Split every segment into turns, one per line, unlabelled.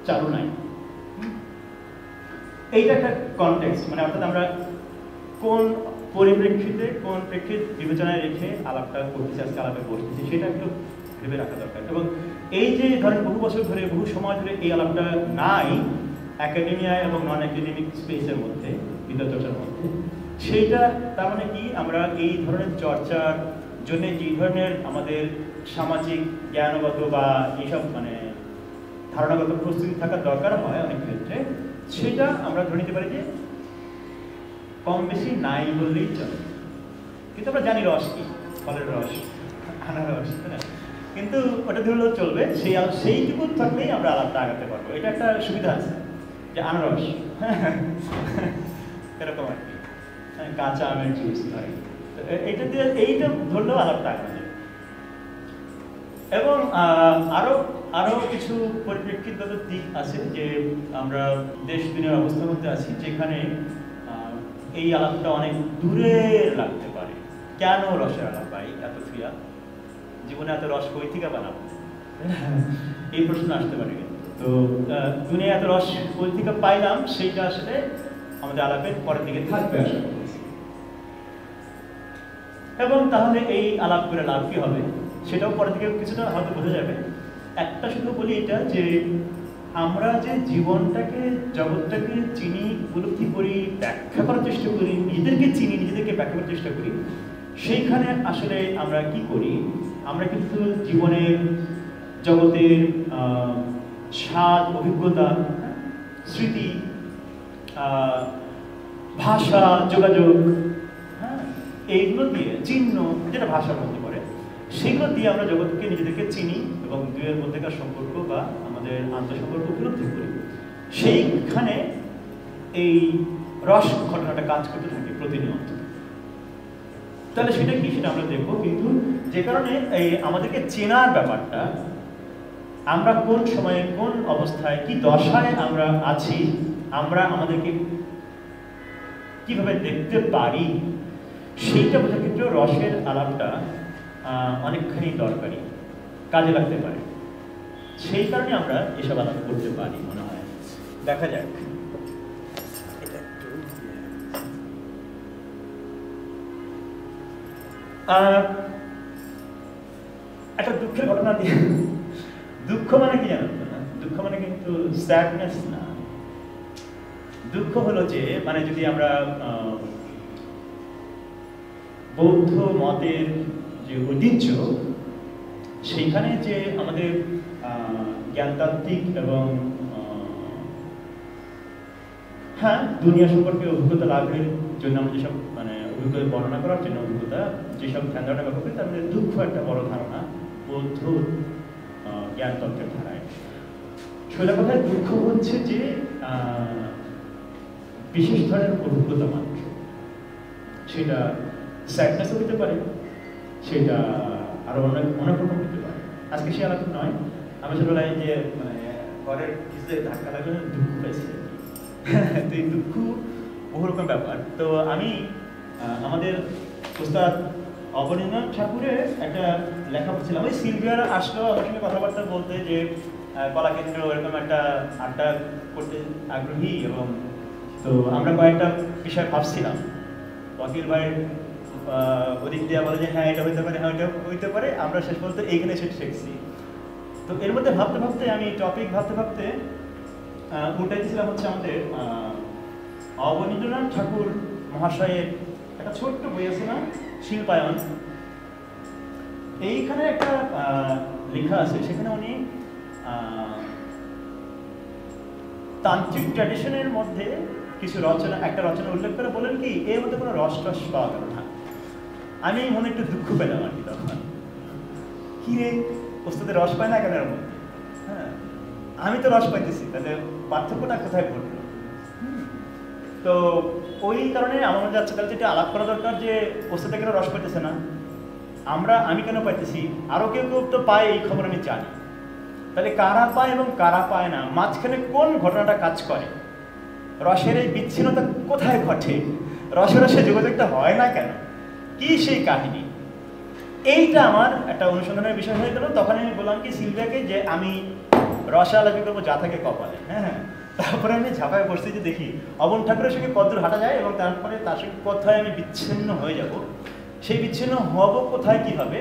চালু নাই। এইটা একটা কনটেক্সট, মানে অর্থাৎ আমরা কোন পরিপ্রেক্ষিতে কোন প্রেক্ষিত বিবেচনায় রেখে আলাপটা করতেছি, আজকে আলাপে বসতেছি, সেটা একটু ভেবে রাখা দরকার। এবং এই যে ধরেন বহু বছর ধরে বহু সময় ধরে এই আলাপটা নাই একাডেমিয়ায় এবং নন একাডেমিক স্পেসের মধ্যে, বিদ্যা চর্চার মধ্যে, সেইটা তার মানে কি আমরা এই ধরনের চর্চার জন্য যে ধরনের আমাদের সামাজিক জ্ঞানগত বা এইসব মানে ধারণাগত প্রস্তুতি থাকার দরকার হয় অনেক ক্ষেত্রে, সেটা আমরা ধরে নিতে পারি যে কম বেশি নাই বললেই চলে। কিন্তু আমরা জানি রস কি, ফলের রস, আনারস, কিন্তু ওটা ধরলেও চলবে, সেইটুকু থাকলেই আমরা আলাপটা আগাতে পারবো। এটা একটা সুবিধা আছে যে আনারস এরকম আর কি, কাঁচা আমের জুস হয়, এইটা দিয়ে এইটা ধরলেও আলাপটা আগানো যায়। এবং আরো কিছু পরিপ্রেক্ষিতগত দিক আছে যে আমরা দেশ দুনিয়ার অবস্থার মধ্যে আছি যেখানে এই আলাপটা অনেক দূরে লাগতে পারে। কেন রসের আলাপ পাই এত থিয়া, জীবনে এত রস কই থেকে বানাবো, এই প্রশ্ন আসতে পারে। তো দুনিয়া এত রস কই থেকে পাইলাম, সেইটা আসলে আমাদের আলাপের পরের দিকে থাকবে আশা করছি। এবং তাহলে এই আলাপ করে লাভ কি হবে সেটাও পরের দিকে কিছুটা হয়তো বোঝা যাবে। একটা শুধু বলি এটা যে আমরা যে জীবনটাকে, জগৎটাকে চিনি, উপলব্ধি করি, ব্যাখ্যা করার চেষ্টা করি, নিজেদেরকে চিনি, নিজেদেরকে ব্যাখ্যা করার চেষ্টা করি, সেইখানে আসলে আমরা কি করি, আমরা কিন্তু জীবনের জগতের স্বাদ, অভিজ্ঞতা, স্মৃতি, ভাষা, যোগাযোগ, হ্যাঁ, এইগুলো দিয়ে চিহ্ন, যেটা ভাষার মধ্যে পড়ে, সেগুলো দিয়ে আমরা জগৎকে, নিজেদেরকে চিনি এবং দুয়ের মধ্যেকার সম্পর্ক বা আমাদের আন্তঃসম্পর্ক উপলব্ধি করি। সেইখানে এই রস ঘটনাটা কাজ করতে থাকে প্রতিনিয়ত। তাহলে সেটা কি, সেটা আমরা দেখবো। কিন্তু যে কারণে এই আমাদেরকে চেনার ব্যাপারটা, আমরা কোন সময়ে, কোন অবস্থায়, কি দশায় আমরা আছি, আমরা আমাদেরকে কিভাবে দেখতে পারি, সেইটা বোঝার ক্ষেত্রে রসের আলাপটা অনেকখানি দরকারি, কাজে লাগতে পারে। সেই কারণে আমরা এসব আলাপ করতে পারি মনে হয়। দেখা যাক, একটা দুঃখের ঘটনা দিয়ে। দুঃখ মানে কি জানো না? দুঃখ মানে কিন্তু স্যাডনেস না। দুঃখ হলো যে, মানে যদি আমরা বৌদ্ধ মতের যে ঐতিহ্য, সেইখানে যে আমাদের জ্ঞানতাত্ত্বিক এবং হ্যাঁ দুনিয়া সম্পর্কে অভিজ্ঞতা লাভের জন্য আমরা যেসব মানে অভিজ্ঞতা বর্ণনা করার জন্য অভিজ্ঞতা যেসব ধ্যান ধারণা ব্যবহার করি, তার মধ্যে দুঃখ একটা বড় ধারণা বৌদ্ধ জ্ঞানতত্ত্বের ধারায়। সোজা কথায় দুঃখ হচ্ছে যে বিশেষ ধরনের অভিজ্ঞতা মাত্র। সেটা স্যাডনেস হতে পারে, সেটা আরো অনেক রকম হতে পারে। আজকে সে আলাপ নয়, আমি ছোটবেলায় যে মানে ঘরের কিছুতে ধাক্কা লাগলে দুঃখ পাইছি। তো এই দুঃখ বহু রকম ব্যাপার। তো আমি আমাদের ওস্তাদ অবনীন্দ্রনাথ ঠাকুরের একটা লেখা পড়ছিলাম। ওই সিলভিয়ার আসলো আমার সঙ্গে কথাবার্তা বলতে, যে কলাকেন্দ্র এরকম একটা আড্ডা করতে আগ্রহী, এবং তো আমরা কয়েকটা বিষয় ভাবছিলাম। ওয়াকিল ভাইয়ের ওদিক দিয়ে বলে যে হ্যাঁ এটা হইতে পারে, হ্যাঁ এটা হইতে পারে। আমরা শেষ পর্যন্ত এইখানে সেটা শিখছি। তো এর মধ্যে ভাবতে ভাবতে আমি টপিক ভাবতে উল্টাইতেছিলাম হচ্ছে আমাদের অবনীন্দ্রনাথ ঠাকুর মহাশয়ের একটা ছোট্ট বই আছে না, শিল্পায়ন। এইখানে একটা লেখা আছে, সেখানে উনি তান্ত্রিক ট্র্যাডিশনের মধ্যে কিছু রচনা, একটা রচনা উল্লেখ করে বলেন কি এর মধ্যে কোনো রস টস পাওয়া গেল না। আমি মনে একটু দুঃখ পেলাম আর কি তখন, কি রে ওস্তাদের রস পায় না কেন এর মধ্যে? হ্যাঁ, আমি তো রস পাইতেছি, তাহলে পার্থক্যটা কোথায় ঘটলো? তো ওই কারণে আমার মনে যাচ্ছে তাহলে যেটা আলাপ করা দরকার, যে ওস্তাদে কেন রস পাইতেছে না, আমি কেন পাইতেছি, আরো কেউ কেউ তো পায়, এই খবর আমি জানি। তাহলে কারা পায় এবং কারা পায় না, মাঝখানে কোন ঘটনাটা কাজ করে, রসের এই বিচ্ছিন্নতা কোথায় ঘটে, রসে রসে যোগাযোগটা হয় না কেন, কি সেই কাহিনী, এইটা আমার একটা অনুসন্ধানের বিষয় হয়ে গেল। তখন আমি বললাম কি সিলভিয়াকে যে আমি রসা আলাপি করবো যা থাকে কপালে, হ্যাঁ। তারপরে আমি ঝাঁপায় পড়ছি যে দেখি অবন ঠাকুরের সঙ্গে কতদূর হাঁটা যায় এবং তারপরে তার সঙ্গে কোথায় আমি বিচ্ছিন্ন হয়ে যাব, সেই বিচ্ছিন্ন হব কোথায় কি হবে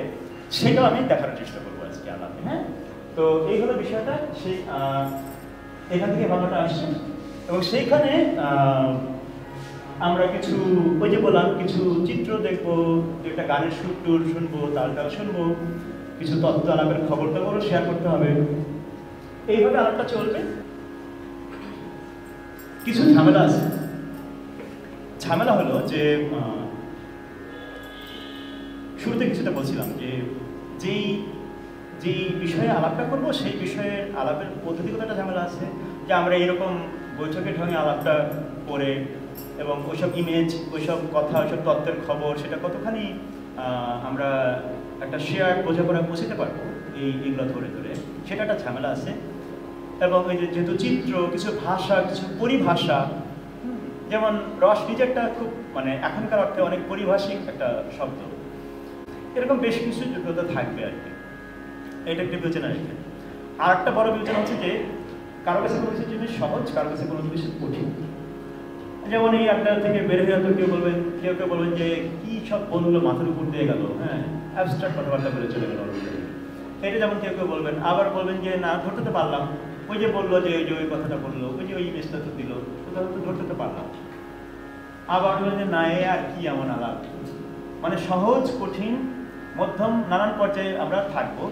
সেটাও আমি দেখার চেষ্টা করবো আজকে আলাপে, হ্যাঁ। তো এই হলো বিষয়টা, সেই এখান থেকে ভাবনাটা আসছে এবং সেইখানে আমরা কিছু ওই যে বললাম কিছু চিত্র দেখবো, একটা গানের সুর টুর শুনবো, তালটা শুনবো, কিছু তথ্য আলাপের খবর টবরও শেয়ার করতে হবে, এইভাবে আলাপটা চলবে। কিছু ঝামেলা আছে। ঝামেলা হলো যে শুরুতে কিছুটা বলছিলাম যে যেই বিষয়ে আলাপটা করবো সেই বিষয়ে আলাপের পদ্ধতিগত একটা ঝামেলা আছে, যে আমরা এরকম বৈঠকের ঢঙে আলাপটা করে এবং ওইসব ইমেজ, ওইসব কথা, ওইসব তত্ত্বের খবর সেটা কতখানি আমরা একটা শেয়ার বোঝাপড়া পৌঁছতে পারবো এইগুলো ধরে ধরে, সেটা একটা ঝামেলা আছে। এবং ওই যে যেহেতু চিত্র, কিছু ভাষা, কিছু পরিভাষা, যেমন রস নিজে একটা খুব মানে এখনকার অর্থে অনেক পরিভাষিক একটা শব্দ, এরকম বেশ কিছু যোগ্যতা থাকবে আর কি, এটা একটা বিবেচনা রেখে। আর একটা বড় বিবেচনা হচ্ছে যে কারো কাছে কোনো কিছু জিনিস সহজ, কারো কাছে কোনো কিছু কঠিন। যেমন এই আপনার থেকে বের হয়ে তো কেউ বলবেন যে কি সব বললো, মাথার উপর দিয়ে গেল, হ্যাঁ, অ্যাবস্ট্রাক্ট কথাবার্তা বলে চলে গেল, এটা যেমন কেউ বলবেন। আবার বলবেন যে না, ধরতে তো পারলাম, ওই যে বললো যে ওই কথাটা বললো, ওই যে ওই ইমেজটা তো দিল, ধরতে তো পারলাম। আবার বলবেন যে না, এ আর কি এমন আলাপ, মানে সহজ, কঠিন, মধ্যম, নানান পর্যায়ে আমরা থাকবো।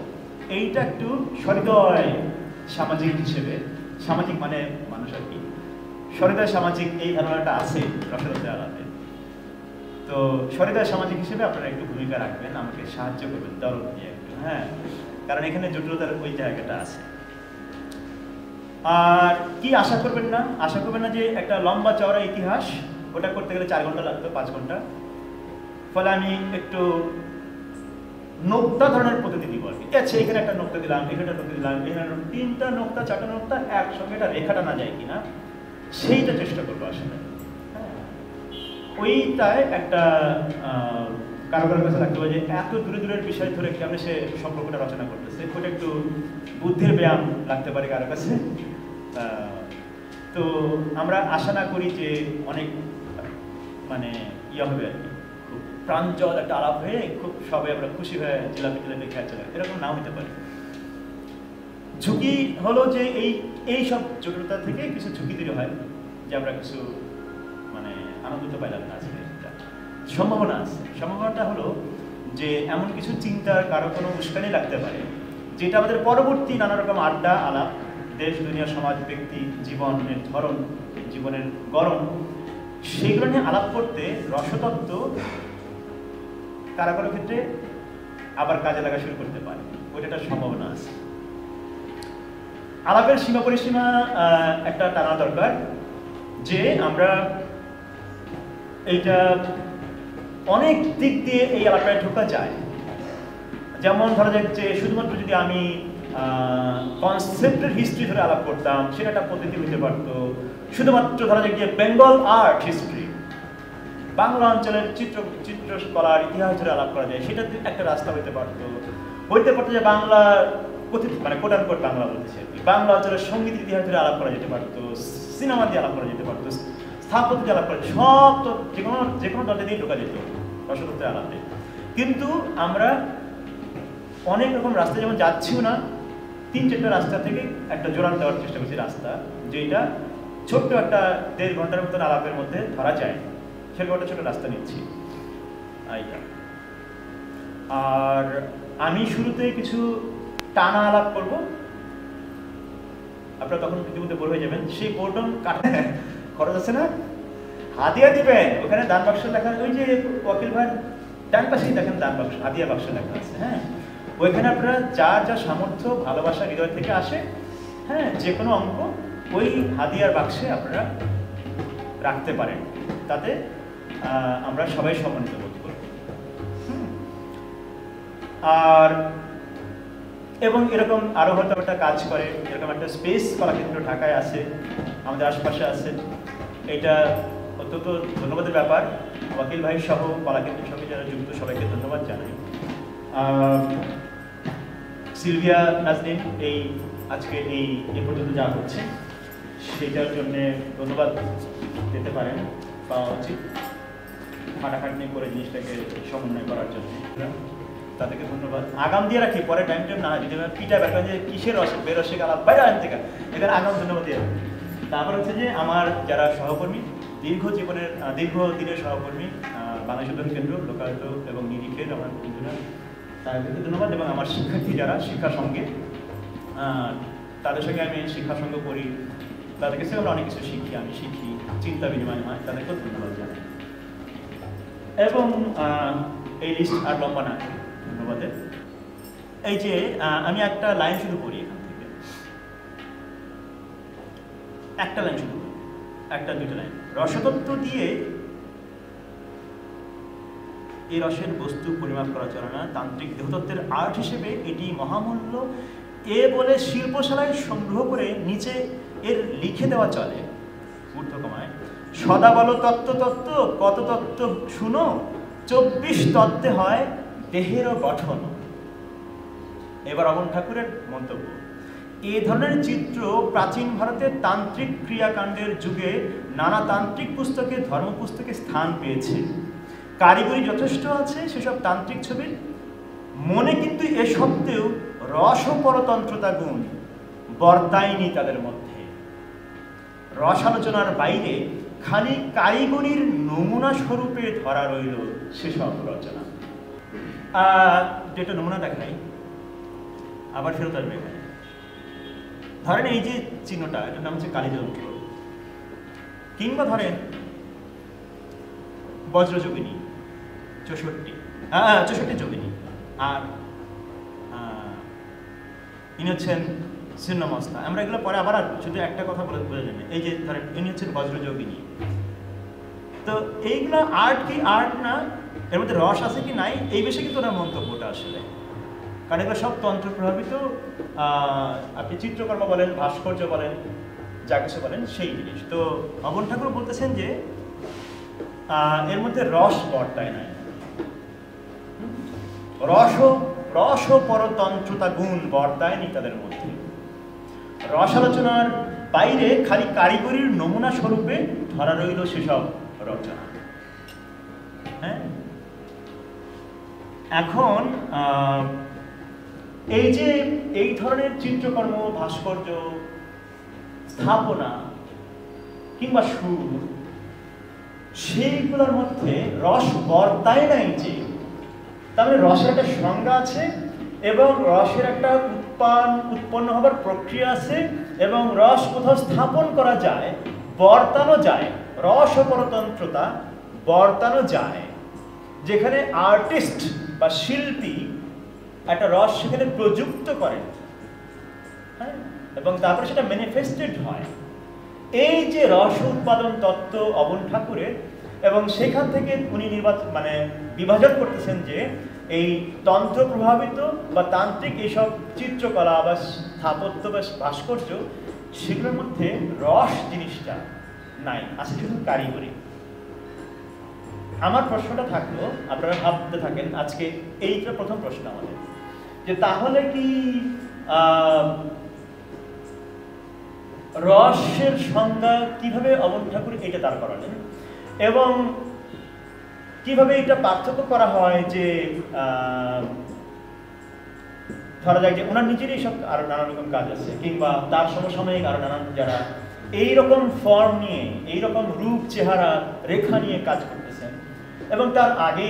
এইটা একটু সহৃদয় সামাজিক হিসেবে, সামাজিক মানে মানুষ আর কি, সহৃদয় সামাজিক এই ধারণাটা আছে রসদতে আলাপে। তো সহৃদয় সামাজিক হিসেবে আপনারা একটু ভূমিকা রাখবেন, আমাকে সাহায্য করবেন দরদ দিয়ে একটু, হ্যাঁ, কারণ এখানে জটিলতার ওই জায়গাটা আছে। আর কি আশা করবেন না যে একটা লম্বা চওড়া ইতিহাস, ওটা করতে গেলে 4 ঘন্টা লাগতো, 5 ঘন্টা। ফলে আমি একটু নোক্তা ধরনের পদ্ধতি দিব আর কি। আচ্ছা, এখানে একটা নোক্তা দিলাম, এখানে একটা নোক্তা দিলাম, এখানে 3টা নোক্তা 4টা নোক্তা একসঙ্গে একটা রেখাটা না যায় কিনা সেইটা চেষ্টা করবো আসলে। ওইটায় একটা কারো কাছে লাগতে হবে যে এত দূরের বিষয় ধরে কেমন সে সম্পর্কটা রচনা করতেছে, ওটা একটু বুদ্ধির ব্যায়াম লাগতে পারে কারো কাছে। তো আমরা আশা না করি যে অনেক মানে হবে আর কি, খুব প্রাঞ্জল একটা আলাপ হয়ে খুব সবাই আমরা খুশি হয়ে জিলাপি খেয়ে চলে, এরকম নাও হতে পারে। ঝুঁকি হলো যে এই সব জটিলতা থেকে কিছু ঝুঁকি তৈরি হয়, যে আমরা কিছু মানে আনন্দিত পাইলাম না আজকে। সম্ভাবনা আছে, সম্ভাবনাটা হলো যে এমন কিছু চিন্তার কারো কোনো উস্কানি লাগতে পারে, যেটা আমাদের পরবর্তী নানা রকম আড্ডা আলাপ, দেশ দুনিয়া সমাজ ব্যক্তি জীবনের ধরন, জীবনের গড়ন, সেগুলো নিয়ে আলাপ করতে রসতত্ত্ব কারো কারো ক্ষেত্রে আবার কাজে লাগা শুরু করতে পারে, ওইটা একটা সম্ভাবনা আছে। আলাপের সীমা পরিসীমা একটা টানা দরকার, যে আমরা এইটা অনেক দিক দিয়ে এই আলাপটায় ঢোকা যায়। যেমন ধরা যাক যে শুধুমাত্র যদি আমি কনসেপ্টের হিস্ট্রি ধরে আলাপ করতাম, সেটা একটা পদ্ধতি হতে পারত। শুধুমাত্র ধরা যাক যে বেঙ্গল আর্ট হিস্ট্রি, বাংলা অঞ্চলের চিত্রকলার ইতিহাস ধরে আলাপ করা যায়, সেটা একটা রাস্তা হইতে পারতো যে বাংলা কথিত মানে কোট আনকোট বাংলা বলতেছে, বাংলা অঞ্চলের সঙ্গীত ইতিহাস ধরে আলাপ করা যেতে পারতো, সিনেমা দিয়ে আলাপ করা যেতে পারতো, স্থাপত্য দিয়ে আলাপ করা, সব তো যে কোনো দরজা দিয়ে ঢোকা যেত রসতত্ত্বের আলাপে। কিন্তু আমরা অনেক রকম রাস্তা যেমন যাচ্ছিও না, 3-4টা রাস্তা থেকে একটা জোরান দেওয়ার চেষ্টা করছি, রাস্তা যেটা ছোট্ট একটা 1.5 ঘন্টার মতন আলাপের মধ্যে ধরা যায়, সেরকম একটা ছোট রাস্তা নিচ্ছি। আর আমি শুরুতে কিছু টানা আলাপ করব, আপনারা তখন ইতিমধ্যে বোর হয়ে যাবেন। সেই বোর্ডন কাটা খরচ আছে না, হাদিয়া দিবেন, ওখানে দান বাক্স লেখা, ওই যে ওয়াকিল ভাই ডান পাশেই দেখেন দান বাক্স, হাদিয়া বাক্স লেখা আছে, হ্যাঁ, ওইখানে আপনারা যা সামর্থ্য ভালোবাসা হৃদয় থেকে আসে, হ্যাঁ, যে কোনো অঙ্ক ওই হাদিয়ার বাক্সে আপনারা রাখতে পারেন, তাতে আমরা সবাই সম্মানিত বোধ করব। আর এবং এরকম আরো হয়তো একটা কাজ করে, এরকম একটা স্পেস কলাক্ষেত্র ঢাকায় আছে, আমাদের আশপাশে আছে। এটা অত্যন্ত ধন্যবাদের ব্যাপার, ওয়াকিল ভাই সহ কলাক্ষেত্রের সঙ্গে যারা যুক্ত সবাইকে ধন্যবাদ জানাই। সিলভিয়া নাজনীন এই আজকে এই পর্যন্ত যা হচ্ছে সেটার জন্য ধন্যবাদ দিতে পারেন, পাওয়া উচিত, খাটাখাটনি করে জিনিসটাকে সমন্বয় করার জন্য তাদেরকে ধন্যবাদ। আগাম দিয়ে রাখি, পরে টাইম না যদি পিঠা ব্যাপার যে কিসের রসে বেরসে গেল বাইরে আন থেকে, এখানে আগাম ধন্যবাদ দিয়ে রাখি। তারপর হচ্ছে যে আমার যারা সহকর্মী, দীর্ঘ দিনের সহকর্মী, বাংলাদেশ উদ্যান কেন্দ্র, লোকায়ত এবং নিরিখের আমার ইঞ্জিনিয়ার, তাদেরকে ধন্যবাদ। এবং আমার শিক্ষার্থী যারা শিক্ষার সঙ্গে, তাদের সঙ্গে আমি শিক্ষার সঙ্গে করি, তাদের কাছে আমরা অনেক কিছু শিখি, আমি শিখি, চিন্তা বিনিময় হয়, তাদেরকেও ধন্যবাদ জানাই। এবং এই লিস্ট আর লম্বা না, ধন্যবাদের। এই যে আমি একটা লাইন শুরু করি এখান থেকে, একটা লাইন শুরু করি, একটা দুটো লাইন। রসতত্ত্ব দিয়ে এই রসের বস্তু পরিমাপ করা চলে না, তান্ত্রিক দেহতত্ত্বের আর্ট হিসেবে এটি মহামূল্য এ বলে শিল্পশালায় সংগ্রহ করে নিচে এর লিখে দেওয়া চলে, ঊর্ধ্বকমায়। সদা বলো তত্ত্ব তত্ত্ব, কত তত্ত্ব শুনো, 24 তত্ত্বে হয় দেহেরও গঠন। এবার অমন ঠাকুরের মন্তব্য, এ ধরনের চিত্র প্রাচীন ভারতের তান্ত্রিক ক্রিয়াকাণ্ডের যুগে নানা তান্ত্রিক পুস্তকে, ধর্মপুস্তকে স্থান পেয়েছে। কারিগরি যথেষ্ট আছে সেসব তান্ত্রিক ছবির, মনে কিন্তু এ সত্ত্বেও রস ও পরতন্ত্রতা গুণ বর্তায়নি তাদের মধ্যে। রস আলোচনার বাইরে খালি কারিগরির নমুনা স্বরূপে ধরা রইল সেসব রচনা। যেটা নমুনা দেখাই, আবার ফেরত আসবে এখানে। ধরেন এই যে চিহ্নটা, এটার নাম হচ্ছে কালীযন্ত্র, কিংবা ধরেন বজ্রযোগিনী 64 যোগিনী, আর ইনি হচ্ছেন ছিন্নমস্তা। আমরা এগুলো পরে আবার আসবো, শুধু একটা কথা বলে বোঝা যাবে। এই যে ধরেন ইনি হচ্ছেন বজ্রযোগিনী। তো এইগুলো আর্ট কি আর্ট না, এর মধ্যে রস আছে কি নাই, এই বিষয়ে কিন্তু ওনার মন্তব্যটা আসলে, কারণ এগুলো সব তন্ত্র প্রভাবিত। আপনি চিত্রকর্ম বলেন, ভাস্কর্য বলেন, যা কিছু বলেন সেই জিনিস। তো অবন ঠাকুর বলতেছেন যে এর মধ্যে রস বর্তায় নাই, রস ও পরতন্ত্রতা গুণ বর্তায়নি তাদের মধ্যে। রস আলোচনার বাইরে খালি কারিগরির নমুনা স্বরূপে ধরা রইল সেসব রচনা। হ্যাঁ, এখন এই যে এই ধরনের চিত্রকর্ম, ভাস্কর্য, স্থাপনা কিংবা সুর, সেইগুলোর মধ্যে রস বর্তায় নাই যে, তার মানে রসের একটা সংজ্ঞা আছে এবং রসের একটা উৎপন্ন হবার প্রক্রিয়া আছে, এবং রস কোথাও স্থাপন করা যায়, বর্তানো যায়, রস ও পরতন্ত্রতা বর্তানো যায়, যেখানে আর্টিস্ট বা শিল্পী একটা রস সেখানে প্রযুক্ত করেন, হ্যাঁ, এবং তারপরে সেটা ম্যানিফেস্টেড হয়। এই যে রস উৎপাদন তত্ত্ব অবন ঠাকুরের, এবং সেখান থেকে উনি বিভাজন করতেছেন যে এই তন্ত্র প্রভাবিত বা তান্ত্রিক এইসব চিত্রকলা বা স্থাপত্য বা ভাস্কর্য, সেগুলোর মধ্যে রস জিনিসটা নাই, আছে শুধু কারিগরি। আমার প্রশ্নটা থাকলো, আপনারা ভাবতে থাকেন, আজকে এইটা প্রথম প্রশ্ন আমাদের, যে তাহলে কি রসের সংজ্ঞা কিভাবে অবন ঠাকুর এটা দাঁড় করালেন, এবং কিভাবে এটা পার্থক্য করা হয় যে ধরা যায় যে ওনার নিজেরই সব আরো নানা রকম কাজ আছে, কিংবা তার সমসাময়িক আরো নানান যারা এইরকম ফর্ম নিয়ে, এইরকম রূপ, চেহারা, রেখা নিয়ে কাজ করতেছেন, এবং তার আগে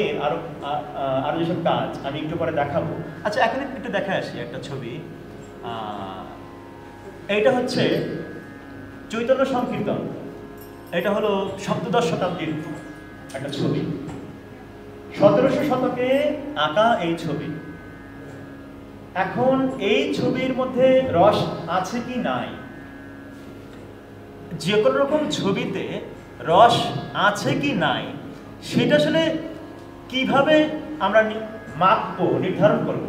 আরো যেসব কাজ আমি একটু পরে দেখাবো। আচ্ছা, এখন একটু দেখে আসি একটা ছবি। এইটা হচ্ছে চৈতন্য সংকীর্তন, এটা হলো 17শ শতাব্দীর একটা ছবি, 1700 শতকে আঁকা এই ছবি। এখন এই ছবির মধ্যে রস আছে কি নাই, যে কোনো রকম ছবিতে রস আছে কি নাই, সেটা আসলে কিভাবে আমরা মাপবো, নির্ধারণ করব,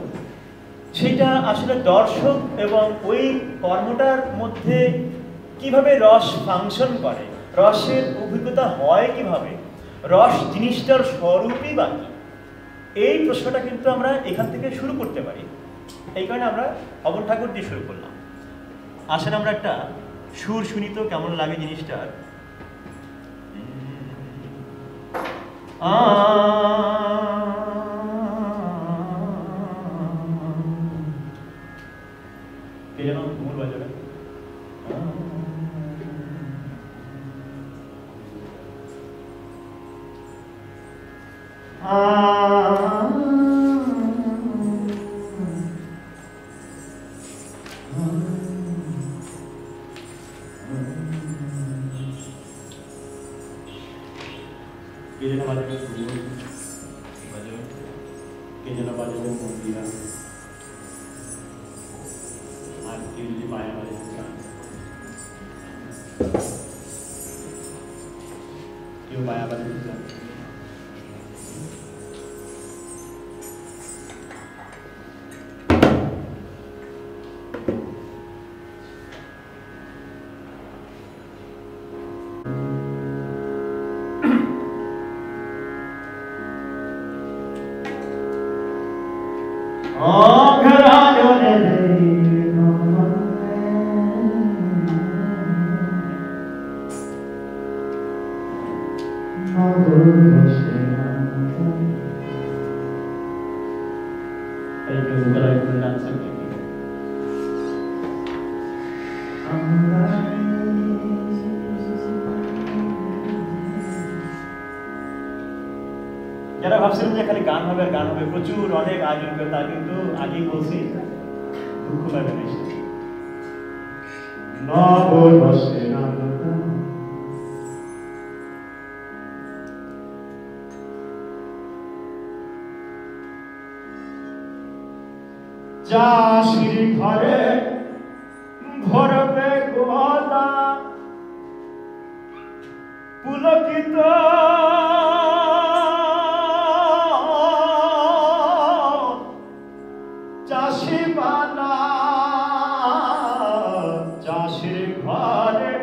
সেটা আসলে দর্শক এবং ওই কর্মটার মধ্যে কিভাবে রস ফাংশন করে, রসের অভিজ্ঞতা হয় কিভাবে, রস জিনিসটার স্বরূপই বাকি, এই প্রশ্নটা কিন্তু আমরা এখান থেকে শুরু করতে পারি। এই কারণে আমরা অবন ঠাকুর দিয়ে শুরু করলাম। আসেন আমরা একটা সুর শুনি তো কেমন লাগে জিনিসটার। কে যেন ঘুমুর বাজাবে। কে যেন বাজাবে ঘুমুর বাজাবে, কে যেন বাজাবে মন্দিরা, আর কেউ যদি পায়ে বাজাতে চান, কেউ পায়া বাজাতে চান। যারা ভাবছিলেন যে খালি গান হবে আর গান হবে, প্রচুর অনেক আয়োজন করে, তা কিন্তু আগেই বলছি দুঃখ পাবেন এসে। চাষির ঘরে ভরবে গোলা পুলকিত, চাষি বালা চাষির ঘরে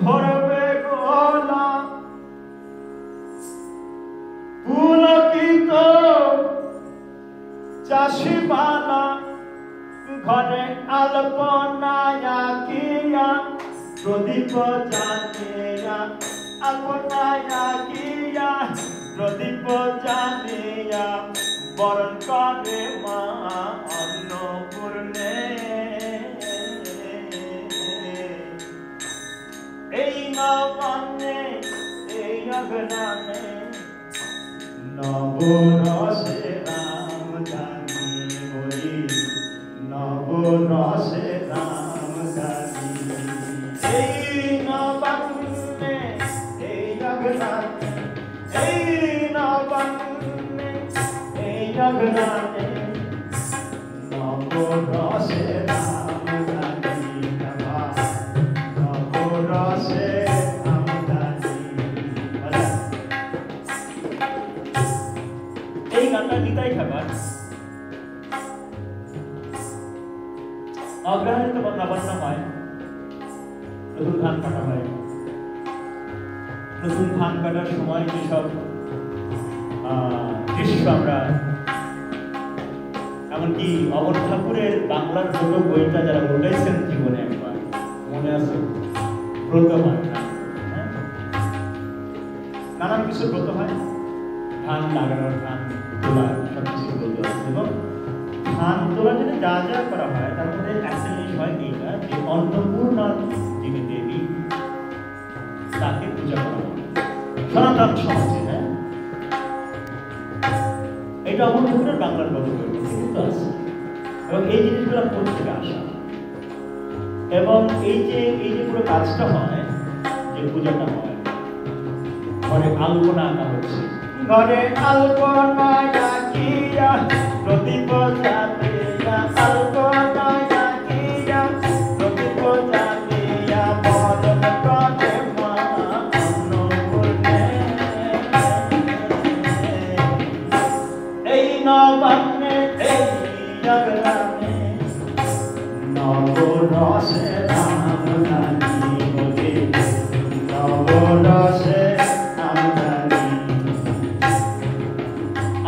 ভরবে গোলা পুলকিত, চাষি বালা ঘরে আলপনায়া কিয়া প্রদীপ জানিয়া, আলপনায়া কিয়া প্রদীপ জানিয়া বরণ করে মা অন্নপূর্ণে। এই নবনে এই অগ্রানে নবরসে রাম জানি বলি, নবরসে রাম জানি। এই নবনে এই অগ্রানে, এই নবনে এই অগ্রানে নবরসে রাম জানি, নবরসে রাম জানি। এই গানটা নিতাই খাবার অগ্রহায়ণে তো নবান্ন হয়, নতুন ধান কাটা হয়। নতুন ধান কাটার সময় যেসব দৃশ্য আমরা, এমনকি অমর ঠাকুরের বাংলার ছোট বইটা যারা উল্টাইছেন জীবনে একবার মনে আছে, ব্রত হয়, নানান কিছু ব্রত হয়, ধান লাগানোর, ধান তোলার সবকিছু ব্রত আছে। এবং ধান তোলার জন্য যা যা করা হয় তার মধ্যে একটা জিনিস হয় এইটা, যে অন্নপূর্ণা যিনি দেবী তাকে পূজা করা হয় সনাতন সমাজে। হ্যাঁ, এটা অমর ঠাকুরের বাংলার ব্রত বই কিন্তু আছে। এবং এই জিনিসগুলো কোথা থেকে আসা, এবং এই যে পুরো কাজটা হয়, যে পূজাটা হয়, ঘরে আলপনা আঁকা হচ্ছে, ঘরে আলপনা আঁকিয়া প্রদীপ জ্বালিয়া, আলপনা আঁকিয়া প্রদীপ জ্বালিয়া বরণ করে মা অন্নপূর্ণে। এই নবান্নে এই অগ্রানে নবরসে রাম জানি বলি, নবরসে রাম জানি।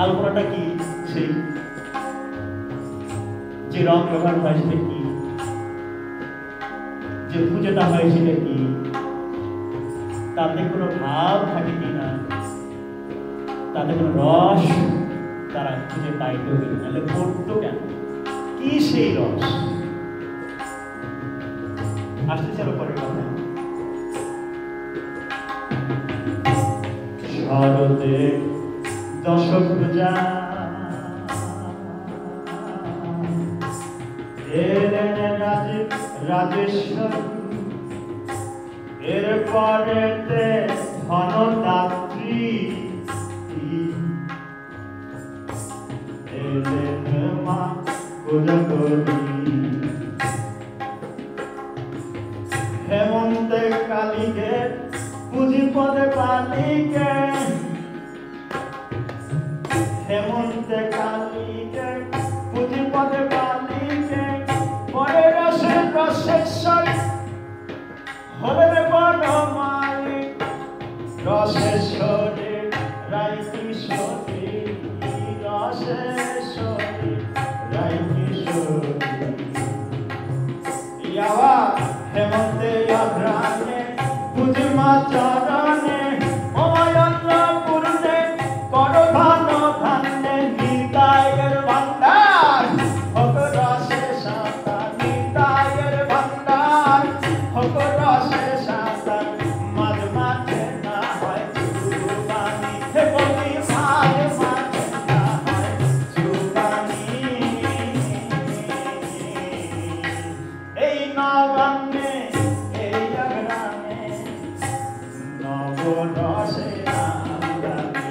আলপনাটা কি? সেই যে রং ব্যবহার হয় সেটা কি? হয় সেটা কি, তাতে কোনো ভাব থাকে কিনা, তাতে কোনো রস তারা খুঁজে পাইতো কিনা, নাহলে পড়তো কেন, কি সেই রস। আসতে চালো পরের কথা। শরতে দশভুজা রাজেশ্বর, এরপরেতে ধনদাত্রী এলেন মা কুলকর্ণী। হেমন্তে কালীকে পুঁজিপদে পালিকে, হেমন্তে কালীকে পুঁজিপদে পালিকে, পরে রসের রসেশ্বর হলেন বনমালী। রসেশ্বরে রাই কিশোরী, রসেশ্বরে রাই কিশোরী। ইয়াবা হেমন্তে অগ্রাণে পুঁজিমা চরণে, অময়ন্দ্র পূর্ণে করো ধন ধান্যে, নিতায়ের ভান্ডার হোক রসে সাঁতা, নিতায়ের ভান্ডার হোক রসে সাঁতা। মাঝ মাঝে না হয় চুবানি, হে বলি মাঝ মাঝে না হয় চুবানি। এই নবান্নে এই অগ্রাণে নবরসে আমদানি,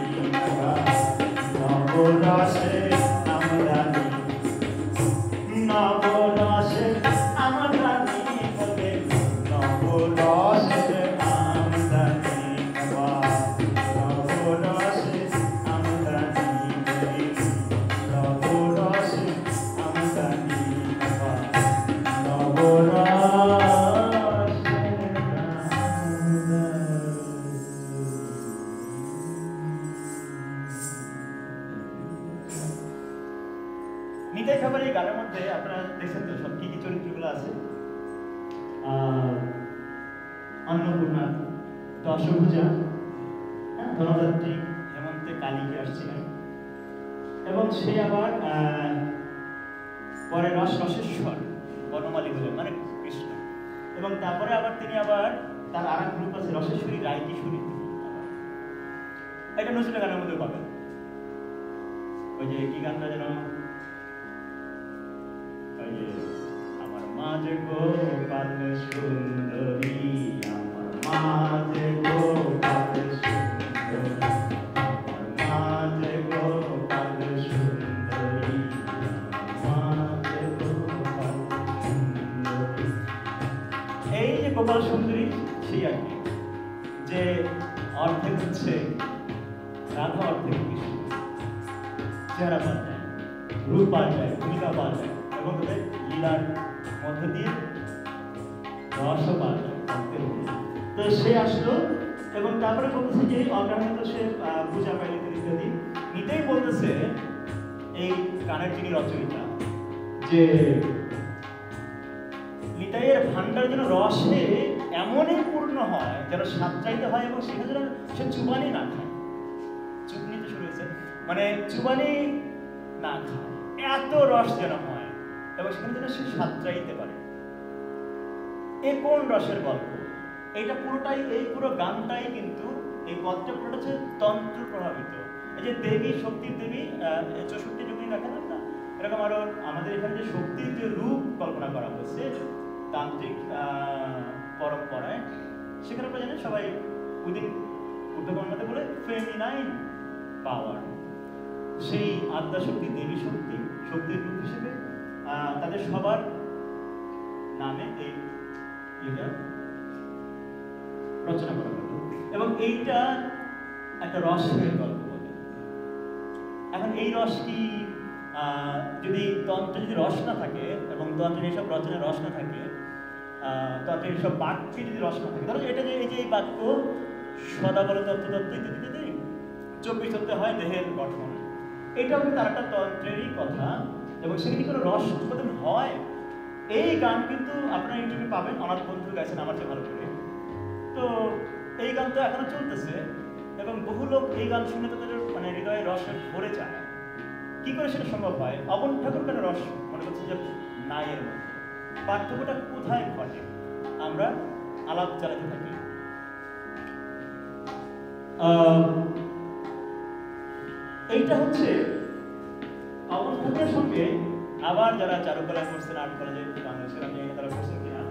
নবরসে আমদানি, নবরসে আমদানি বলে, নবরসে আমদানি, নবরসে আমদানি বলে, নবরসে আমদানি, নিতাই খাবার এই গানের মধ্যে আপনারা দেখছেন তো সব কি কি চরিত্রগুলো আছে। অন্নপূর্ণা, দশভুজা, ধনদাত্রী, হেমন্তে কালীকে আসছিলেন, এবং সে আবার পরে রসেশ্বর বনমালী হলেন, মানে কৃষ্ণ। এবং তারপরে আবার তিনি আবার তার আর এক গ্রুপ আছে রসেশ্বরী রাই কিশোরী। এটা নজরুলের গানের মধ্যে পাবেন। ওই যে কি গানটা যেন, ওই যে আমার মাঝে গোপাল সুন্দরী, আমার মাঝে গোপাল সুন্দরী, আমার মাঝে গোপাল সুন্দরী, আমার মাঝে গোপাল সুন্দরী। এই যে গোপাল সুন্দরী সেই আর কি, যে অর্থে হচ্ছে রাধা, অর্থে কৃষ্ণ, চেহারা পাওয়া যায়, রূপ পাওয়া যায়, ভূমিকা পাওয়া যায়, এবং তাদের লীলার মধ্য দিয়ে রসও পাওয়া যায়। তো সে আসলো এবং তারপরে বলতেছে যে অগ্রাহ্য সে পূজা পাইলে ইত্যাদি। নিতেই বলতেছে এই গানের যিনি রচয়িতা, যে নিতাইয়ের ভান্ডার যেন রসে এমনই পূর্ণ হয় যেন সাতটাইতে হয়, এবং সেখানে যেন সে চুবানি না খায়। চুপ নিতে শুরু হয়েছে, মানে চুবানি না খায়, এত রস যেন হয়, এবং সেখানে যেন সে সাতটাইতে পারে। এ কোন রসের গল্প? এইটা পুরোটাই, এই পুরো গানটাই কিন্তু, এই পদটা পুরোটা হচ্ছে তন্ত্র প্রভাবিত। এই যে দেবী, শক্তির দেবী, 64 যোগিনী দেখেন না, এরকম আরো আমাদের এখানে যে শক্তির যে রূপ কল্পনা করা হয়েছে তান্ত্রিক পরম্পরায়, সেখানে আমরা জানি সবাই উইদিন উর্ধ্ববর্ণতে বলে ফেমিনাইন পাওয়ার, সেই আদ্যা শক্তি, দেবী শক্তি, শক্তির রূপ হিসেবে তাদের সবার নামে এই এটা রচনা করা হতো, এবং এইটা একটা রসের গল্প বলে। এখন এই রস কি, যদি তন্ত্রে যদি রস না থাকে, এবং তন্ত্রের এইসব রচনায় রস না থাকে, তন্ত্রের এইসব বাক্যে যদি রস না থাকে, ধরো এটা যে এই যে এই বাক্য সদা বল তত্ত্ব তত্ত্ব ইত্যাদি 24 তত্ত্বে হয় দেহের গঠন, এটাও কিন্তু তার একটা তন্ত্রেরই কথা, এবং সেখানে কোনো রস উৎপাদন হয় এই গান কিন্তু আপনারা ইউটিউবে পাবেন, অনাথ বন্ধু গাইছেন আমার চেয়ে ভালো করে। তো এই গান তো এখনো চলতেছে এবং বহু লোক এই গান শুনে তাদের মানে হৃদয়ে রসে ভরে যায়। কি করে সেটা সম্ভব হয়? অবন ঠাকুর কেন রস মনে করছে যে নাই এর মধ্যে? পার্থক্যটা কোথায় ঘটে? আমরা আলাপ চালাতে থাকি। এইটা হচ্ছে অবন ঠাকুরের সঙ্গে আবার যারা চারুকলা করছেন, আর্ট কলেজে বাংলাদেশের, আমি তারা করছেন কিনা,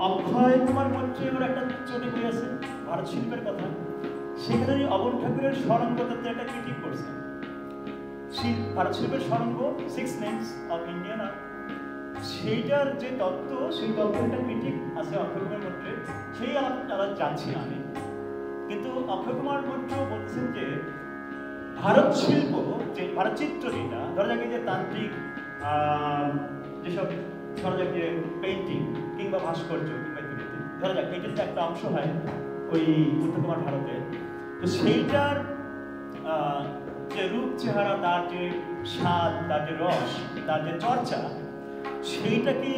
অক্ষয় কুমার মৈত্রের একটা চটি বই আছে ভারত শিল্পের কথা, সেখানে অবন ঠাকুরের সরঙ্গতাতে একটা ক্রিটিক করছেন। ভারত শিল্পের সরঙ্গ 6 নেমস অফ ইন্ডিয়ান আর্ট, সেইটার যে তত্ত্ব, সেই তত্ত্বের একটা ক্রিটিক আছে অক্ষয় কুমার মৈত্রের। সেই আলাপ জানছি না আমি, কিন্তু অক্ষয় কুমার মৈত্র বলছেন যে ভারত শিল্প, যে ভারত চিত্র, যেটা ধরা যাক যে তান্ত্রিক যেসব ধরা যাক যে পেইন্টিং কিংবা ভাস্কর্য কিংবা ইত্যাদি, ধরা যাক এইটার যে একটা অংশ হয় ওই উত্তর কুমার ভারতে, তো সেইটার যে রূপ চেহারা, তার যে স্বাদ, তার যে রস, তার যে চর্চা, সেইটা কি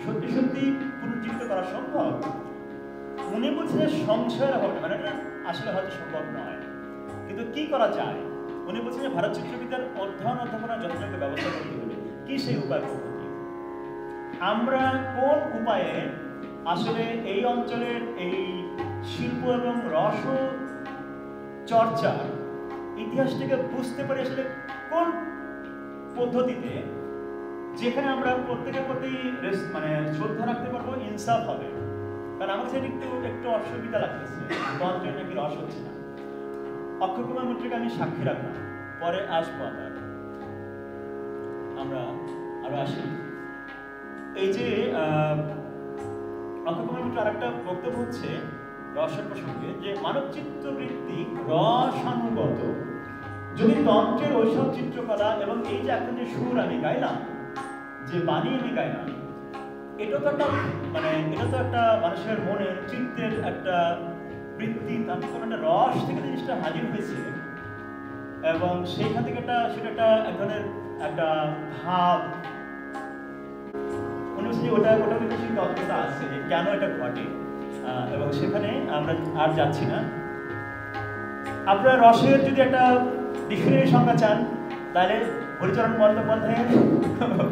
সত্যি সত্যি পুনর্জীবিত করা সম্ভব? উনি বলছেন যে সংশয়ের হবে, মানে এটা আসলে হয়তো সম্ভব নয়, কিন্তু কি করা যায়? উনি বলছেন যে ভারত চিত্রবিদ্যার অধ্যয়ন অধ্যাপনা যথাযথ ব্যবস্থা করতে হবে। কি সেই উপায় পদ্ধতি? আমরা কোন উপায়ে আসলে এই অঞ্চলের এই শিল্প এবং রস চর্চার ইতিহাসটাকে বুঝতে পারি? আসলে কোন পদ্ধতিতে, যেখানে আমরা প্রত্যেকের প্রতি মানে শ্রদ্ধা রাখতে পারবো, ইনসাফ হবে? কারণ আমার সেটা একটু অসুবিধা লাগতেছে, তন্ত্রের নাকি রস হচ্ছে না। অক্ষয় কুমার মৈত্রকে আমি সাক্ষী রাখলাম, পরে আসবো আবার, আমরা আরো আসি। এই যে অক্ষয় কুমার মৈত্র আরেকটা বক্তব্য হচ্ছে রসের প্রসঙ্গে, যে মানব চিত্তবৃত্তিক রসানুগত যদি তন্ত্রের ওইসব চিত্রকলা এবং এই যে এখন যে সুর আমি গাইলাম, যে বাণী আমি গাইলাম, এটা তো একটা মানে এটা তো একটা মানুষের মনের চিত্তের একটা বৃত্তি, তার কোনো একটা রস থেকে জিনিসটা হাজির হয়েছে এবং সেইখান থেকে সেটা একটা এক ধরনের একটা ভাব। মনে হচ্ছে যে ওটা কিন্তু সেই তত্ত্বটা আছে যে কেন এটা ঘটে, এবং সেখানে আমরা আর যাচ্ছি না। আপনারা রসের যদি একটা ডিকশনারি সংজ্ঞা চান, তাহলে হরিচরণ বন্দ্যোপাধ্যায়ের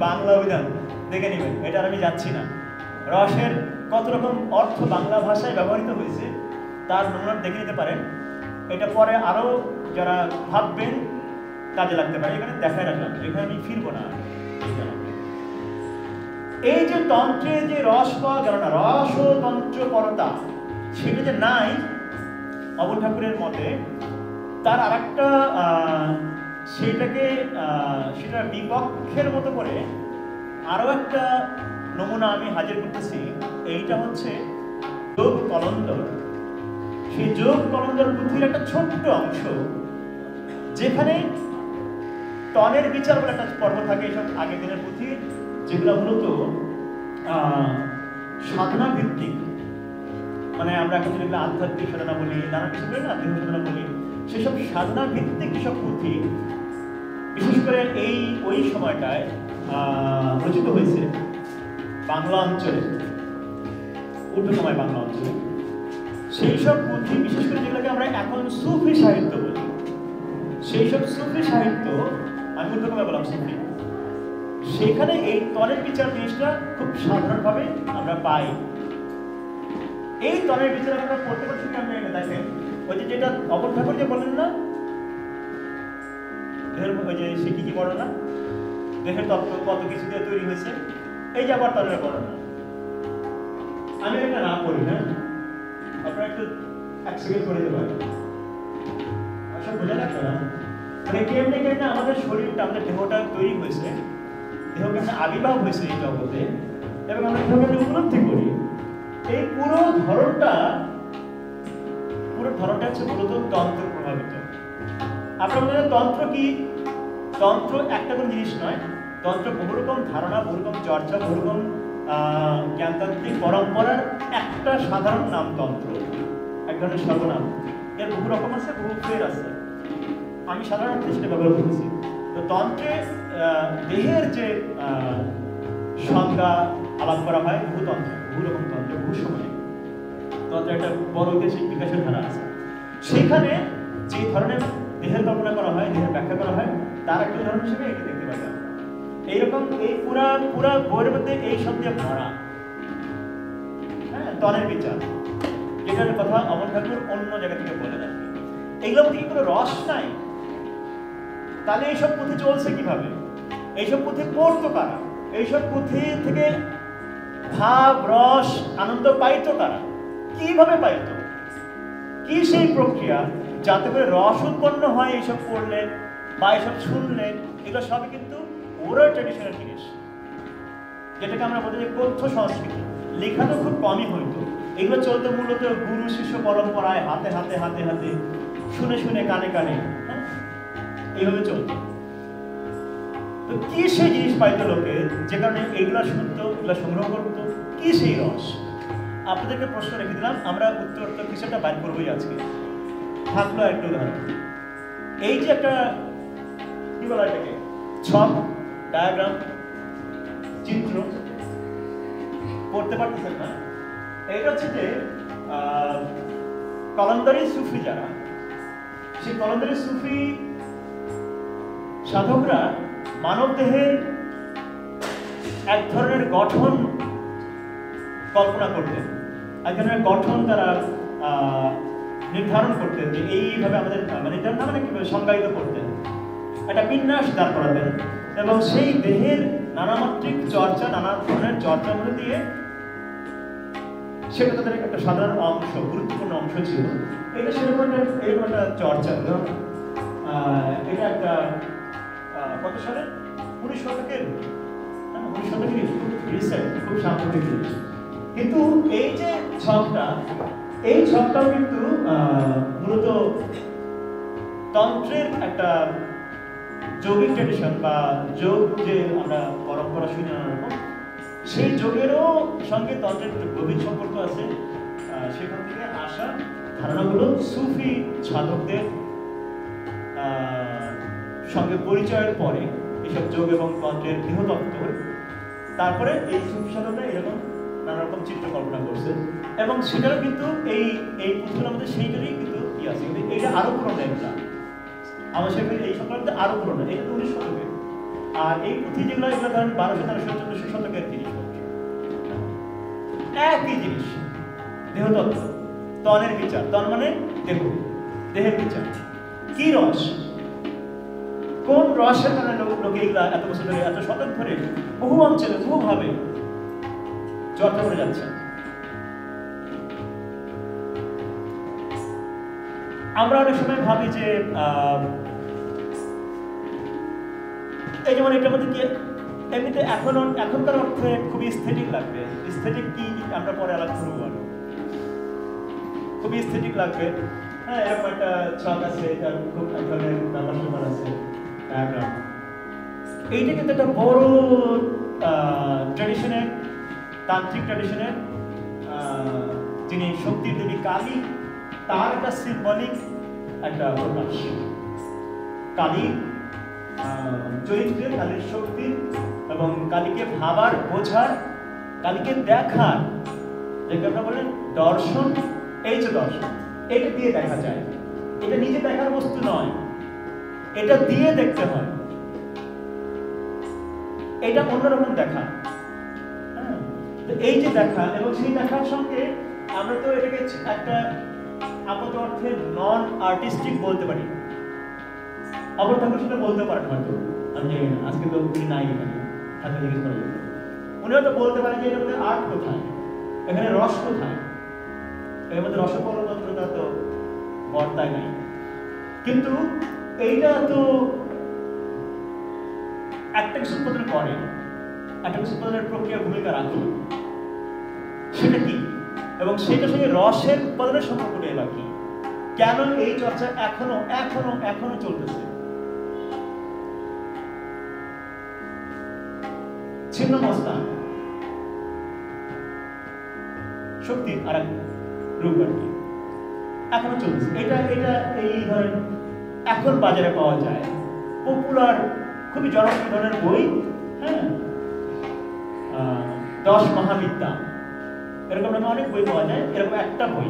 বাংলা অভিধান দেখে নেবেন, এটা আর আমি যাচ্ছি না। রসের কত রকম অর্থ বাংলা ভাষায় ব্যবহৃত হয়েছে তার নমুনা দেখে নিতে পারেন। এটা পরে আরো যারা ভাববেন কাজে লাগতে পারে, এখানে দেখায় রাখলাম, এখানে আমি ফিরবো না। এই যে তন্ত্রে যে রস পাওয়া গেল না, রস ও তন্ত্রপরতা, সেটা যে নাই অবন ঠাকুরের মতে, তার আর একটা সেটার বিপক্ষের মতো করে আরো একটা নমুনা আমি হাজির করতেছি। এইটা হচ্ছে যোগ কলন্দর। সেই যোগ কলন্দর পুঁথির একটা ছোট্ট অংশ, যেখানে তনের বিচার বলে একটা পর্ব থাকে। এইসব আগের দিনের পুঁথি যেগুলো মূলত সাধনা ভিত্তিক, মানে আমরা এখন যেগুলো আধ্যাত্মিক সাধনা বলি, নানা কিছু বলি না, দেহ সাধনা বলি, সেসব সাধনা ভিত্তিক যেসব পুঁথি বিশেষ করে ওই সময়টায় রচিত হয়েছে বাংলা অঞ্চলে, উর্দুময় বাংলা অঞ্চলে, সেই সব পুঁথি বিশেষ করে যেগুলোকে আমরা এখন সুফি সাহিত্য বলি, সেই সব সুফি সাহিত্য, আমি উর্দুময় বললাম সুফি, সেখানে এই তনের বিচার জিনিসটা খুব সাধারণভাবে আমরা পাই। এই তনের বিচার আমরা পড়তে পারছি আমরা এনে দেখেন, ওই যে যেটা অবন ঠাকুর যে বলেন না, ওই যে সে কি বর্ণনা, দেহের তত্ত্ব কত কিছু দিয়ে তৈরি হয়েছে, এই যে আবার তনের বর্ণনা। আমি এটা না পড়ি, হ্যাঁ, আপনারা একটু 1 সেকেন্ড করে দেবেন, আসলে বোঝা লাগবে না, মানে কেমনে কেমনে আমাদের শরীরটা, আমাদের দেহটা তৈরি হয়েছে, দেহ কেমনে আবির্ভাব হয়েছে এই জগতে, এবং আমরা দেহ কেমনে উপলব্ধি করি, এই পুরো ধরনটা হচ্ছে মূলত তন্ত্র প্রভাবিত। আপনার মনে তন্ত্র কি? তন্ত্র একটা কোন জিনিস নয়, তন্ত্র বহু রকম ধারণা, বহু রকম চর্চা, বহু রকম জ্ঞানতান্ত্রিক পরম্পরার একটা সাধারণ নাম তন্ত্র, এক ধরনের সর্বনাম। এর বহু রকম আছে, বহু ফের আছে, আমি সাধারণত সেটা ব্যবহার করছি। তো তন্ত্রে দেহের যে সংজ্ঞা আলাপ করা হয় বহু তন্ত্রে, বহু রকম তন্ত্রে, বহু সময়ে তন্ত্রের একটা বড় ঐতিহাসিক বিকাশের ধারা আছে। সেখানে যে ধরনের দেহের কল্পনা করা হয়, দেহের ব্যাখ্যা করা হয়, তার একটা উদাহরণ হিসেবে এটা দেখতে পাই আমরা। এইরকম এই পুরা বইয়ের মধ্যে এই সব দিয়ে ভরা। হ্যাঁ, তনের বিচার, যেটার কথা অমর ঠাকুর অন্য জায়গা থেকে বলে দেন। এগুলোর মধ্যে কি কোনো রস নাই? তাহলে এইসব পুঁথি চলছে কিভাবে? এইসব পুঁথি পড়তো কারা? এইসব পুঁথি থেকে ভাব, রস, আনন্দ পাইতো কারা? কিভাবে পাইতো? কি সেই প্রক্রিয়া যাতে করে রস উৎপন্ন হয় এইসব পড়লে বা এইসব শুনলে? এগুলো সবই কিন্তু ওরাল ট্র্যাডিশনাল জিনিস, যেটাকে আমরা বলি যে কথ্য সংস্কৃতি। লেখা তো খুব কমই হইতো, এগুলো চলতো মূলত গুরু শিষ্য পরম্পরায়, হাতে হাতে হাতে হাতে, শুনে শুনে, কানে কানে, হ্যাঁ, এইভাবে চলতো। তো কি সেই জিনিস পাইতো লোকে, যে কারণে এইগুলা শুনতো, এগুলা সংগ্রহ করতো? কি সেই রস? আপনাদেরকে প্রশ্ন রেখে দিলাম, আমরা উত্তর তো কিছু একটা বাইর করবোই আজকে। থাকলো একটা উদাহরণ, এই যে একটা কি বলা এটাকে, ছক, ডায়াগ্রাম, চিত্র পড়তে পারতেছেন না? এটা হচ্ছে যে কলন্দারি সুফি যারা, সেই কলন্দারি সুফি সাধকরা মানব দেহের এক ধরনের গঠন কল্পনা করতেন, এক ধরনের গঠন তারা নির্ধারণ করতেন, যে এইভাবে আমাদের নির্ধারণ না, মানে কিভাবে সংজ্ঞায়িত করতেন, একটা বিন্যাস দাঁড় করাতেন, এবং সেই দেহের নানামাত্রিক চর্চা, নানা ধরনের চর্চার মধ্যে দিয়ে সেটা তাদের একটা সাধারণ অংশ, গুরুত্বপূর্ণ অংশ ছিল। এটা সেরকম একটা চর্চা। এটা একটা কত সালে, 19 শতকের, 19 শতকের রিসেন্ট, খুব সাম্প্রতিক জিনিস। কিন্তু এই যে ছকটা, এই ছকটাও কিন্তু মূলত তন্ত্রের একটা যোগিক ট্র্যাডিশন বা যোগ, যে আমরা পরম্পরা শুনি নানা রকম, সেই যোগেরও সঙ্গে তন্ত্রের গভীর সম্পর্ক আছে। সেখান থেকে আসা ধারণাগুলো সুফি সাধকদের সঙ্গে পরিচয়ের পরে এইসব যোগ এবং তন্ত্রের গৃহতত্ত্ব, তারপরে এই সুফি সাধকরা এরকম নানা রকম চিত্র কল্পনা করছে, এবং সেটারও কিন্তু এই পুঁথিগুলোর মধ্যে সেইটারই কিন্তু কি আছে। কিন্তু এটা আরো পুরোনো, একটা আমার সাথে এই সংক্রান্ত আরো পুরোনো, এটা তো 19 শতকের। আর এই পুঁথি যেগুলো, এগুলো ধরেন 1200, 1300, 1400 শতকের জিনিসপত্র। একই জিনিস, দেহতত্ত্ব, তনের বিচার, তন মানে দেহ, দেহের বিচার, কি রস, কোন রসের কারণে লোকে এগুলা এত বছর ধরে, এত শতক ধরে, বহু অঞ্চলে বহুভাবে চর্চা করে যাচ্ছে। আমরা অনেক সময় ভাবি যে এই যেমন এটার মধ্যে কি এমনিতে এখনকার অর্থে খুবই স্থেটিক লাগবে। স্থেটিক কি আমরা পরে আলাপ করবো, আরো খুবই স্থেটিক লাগবে। হ্যাঁ, এরকম একটা ছক আছে, এটার খুব এক ধরনের ব্যাপার আছে, ডায়াগ্রাম। এইটা কিন্তু একটা বড় ট্র্যাডিশনের, তান্ত্রিক ট্র্যাডিশনের, যিনি শক্তির দেবী কালী, তার একটা সিম্বলিক একটা প্রকাশ। কালী চরিত্রে, কালীর শক্তি এবং কালীকে ভাবার, বোঝার, কালীকে দেখার, যেটা আমরা বলেন দর্শন। এই যে দর্শন, এটা দিয়ে দেখা যায়, এটা নিজে দেখার বস্তু নয়, এটা দিয়ে দেখতে হয়, এটা অন্যরকম দেখা। হ্যাঁ, তো এই যে দেখা, এবং সেই দেখার সঙ্গে আমরা তো এটাকে একটা আপাত অর্থে নন আর্টিস্টিক বলতে পারি। অপর ঠাকুর সেটা বলতে পারেন হয়তো, আমি জানি না, আজকে তো উনি নাই এখানে, ঠাকুর জিজ্ঞেস করা যেত। উনি হয়তো বলতে পারেন যে এর মধ্যে আর্ট কোথায়, এখানে রস কোথায়, এর মধ্যে রসপরতন্ত্রতা তো বর্তায় নাই। কিন্তু এইটা তো একটা কিছু উৎপাদন করে, একটা কিছু উৎপাদনের প্রক্রিয়া ভূমিকা রাখে, সেটা কি, এবং সেটার সঙ্গে রসের উৎপাদনের সম্পর্কটা এবার কি, কেন এই চর্চা এখনো এখনো এখনো চলতেছে। ছিন্ন মস্তান শক্তির আর এক রূপ আর কি, এখনো চলতেছে। এটা এই ধরেন এখন বাজারে পাওয়া যায়, পপুলার, খুবই জনপ্রিয় ধরনের বই। হ্যাঁ, 10 মহাবিদ্যা, এরকম নামে অনেক বই পাওয়া যায়। এরকম একটা বই,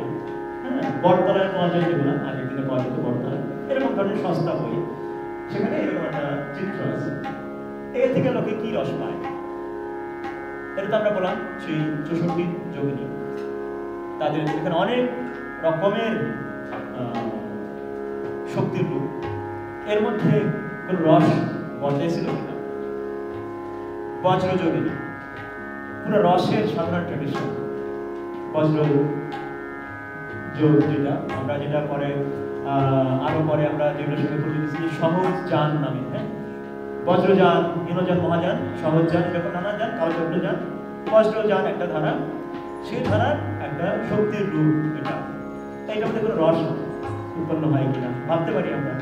হ্যাঁ, বটতলায় পাওয়া যায়, যেগুলো আগের দিনে পাওয়া যেত বটতলায়, এরকম ধরনের সস্তা বই, সেখানে এরকম একটা চিত্র আছে। এর থেকে লোকে কি রস পায়? এটা তো আমরা বললাম সেই 64 যোগিনী, তাদের এখানে অনেক রকমের শক্তির রূপ। এর মধ্যে কোন রস বজাইছিল কিনা? বজ্র যোগিনী, পুরো রসের সাধারণ ট্রেডিশন। বজ্র যোগ, যেটা আমরা যেটা পরে আরো পরে আমরা যেগুলোর সঙ্গে পরিচিত সহজ যান নামে, হ্যাঁ, বজ্রযান, হীনযান, মহাযান, সহজ যান, এরকম নানা যান, কালচক্র যান। বজ্রযান একটা ধারা, সেই ধারার একটা শক্তির রূপ এটা। এইটার মধ্যে কোনো রস উৎপন্ন হয় কিনা ভাবতে পারি আমরা,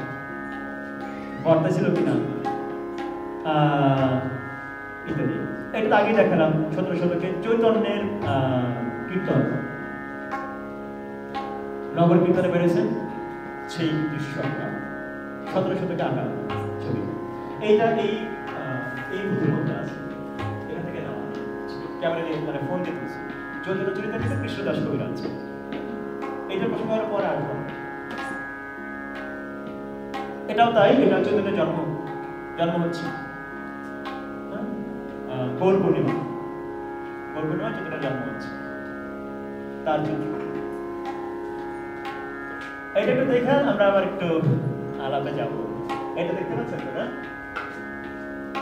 বর্তা ছিল কিনা ইত্যাদি। এটা আগে দেখালাম 17 শতকে চৈতন্যের কীর্তন, নগর কীর্তনে বেড়েছেন, সেই দৃশ্য একটা 17 শতকে আঁকা ছবি। এইটা এই পুঁথির মধ্যে আছে, এখান থেকে নেওয়া, ক্যামেরা দিয়ে মানে ফোন দিয়ে তুলছি। চৈতন্য চরিতামৃত কৃষ্ণদাস কবির আছে। এইটার প্রসঙ্গ হওয়ার পরে আসবো। এটাও তাই, এটা চৈতন্যের জন্ম হচ্ছে গৌর পূর্ণিমা, চৈতন্যের জন্ম হচ্ছে, তার চিত্র। এটা একটু দেখেন, আমরা আবার একটু আলাপে যাব। এটা দেখতে পাচ্ছেন না?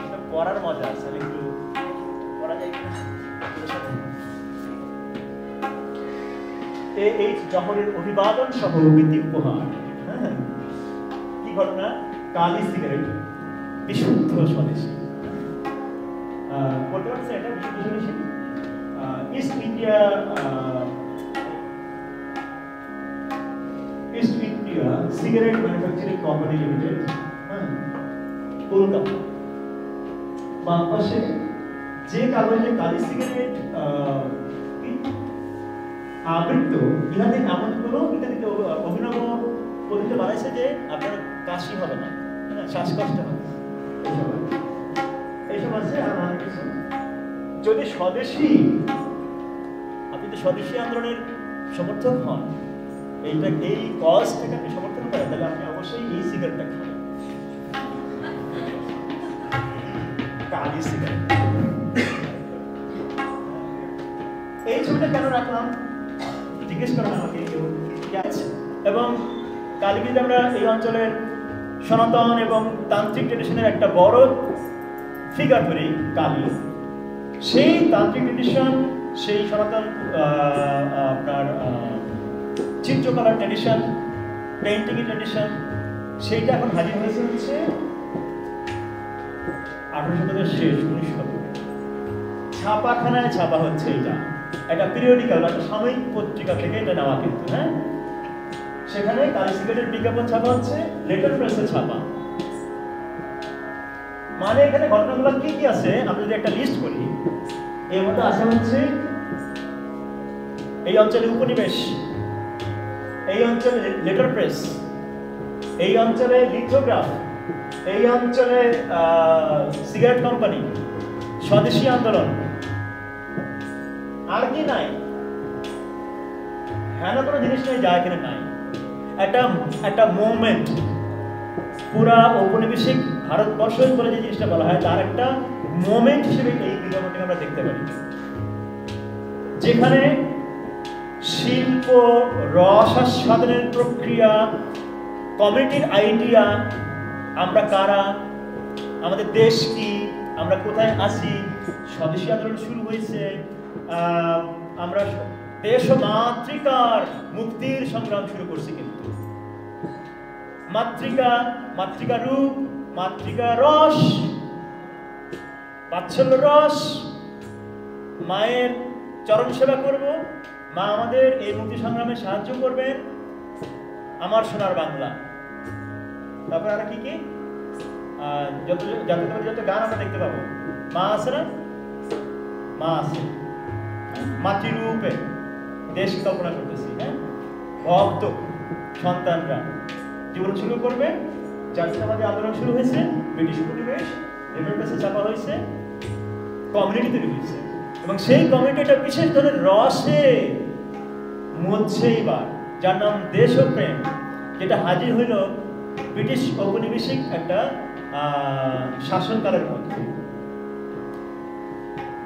এটা পড়ার মজা আছে, একটু পড়া যায় কিনা? এই জহরের অভিবাদন সহ প্রীতি উপহার। হ্যাঁ, কি ঘটনা? কালি সিগারেট, বিশুদ্ধ স্বদেশী। বলতে পারছে এটা বিশুদ্ধ স্বদেশী? East India cigarette manufacturing company limited, Kolkata. বাম পাশে যে কাগজে কালি সিগারেট আবৃত, ইহাতে এমন কোনো ইত্যাদিতে অভিনব পদ্ধতি বানাইছে যে আপনার কাশি হবে না, শ্বাসকষ্ট হবে, এইসব আছে। আর অনেক কিছু। যদি স্বদেশী, আপনি তো স্বদেশী আন্দোলনের সমর্থক হন, এইটা এই কজটাকে আপনি সমর্থন করেন, তাহলে আপনি অবশ্যই এই সিগারেটটা খাবেন, কালি সিগারেট। এই ছবিটা কেন রাখলাম জিজ্ঞেস করেন আমাকে কেউ। এবং কালীগঞ্জে আমরা এই অঞ্চলের সনাতন এবং তান্ত্রিক ট্রেডিশনের একটা বড় ফিগার ধরি কালী। সেই তান্ত্রিক ট্রেডিশন, সেই সনাতন আপনার চিত্রকলার ট্রেডিশন, পেইন্টিং এর ট্রেডিশন, সেইটা এখন হাজির হয়েছে হচ্ছে 18 শতকের শেষ, 19 শতকে ছাপাখানায় ছাপা হচ্ছে। এইটা একটা পিরিয়ডিক্যাল, একটা সাময়িক পত্রিকা থেকে এটা নেওয়া কিন্তু, হ্যাঁ, সেখানে কালি সিগারেটের বিজ্ঞাপন ছাপা হচ্ছে, লেটার প্রেসে ছাপা। মানে এখানে ঘটনাগুলো কি কি আছে আমরা যদি একটা লিস্ট করি, এর মধ্যে আছে হচ্ছে এই অঞ্চলে উপনিবেশ, এই অঞ্চলে লেটার প্রেস, এই অঞ্চলে লিথোগ্রাফ, এই অঞ্চলে সিগারেট কোম্পানি, স্বদেশী আন্দোলন। আর কি নাই? হ্যাঁ, না কোনো জিনিস নেই যা এখানে নাই। একটা মুভমেন্ট, পুরা ঔপনিবেশিক ভারতবর্ষ বলে যে জিনিসটা বলা হয়, তার একটা মোমেন্ট হিসেবে এই বিজ্ঞাপনটাকে আমরা দেখতে পারি, যেখানে শিল্প, রস আস্বাদনের প্রক্রিয়া, কমিউনিটির আইডিয়া, আমরা কারা, আমাদের দেশ কি, আমরা কোথায় আছি, স্বদেশী আন্দোলন শুরু হয়েছে, আমরা দেশ ও মাতৃকার মুক্তির সংগ্রাম শুরু করছি। কিন্তু মাতৃকা রূপ, মাতৃকা রস, বাৎসল্য রস, মায়ের চরণ সেবা করব, মা আমাদের এই মুক্তি সংগ্রামে সাহায্য করবেন, আমার সোনার বাংলা। তারপর আর কি যত গান আমরা দেখতে পাবো, মা আছে না, মা আছে, মাতৃরূপে দেশ কল্পনা করতেছি। হ্যাঁ, ভক্ত সন্তানরা জীবন শুরু করবে, জাতীয়তাবাদী আন্দোলন শুরু হয়েছে, ব্রিটিশ উপনিবেশ, লেটার প্রেসে ছাপা হয়েছে, কমিউনিটি তৈরি হয়েছে, এবং সেই কমিটি একটা বিশেষ ধরনের রসে মধ্যে এইবার, যার নাম দেশপ্রেম, যেটা হাজির হইল ব্রিটিশ ঔপনিবেশিক একটা শাসনকালের মধ্যে।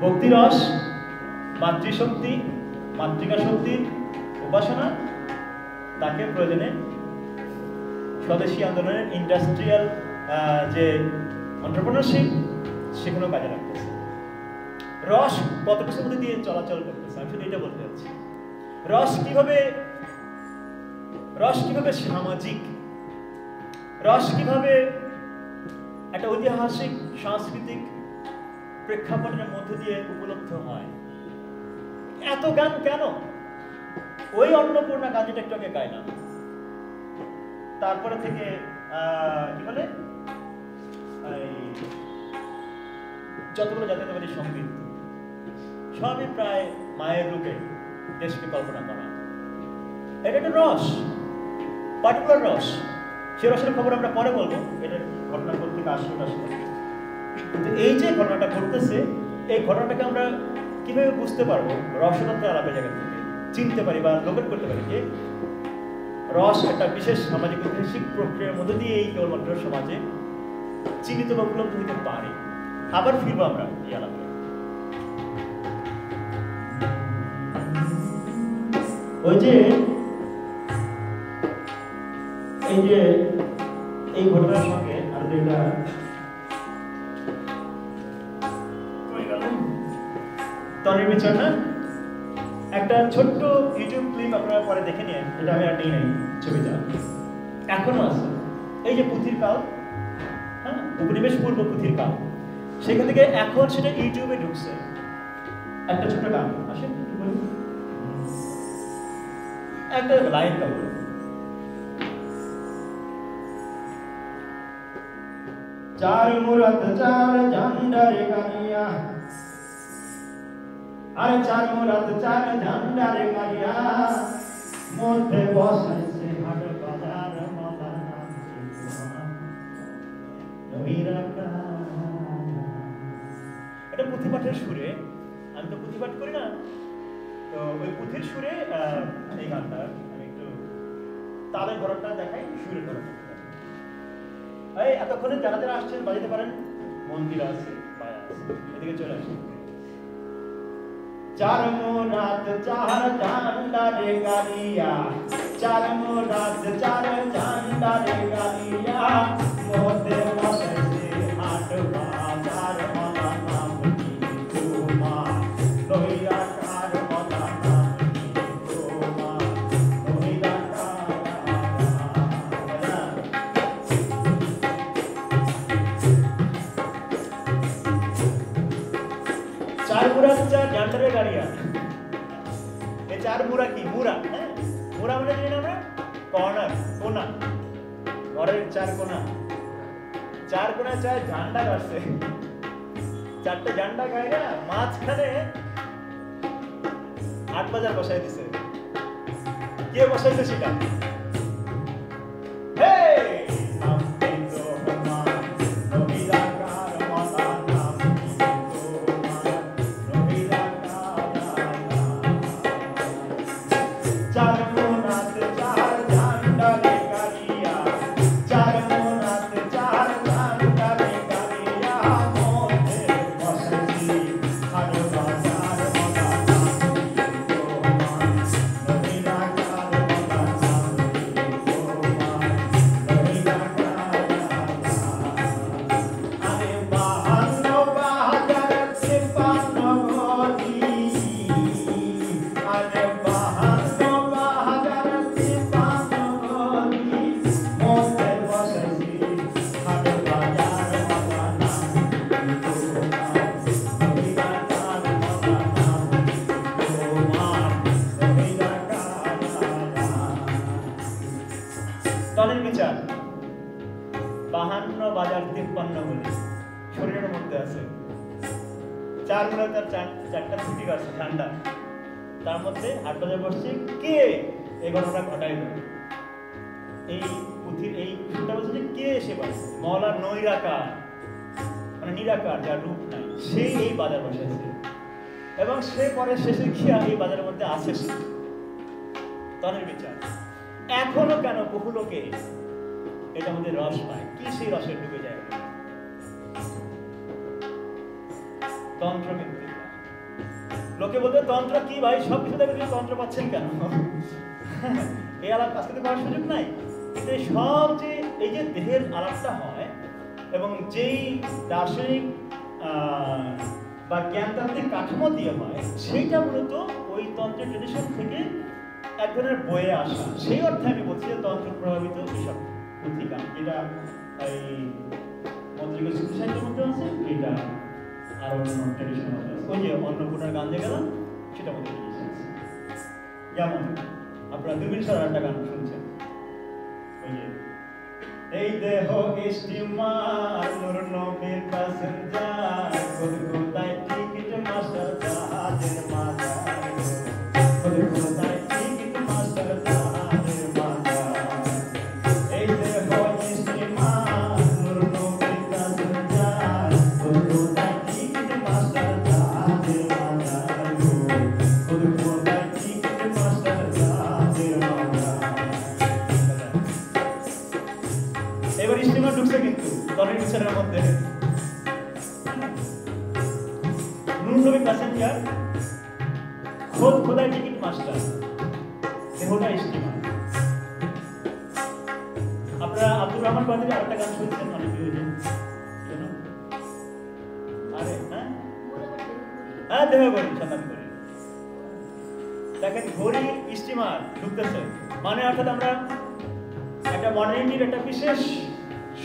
ভক্তিরস, মাতৃশক্তি, মাতৃকা শক্তির উপাসনা, তাকে প্রয়োজনে স্বদেশী আন্দোলনের ইন্ডাস্ট্রিয়াল যে এন্টারপ্রেনারশিপ, সেখানেও কাজে লাগতেছে। রস কত কিছুর মধ্যে দিয়ে চলাচল করতেছে, আমি শুধু এটা বলতে চাচ্ছি। রস কিভাবে সামাজিক, রস কিভাবে একটা ঐতিহাসিক সাংস্কৃতিক প্রেক্ষাপটের মধ্য দিয়ে উপলব্ধ হয়। এত গান কেন? ওই অন্নপূর্ণা গান যেটা একটু আগে গাইলাম, তারপরে থেকে কি বলে যতগুলো জাতীয়তাবাদী সঙ্গীত, সবই প্রায় মায়ের রূপে দেশকে কল্পনা করা। এটা একটা রস, পার্টিকুলার রস। সে রসের খবর আমরা পরে বলবো, এটা ঘটনা থেকে আসলে। কিন্তু এই যে ঘটনাটা ঘটতেছে, এই ঘটনাটাকে আমরা কিভাবে বুঝতে পারবো? রসতত্ত্ব আলাপের জায়গা থেকে চিনতে পারি বা লোকেট করতে পারি যে রস একটা বিশেষ সামাজিক ঐতিহাসিক প্রক্রিয়ার মধ্যে দিয়ে এই কেবলমাত্র সমাজে চিহ্নিত বা উপলব্ধ হতে পারে। আবার ফিরবো আমরা এই আলাপে। ওই যে এই ঘটনার সঙ্গে আর যেটা তনের বিচার না, একটা ছোট্ট ইউটিউব ক্লিপ আপনারা পরে দেখে নিন, এটা আমি আর নেই নাই ছবিটা, এখনো আছে। এই যে পুঁথির কাল, হ্যাঁ, উপনিবেশ পূর্ব পুঁথির কাল, সেখান থেকে এখন সেটা ইউটিউবে ঢুকছে। একটা ছোট্ট গান আসে, একটা লাইন গাবো। চার মুরাত চার ঝান্ডারে গানিয়া, আর চার মুরাত চার ঝান্ডারে গানিয়া, মধ্যে বসাইছে হাট বাজার মালানা নবীরাকা। এটা পুঁথিপাঠের সুরে, আমি তো পুঁথিপাঠ করি না, তো ওই পুঁথির সুরে এই গানটা আমি একটু তালের ধরনটা দেখাই, সুরের ধরনটা। এই এতক্ষণে যারা যারা আসছেন বাজাতে পারেন, মন্দির আছে, পায়া আছে, এদিকে চলে আসেন। চার মুরাত চার ঝান্ডারে গালিয়া, চার মুরাত চার ঝান্ডারে গালিয়া, মধ্যে বসাইছে হাট বাজার মালানা তোমা নবীরাকার মালানা তোমা নবীরাকার। চার মুরাত চার ঝান্ডারে গালিয়া, এই চার মুরা কি? মুরা, হ্যাঁ, মুরা মানে জানি না আমরা, কর্নার, কোনা, ঘরের চার কোনা, চার কোনা চার ঝান্ডা গাছে, চারটে ঝান্ডা গাইরা মাঝখানে হাট বাজার বসাই দিছে। কে বসাইছে সেটা? তনের বিচার 52 বাজার 53 বলে শরীরের মধ্যে আছে। চার মুরা তার চারটা ছুটি গাছ ঠান্ডা, তার মধ্যে হাট বাজার বসছে। কে এই ঘটনা ঘটাইল? এই পুঁথির এই সুরটা বলছে যে কে এসে বসে? মওলা নৈরাকার, মানে নিরাকার, যার রূপ নাই, সেই এই বাজার বসাইছে। এবং সে পরে শেষে গিয়ে এই বাজারের মধ্যে আছে তনের বিচার। এখনো কেন বহু লোকে এটার মধ্যে রস পায়, কি সেই রসে ডুবে যায়? তন্ত্র। কিন্তু লোকে বলতে তন্ত্র কি ভাই, সবকিছু দেখে তন্ত্র পাচ্ছেন কেন? এই আলাপ আজকে করার সুযোগ নাই। কিন্তু সব যে এই যে দেহের আলাপটা হয় এবং যেই দার্শনিক বা জ্ঞানতান্ত্রিক কাঠামো দিয়ে হয়, সেইটা মূলত ওই তন্ত্রের ট্রেডিশন থেকে এক ধরনের বয়ে আসা। সেই অর্থে আমি বলছি যে তন্ত্র প্রভাবিত এইসব পত্রিকা, যেটা এই মন্ত্রিকের শিশু সাহিত্যের মধ্যে আছে, এটা আর অন্য ট্রেডিশনের মধ্যে আছে। ওই যে অন্নপূর্ণার গান যে গেলাম, সেটা মধ্যে আছে। যেমন আপনারা দুর্বিন সরার একটা গান শুনছেন, ওই যে এই দেহ স্টিমার নূর নবীর প্যাসেঞ্জার, কলকাতায় টিকিট মাস্টার জাহাজের মাজার, কলকাতায় টিকিট মাস্টার জাহাজের মাজার। এই দেহ স্টিমার নূর নবীর প্যাসেঞ্জার, কলকাতায় টিকিট মাস্টার জাহাজের মাজার, কলকাতায় টিকিট মাস্টার জাহাজের মাজার। এবার স্টিমার ঢুকছে কিন্তু তনের বিচারের মধ্যে, নূর নবী প্যাসেঞ্জার, খোদ খোদাই টিকিট মাস্টার, দেহটা স্টিমার। আপনারা আব্দুর রহমান বাদীর আরেকটা গান শুনছেন অনেক হয়েছে, আরে হ্যাঁ দেহ ঘড়ি, সাঁতার ঘড়ি। দেখেন ঘড়ি স্টিমার ঢুকতেছে, মানে অর্থাৎ আমরা একটা মডার্নিটির একটা বিশেষ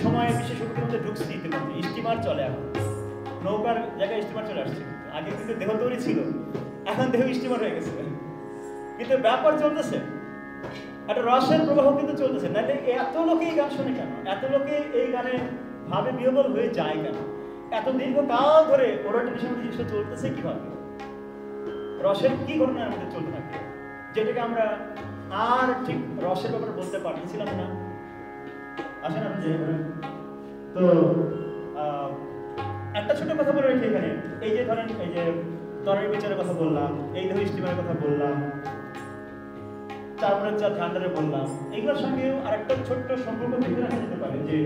সময়ে বিশেষ শক্তির মধ্যে ঢুকছি। ইতিমধ্যে স্টিমার চলে, এখন নৌকার জায়গায় স্টিমার চলে আসছে। আগে কিন্তু দেহ তৈরি ছিল, এখন দেহ স্টিমার হয়ে গেছে। কিন্তু ব্যাপার চলতেছে, একটা রসের প্রবাহ কিন্তু চলতেছে। নাহলে এত লোকে এই গান শোনে কেন, এত লোকে এই গানে ভাবে বিহবল হয়ে যায় কেন? এত দীর্ঘকাল ধরে ওরা ট্রেডিশনাল জিনিসটা চলতেছে কিভাবে? রসের কি ঘটনার মধ্যে চলতে থাকে, যেটাকে আমরা আর ঠিক রসের ব্যাপারে বলতে পারতেছিলাম না। আসেন আপনি যাই করেন তো একটা ছোট কথা বলে রেখে এখানে, এই যে ধরেন এই যে তরের বিচারের কথা বললাম, এই দেহ স্টিমারের কথা বললাম, চারমনের চার ঠান্ডারে বললাম, এগুলোর সঙ্গেও আরেকটা ছোট্ট সম্পর্ক দেখে রাখা যেতে পারে যে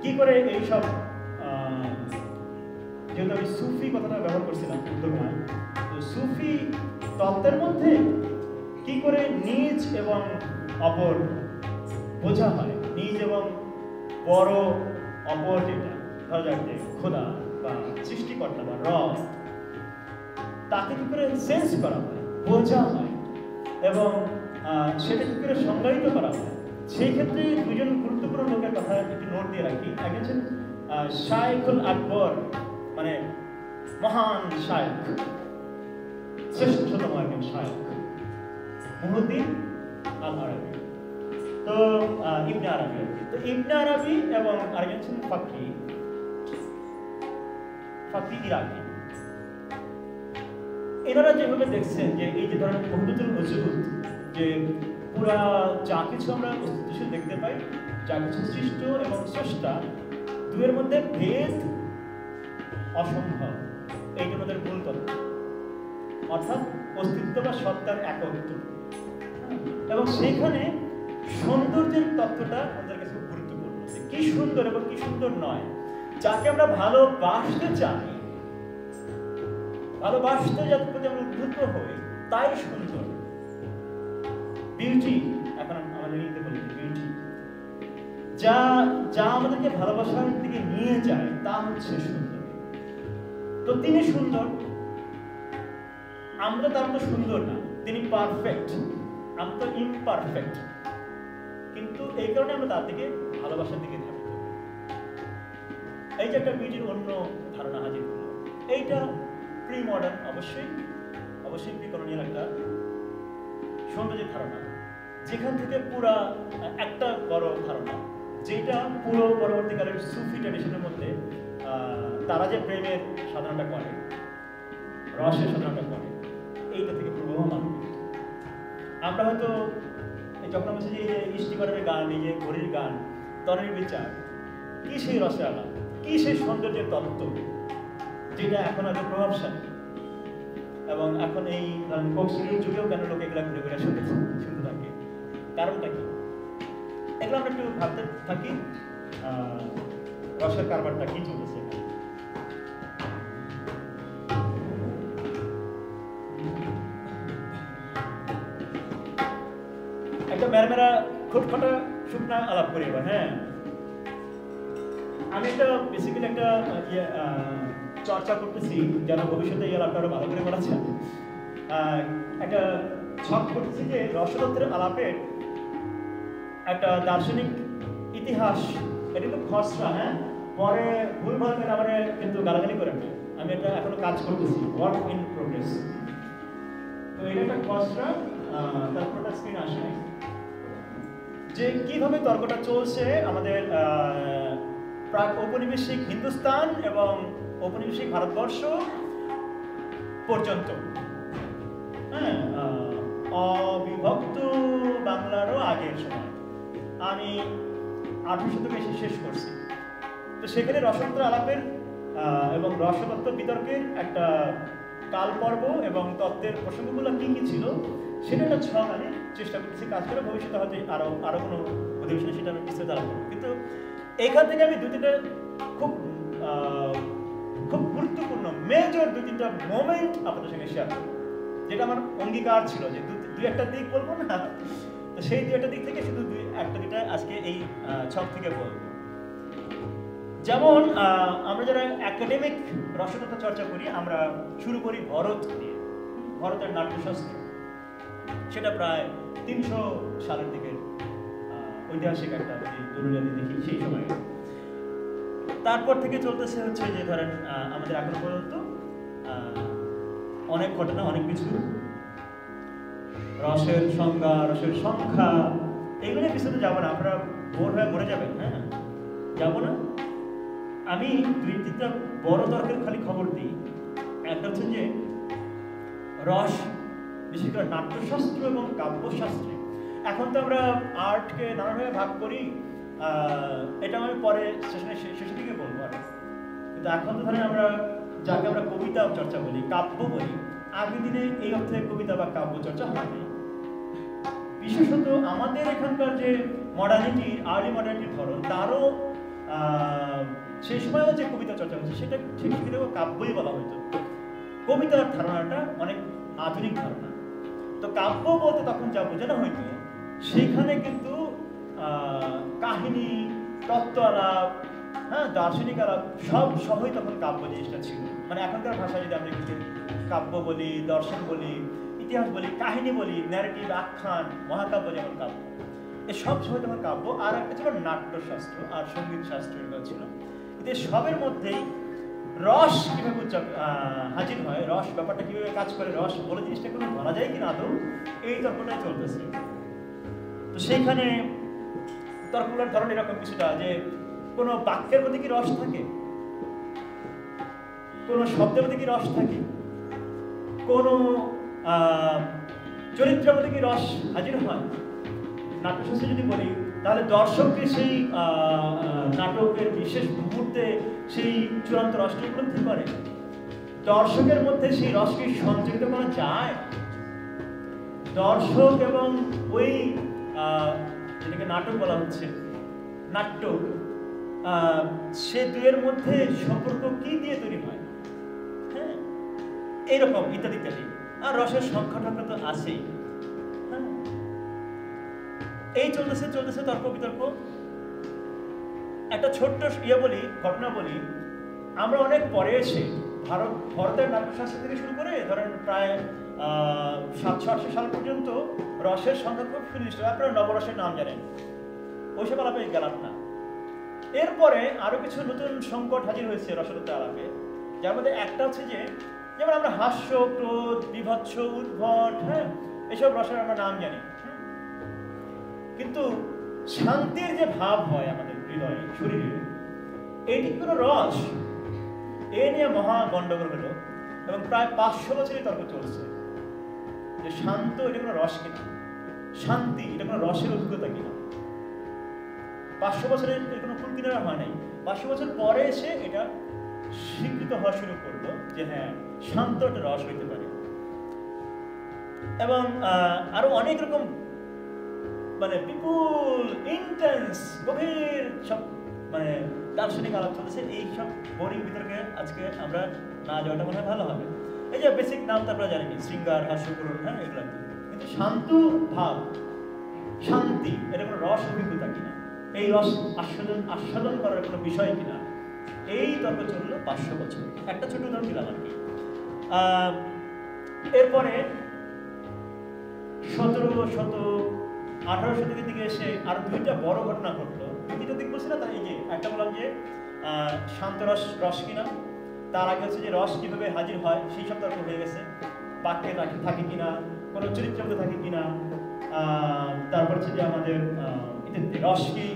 কি করে এইসব, যেহেতু আমি সুফি কথাটা ব্যবহার করছিলাম উদ্যোগমায়, তো সুফি তত্ত্বের মধ্যে কি করে নিজ এবং অপর বোঝা হয়, নিজ এবং বড় অপর, যেটা ধরা যাক যে খোদা বা সৃষ্টিকর্তা বা রব, তাকে কি করে সেন্স করা হয়, বোঝা হয় এবং সেটা কি করে সংজ্ঞায়িত করা হয়। সেই ক্ষেত্রে দুজন গুরুত্বপূর্ণ লোকের কথা একটু নোট দিয়ে রাখি। একজন হচ্ছেন শায়খুল আকবর, মানে মহান শায়খ, শ্রেষ্ঠতম একজন শায়খ, মুহিউদ্দিন আল আরাবি। তো ইবনে আরাবি, তো ইবনে আরাবি এবং আরেকজন ছিলেন ফাকি ইরাকি। এনারা যেভাবে দেখছেন যে এই যে ধরেন ওহদাতুল ওজুদ, যে পুরা যা কিছু আমরা অস্তিত্ব দেখতে পাই, যা কিছু সৃষ্ট এবং স্রষ্টা, দুয়ের মধ্যে ভেদ অসম্ভব, এইটা আমাদের মূল তত্ত্ব, অর্থাৎ অস্তিত্ব বা সত্তার একত্ব। এবং সেইখানে সৌন্দর্যের তত্ত্বটা আমাদের কাছে গুরুত্বপূর্ণ, কি সুন্দর এবং কি সুন্দর নয়। যাকে আমরা ভালোবাসতে চাই, ভালোবাসতে যাতে প্রতি আমরা উদ্বুদ্ধ হই, তাই সুন্দর। বিউটি, এখন আমাদের নিতে বলি বিউটি, যা যা আমাদেরকে ভালোবাসার দিকে নিয়ে যায়, তা হচ্ছে সুন্দর। তো তিনি সুন্দর, আমরা তার মতো সুন্দর না, তিনি পারফেক্ট, আমরা তো ইমপারফেক্ট। কিন্তু এই কারণে আমরা তার দিকে ভালোবাসার দিকে ধাবিত। এই যে একটা বিউটির অন্য ধারণা হাজির হলো, এইটা প্রি মডার্ন, অবশ্যই প্রি কলোনিয়াল একটা সৌন্দর্যের ধারণা, যেখান থেকে পুরা একটা বড় ধারণা, যেটা পুরো পরবর্তীকালের সুফি ট্র্যাডিশনের মধ্যে তারা যে প্রেমের সাধনাটা করে, রসের সাধনাটা করে, এইটা থেকে প্রবহমান। আমরা হয়তো যখন বলছি যে এই যে স্টিমারের গান, এই যে ঘড়ির গান, তরের বিচার, কি সেই রসের আলাপ, কি সেই সৌন্দর্যের তত্ত্ব, যেটা এখন আরো প্রভাবশালী, এবং এখন এই ফোক স্টুডিওর যুগেও কেন লোক এগুলা ঘুরে ঘুরে শুনতে থাকে, কারণটা কি? এগুলো আমরা একটু ভাবতে থাকি রসের কারবারটা কি চলতেছে। একটা মেরা খুটখটা শুকনা আলাপ করি এবার। হ্যাঁ, আমি একটা বেসিক্যালি একটা চর্চা করতেছি যেন ভবিষ্যতে এই আলাপটা আরো ভালো করে করা যায়। একটা ছক করতেছি যে রসতত্ত্বের আলাপের একটা দার্শনিক ইতিহাস, এটা কিন্তু খসড়া। হ্যাঁ, পরে ভুলভাল করে আমার কিন্তু গালাগালি করে না, আমি এটা এখনো কাজ করতেছি, ওয়ার্ক ইন প্রোগ্রেস। তো এটা একটা খসড়া, তারপরটা স্ক্রিন আসে যে কিভাবে তর্কটা চলছে আমাদের প্রাক ঔপনিবেশিক হিন্দুস্তান এবং ঔপনিবেশিক ভারতবর্ষ পর্যন্ত। হ্যাঁ, অবিভক্ত বাংলারও আগের সময়, আমি 18 শতকে এসে শেষ করছি। তো সেখানে রসতত্ত্ব আলাপের এবং রসতত্ত্ব বিতর্কের একটা কাল পর্ব এবং তত্ত্বের প্রসঙ্গগুলো কি কি ছিল সেটা একটা ছক আমি চেষ্টা করতেছি কাজ করে। ভবিষ্যতে হয়তো আরো কোনো অধিবেশনে সেটা আমি বিস্তারিত আলাপ করবো। কিন্তু এখান থেকে আমি দুই-তিনটা খুব গুরুত্বপূর্ণ মেজর দুই-তিনটা মোমেন্ট আপনাদের সঙ্গে শেয়ার করবো, যেটা আমার অঙ্গীকার ছিল যে দুই একটা দিক বলবো না, তো সেই দুই একটা দিক থেকে শুধু একটা দুইটা আজকে এই ছক থেকে বলবো। যেমন আমরা যারা একাডেমিক রসতত্ত্ব চর্চা করি, আমরা শুরু করি ভরত দিয়ে, ভরতের নাট্যশাস্ত্র। সেটা প্রায় 300 সালের দিকে ঐতিহাসিক একটা দলিল দেখি সেই সময়ে। তারপর থেকে চলতেছে হচ্ছে যে ধরেন আমাদের এখনো পর্যন্ত অনেক ঘটনা, অনেক কিছু, রসের সংজ্ঞা, রসের সংখ্যা, এগুলো পিছনে যাবো না, আমরা বোর হয়ে মরে যাবেন। হ্যাঁ, যাবো না। আমি দুই-তিনটা বড় তর্কের খালি খবর দিই। একটা হচ্ছে যে রস, বিশেষ করে নাট্যশাস্ত্র এবং কাব্যশাস্ত্রে, এখন তো আমরা আর্টকে নানাভাবে ভাগ করি, এটা আমি পরে শেষের দিকে বলবো। আর কিন্তু এখন তো ধরেন আমরা যাকে আমরা কবিতা চর্চা বলি, কাব্য বলি, আগের দিনে এই অর্থে কবিতা বা কাব্য চর্চা হয়নি। বিশেষত আমাদের এখানকার যে মডার্নিটি, আর্লি মডার্নিটির ধরন, তারও সেই সময়ও যে কবিতা চর্চা হচ্ছে সেটা ঠিক কাব্যই বলা হতো। কবিতার ধারণাটা অনেক আধুনিক ধারণা। তো কাব্য বলতে তখন যা বোঝানো হইতো, সেখানে কিন্তু কাহিনী, তত্ত্ব আলাপ, হ্যাঁ, দার্শনিক আলাপ সব সহই তখন কাব্য জিনিসটা ছিল। মানে এখনকার ভাষা যদি আমরা কিছু কাব্য বলি, দর্শন বলি, ইতিহাস বলি, কাহিনী বলি, ন্যারেটিভ, আখ্যান, মহাকাব্য, যেমন কাব্য, এই সব সময় তখন কাব্য। আর একটা ছিল নাট্যশাস্ত্র আর সঙ্গীত শাস্ত্র, এগুলো ছিল। কিন্তু সবের মধ্যেই রস কিভাবে হাজির হয়, রস ব্যাপারটা কিভাবে কাজ করে, রস বলে জিনিসটা কোনো ধরা যায় কিনা আদৌ, এই তর্কটাই চলতেছে। তো সেইখানে তর্কগুলোর ধরন এরকম কিছুটা যে কোনো বাক্যের মধ্যে কি রস থাকে, কোনো শব্দের মধ্যে কি রস থাকে, কোনো চরিত্রের মধ্যে কি রস হাজির হয়। নাট্যশাস্ত্রে যদি বলি, তাহলে দর্শককে সেই নাটকের বিশেষ মুহূর্তে সেই চূড়ান্ত রসকে উপলব্ধি করে। দর্শকের মধ্যে সেই রসকে সঞ্চারিত করা যায়। দর্শক এবং ওই যেটাকে নাটক বলা হচ্ছে, নাট্য, সে দুয়ের মধ্যে সম্পর্ক কি দিয়ে তৈরি হয়, হ্যাঁ, এইরকম ইত্যাদি ইত্যাদি। আর রসের সংখ্যাটা তো আছেই। হ্যাঁ, এই চলতেছে তর্ক বিতর্ক। একটা ছোট্ট বলি, ঘটনা বলি। আমরা অনেক পরে এসে ভারতের নাট্যশাস্ত্র থেকে শুরু করে ধরেন প্রায় 700-800 সাল পর্যন্ত রসের সংখ্যা খুব সুনির্দিষ্ট। আপনারা নবরসের নাম জানেন, ওইসব আলাপে গেলাম না। এরপরে আরো কিছু নতুন সংকট হাজির হয়েছে রসতত্ত্ব আলাপে, যার মধ্যে একটা হচ্ছে যে যেমন আমরা হাস্য, ক্রোধ, বিভৎস, উদ্ভট, হ্যাঁ, এসব রসের আমরা নাম জানি। কিন্তু শান্তির যে ভাব হয় আমাদের হৃদয়ে, শরীরে, এটি কোনো রস, এ নিয়ে মহা গন্ডগোল হলো এবং প্রায় 500 বছরই তর্ক চলছে যে শান্ত এটা কোনো রস কিনা, শান্তি এটা কোনো রসের অভিজ্ঞতা কিনা। 500 বছরের কোনো ফুল কিনারা হয় নাই। 500 বছর পরে এসে এটা স্বীকৃত হওয়া শুরু করলো যে হ্যাঁ শান্ত একটা রস হইতে পারে। এবং আরো অনেক রকম মানে বিপুল ইন্টেন্স গভীর সব মানে দার্শনিক আলাপ চলছে। এই সব বোরিং বিতর্কে আজকে আমরা না যাওয়াটা মনে হয় ভালো হবে। এই যে বেসিক নাম তো আপনারা জানেন, শৃঙ্গার, হাস্যকরণ, হ্যাঁ এগুলো। কিন্তু শান্ত ভাব, শান্তি, এটা কোনো রস অভিজ্ঞতা কিনা, এই রস আস্বাদন করার কোনো বিষয় কিনা, এই তর্ক চললো 500 বছর। একটা ছোট উদাহরণ দিলাম আর কি। এরপরে 1700 শতক 1800 শতকের দিকে এসে আর দুইটা বড় ঘটনা ঘটলো। দুইটা দিক বলছি না, তার এই যে একটা বললাম যে শান্ত রস কিনা, তার আগে হচ্ছে যে রস কিভাবে হাজির হয় সেই সব তর্ক হয়ে গেছে। বাক্যে থাকে কিনা, কোনো চরিত্র থাকে কিনা, তারপর হচ্ছে যে আমাদের রস কি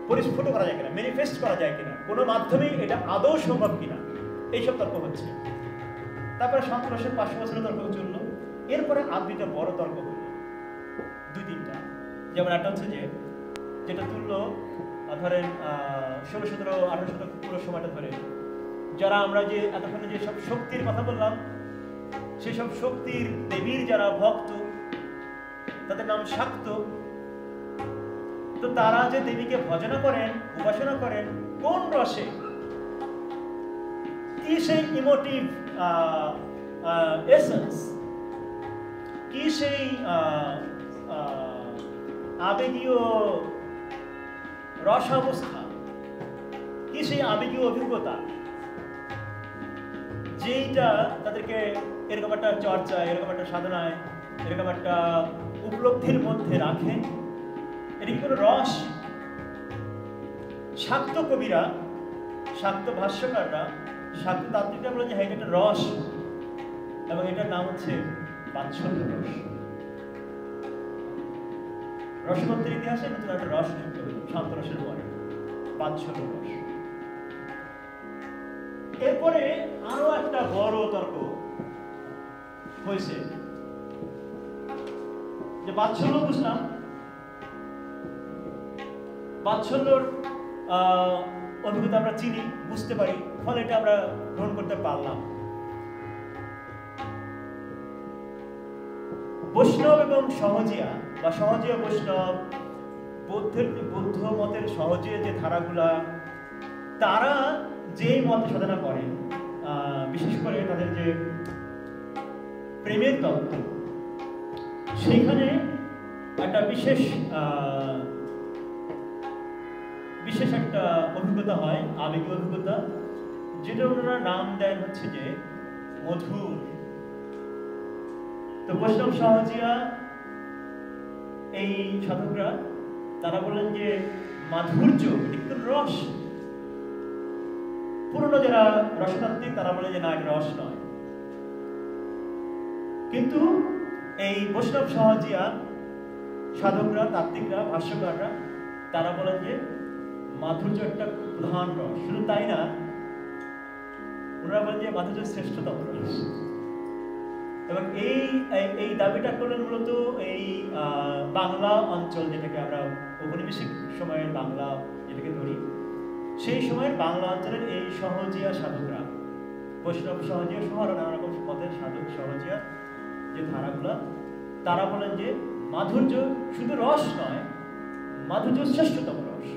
পরিস্ফুট করা যায় কিনা, ম্যানিফেস্ট করা যায় কিনা, কোনো মাধ্যমে এটা আদৌ সম্ভব কিনা, এইসব তর্ক হচ্ছে। তারপরে শান্ত রসের 500 বছরের তর্ক চললো। এরপরে আর দুইটা বড় তর্ক হলো, 2-3টা। যেমন একটা হচ্ছে যে যেটা তুললো ধরেন 16, 17, 18 শতক পুরো সময়টা ধরে, যারা আমরা যে এতক্ষণে যে সব শক্তির কথা বললাম, সেই সব শক্তির দেবীর যারা ভক্ত, তাদের নাম শাক্ত। তো তারা যে দেবীকে ভজনা করেন, উপাসনা করেন কোন রসে, কি সেই ইমোটিভ এসেন্স, কি সেই আবেগীয় রসাবস্থা, কি সেই আবেগীয় অভিজ্ঞতা যেইটা তাদেরকে এরকম একটা চর্চা, এরকম একটা সাধনায়, এরকম একটা উপলব্ধির মধ্যে রাখে, এটা কি কোনো রস? শাক্ত কবিরা, শাক্ত ভাষ্যকাররা, শাক্ত তাত্ত্বিকরা বলে যে হ্যাঁ এটা একটা রস, এবং এটার নাম হচ্ছে বাৎসল্য রস। রসতত্ত্বের ইতিহাসে নতুন একটা রস যুক্ত হল শান্ত রসের পরে, বাৎসল্য রস। এরপরে আরো একটা বড় তর্ক হয়েছে যে বাৎসল্য বুঝলাম, বাৎসল্যর অভিজ্ঞতা আমরা চিনি, বুঝতে পারি, ফলে এটা আমরা গ্রহণ করতে পারলাম। বৈষ্ণব এবং সহজিয়া বা সহজিয়া বৈষ্ণব, বৌদ্ধ মতের সহজিয়া যে ধারাগুলা, তারা যেই মত সাধনা করেন, বিশেষ করে তাদের যে প্রেমের তত্ত্ব, সেইখানে একটা বিশেষ একটা অভিজ্ঞতা হয়, আবেগীয় অভিজ্ঞতা, যেটা ওনারা নাম দেন হচ্ছে যে মধুর। তো বৈষ্ণব সহজিয়া এই সাধকরা তারা বলেন যে মাধুর্য একটু রস। পুরনো যারা রসতাত্ত্বিক তারা বলে যে না, এটা রস নয়। কিন্তু এই বৈষ্ণব সহজিয়া সাধকরা, তাত্ত্বিকরা, ভাষ্যকাররা তারা বলেন যে মাধুর্য একটা প্রধান রস। শুধু তাই না, ওনারা বলেন যে মাধুর্য শ্রেষ্ঠতম রস। এবং এই দাবিটা করলেন মূলত এই বাংলা অঞ্চল, যেটাকে আমরা ঔপনিবেশিক সময়ের বাংলা যেটাকে ধরি, সেই সময়ের বাংলা অঞ্চলের এই সহজিয়া সাধকরা, বৈষ্ণব সহজিয়া সহ আরো নানা রকম মতের সাধক সহজিয়া যে ধারাগুলা, তারা বলেন যে মাধুর্য শুধু রস নয়, মাধুর্য শ্রেষ্ঠতম রস।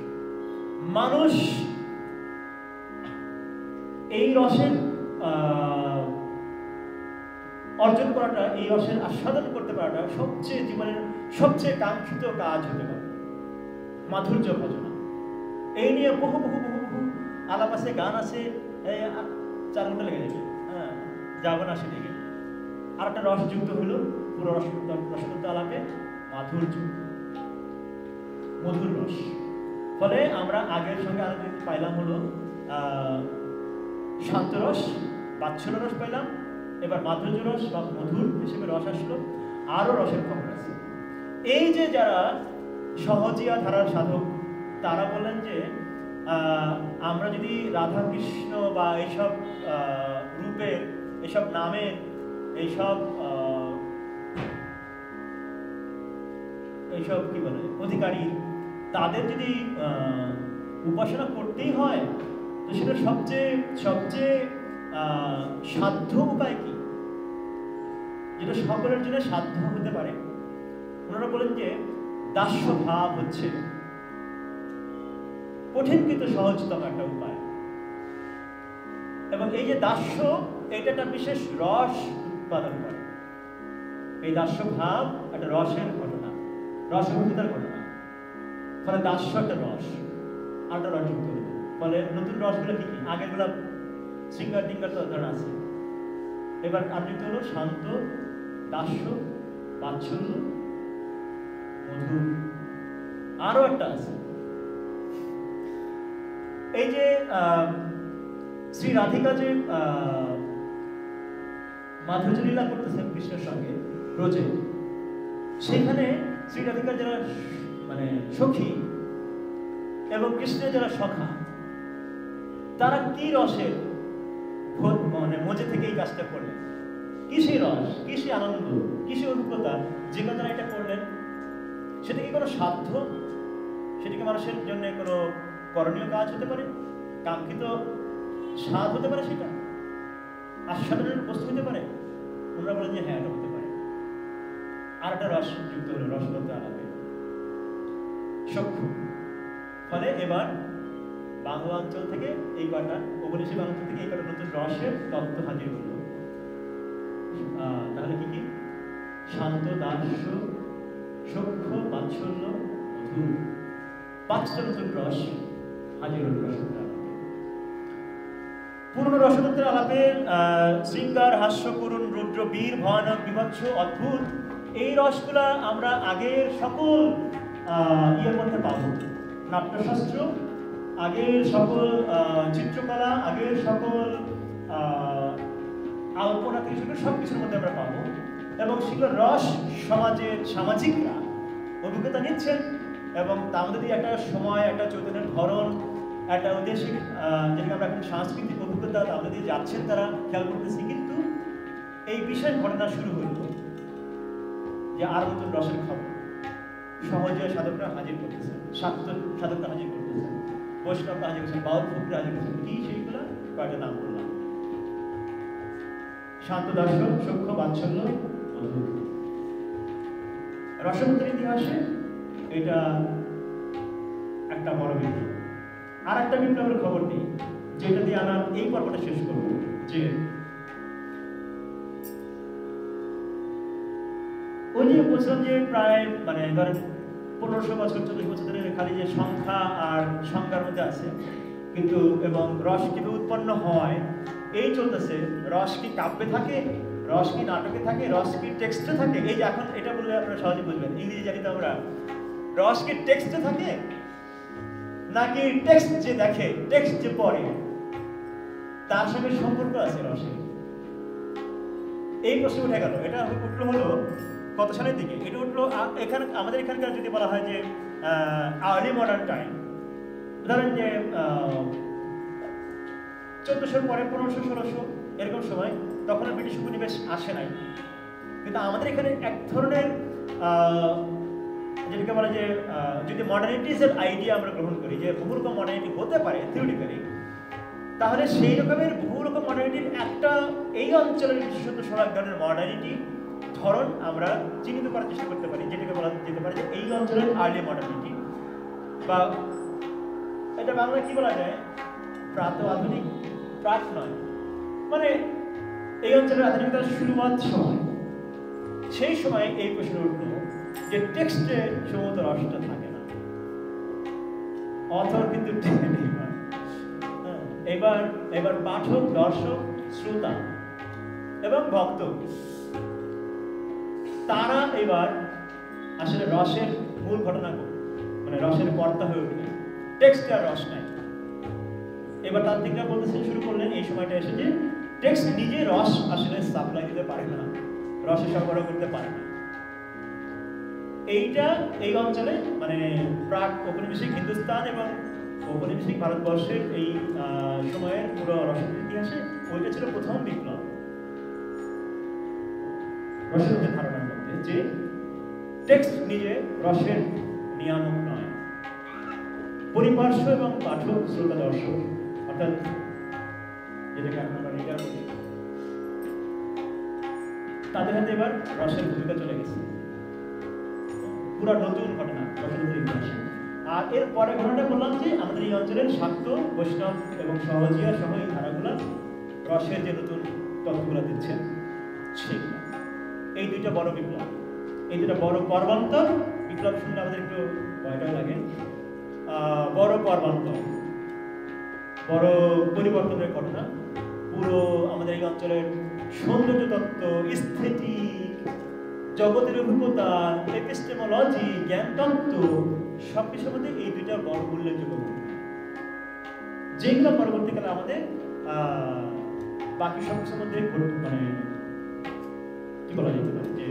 মানুষ এই রসের অর্জন করাটা, এই রসের আস্বাদন করতে পারাটা সবচেয়ে জীবনের সবচেয়ে কাঙ্ক্ষিত কাজ হতে পারে মাধুর্য ভজনা। এই নিয়ে বহু বহু বহু বহু আলাপ আছে, গান আছে, 4 ঘন্টা লেগে যাবে, হ্যাঁ যাবো না সেদিকে। আর একটা রস যুক্ত হলো পুরো রসতত্ত্ব আলাপে, মাধুর্য, মধুর রস। ফলে আমরা আগের সঙ্গে আরো পাইলাম হলো শান্ত রস, বাৎসল্য রস পাইলাম, এবার মাধুর্য রস বা মধুর হিসেবে রস আসলো। আরো রসের খবর আছে। এই যে যারা সহজিয়া ধারার সাধক, তারা বলেন যে আমরা যদি রাধা কৃষ্ণ বা এইসব রূপের, এইসব নামের, এইসব কি বলে অধিকারী, তাদের যদি উপাসনা করতেই হয়, তো সেটা সবচেয়ে সবচেয়ে সাধ্য উপায় কি, যেটা সকলের জন্য সাধ্য হতে পারে? ওনারা বলেন যে দাস্য ভাব হচ্ছে কঠিন কিন্তু সহজতম একটা উপায়। এবং এই যে দাস্য, এটা একটা বিশেষ রস উৎপাদন করে। এই দাস্য ভাব একটা রসের ঘটনা, রসভূতার ঘটনা। ফলে দাস্য একটা রস, আর একটা রস যুক্ত হলো। ফলে নতুন রসগুলো কি কি? আগের গুলা শৃঙ্গার টিঙ্গার তো ধরনের আছে, এবার আর যুক্ত হলো শান্ত, দাস্য, বাৎসল্য, মধুর, আরো একটা আছে। এই যে শ্রী রাধিকা যে মাধুর্য লীলা করতেছেন কৃষ্ণের সঙ্গে ব্রজে, সেখানে শ্রী রাধিকার যারা মানে সখী এবং কৃষ্ণের যারা সখা, তারা কি রসের মানে মজে থেকে এই কাজটা করলেন? কি সেই রস, কি সেই আনন্দ, কি সেই অভিজ্ঞতা যেখানে তারা এটা করলেন? সেটা কি কোনো সাধ্য? সেটা কি মানুষের জন্য কোনো করণীয় কাজ হতে পারে? কাঙ্ক্ষিত স্বাদ হতে পারে? সেটা আস্বাদনের বস্তু হতে পারে? ওনারা বলেন যে হ্যাঁ, এটা হতে পারে। আর একটা রস যুক্ত হলো, রস বলতে আলাপে সখ্য। ফলে এবার বাংলা অঞ্চল থেকে এই কটা, উপনিষদ অঞ্চল থেকে এই কটা নতুন রসের তত্ত্ব হাজির হলো। তাহলে কি কি? শান্ত, দাস্য, সখ্য, বাৎসল্য, মধুর, 5টা নতুন রস হাজির হল রসতত্ত্বের আলাপে। পুরনো রসতত্ত্বের আলাপে শৃঙ্গার, হাস্য, করুণ, রুদ্র, বীর, ভয়ানক, বিভৎস, অদ্ভুত, এই রসগুলা আমরা আগের সকল ইয়ের মধ্যে পাব। নাট্যশাস্ত্র, আগের সকল চিত্রকলা, আগের সকল আলপনা থেকে শুরু সব কিছুর মধ্যে আমরা পাবো। এবং সেগুলো রস সমাজের সামাজিকরা অভিজ্ঞতা নিচ্ছেন এবং তার মধ্যে দিয়ে একটা সময়, একটা চৈতন্যের ধরন, একটা ঐতিহাসিক যেটাকে আমরা এখন সাংস্কৃতিক অভিজ্ঞতা তার মধ্যে দিয়ে যাচ্ছেন, তারা খেয়াল করতেছি। কিন্তু এই বিশেষ ঘটনা শুরু হইল যে আর নতুন রসের খবর সহজে সাধকরা হাজির করতেছেন, সাধকরা হাজির করতেছেন, বৈষ্ণবরা হাজির করছেন, বাউল ফকিরা হাজির করছেন। কি সেইগুলা? কয়েকটা নাম বললাম: শান্ত, দাস্য, সখ্য, বাৎসল্য, মধুর। রসতত্ত্বের ইতিহাসে এটা একটা বড় বিপ্লব। আর একটা বিপ্লবের খবর নেই, যেটা দিয়ে আমরা এই পর্বটা শেষ করব। যে ওই যে বলছিলাম যে প্রায় মানে ধরেন 1500 বছর 40 বছর ধরে খালি যে সংখ্যা আর সংখ্যার মধ্যে আছে, কিন্তু এবং রস কিভাবে উৎপন্ন হয় এই চলতেছে। রস কি কাব্যে থাকে, রস কি নাটকে থাকে, রস কি টেক্সটে থাকে? এই যে এখন এটা বললে আপনারা সহজে বুঝবেন, ইংরেজি জানি তো আমরা। রস কি টেক্সটে থাকে নাকি টেক্সট যে দেখে, টেক্সট যে পড়ে তার সঙ্গে সম্পর্ক আছে রসের? এই প্রশ্ন উঠে গেল। এটা উঠলো হলো কত সালের দিকে? এটা উঠলো এখানে আমাদের এখানকার যদি বলা হয় যে আর্লি মডার্ন টাইম, ধরেন যে 1400 পরে 1500 1600 এরকম সময়, তখন ব্রিটিশ উপনিবেশ আসে নাই। কিন্তু আমাদের এখানে এক ধরনের যেটাকে বলে যে যদি মডার্নিটিজের আইডিয়া আমরা গ্রহণ করি যে বহু রকম মডার্নিটি হতে পারে থিওরিটিক্যালি, তাহলে সেই রকমের বহু রকম মডার্নিটির একটা এই অঞ্চলের বিশেষত সব ধরনের মডার্নিটি ধরন আমরা চিহ্নিত করার চেষ্টা করতে পারি, যেটাকে বলা যেতে পারে যে এই অঞ্চলের আর্লি মডার্নিটি, বা এটা বাংলায় কি বলা যায়, প্রাত আধুনিক, প্রাক নয়, মানে এই অঞ্চলের আধুনিকতার শুরুয়াত সময়। সেই সময় এই প্রশ্ন উঠল যে টেক্সটে সমস্ত রসটা থাকে না, অথর কিন্তু এবার এবার পাঠক, দর্শক, শ্রোতা এবং ভক্ত তারা এবার আসলে রসের মূল ঘটনা মানে রসের কর্তা হয়ে উঠবে। টেক্সটে আর রস নাই। এবার তাত্ত্বিকরা বলতে শুরু করলেন এই সময়টা এসে যে টেক্সট নিজে রস আসলে সাপ্লাই দিতে পারে না, রসে সরবরাহ করতে পারে না। এইটা এই অঞ্চলে মানে প্রাক ঔপনিবেশিক হিন্দুস্তান এবং ঔপনিবেশিক ভারতবর্ষের এই সময়ের পুরো রসের ইতিহাসে ওইটা ছিল প্রথম বিপ্লব রসের ধারণার মধ্যে, যে টেক্সট নিজে রসের নিয়ামক নয়, পরিপার্শ্ব এবং পাঠক, শ্রোতা, দর্শক অর্থাৎ যেটাকে আমরা রিডার বলি, তাদের হাতে এবার রসের ভূমিকা চলে গেছে। পুরো নতুন ঘটনা, নতুন ইতিহাস। আর এর পরে ঘটনাটা বললাম যে আমাদের এই অঞ্চলের শাক্ত, বৈষ্ণব এবং সহজিয়া সহ এই ধারাগুলো রসের যে নতুন তত্ত্বগুলো দিচ্ছেন সেগুলো। এই দুইটা বড় বিপ্লব, এই দুটা বড় পর্বান্তর বিপ্লব শুনলে আমাদের একটু ভয়টা লাগে। বড় পর্বান্তর, বড় পরিবর্তনের ঘটনা। পুরো আমাদের এই অঞ্চলের সৌন্দর্য তত্ত্ব, স্থেটিক, জগতের অভিজ্ঞতা, এপিস্টেমোলজি, জ্ঞান তত্ত্ব সবকিছুর মধ্যে এই দুইটা বড় উল্লেখযোগ্য, যেগুলো পরবর্তীকালে আমাদের বাকি সবকিছুর মধ্যে মানে কি বলা যেতে পারে যে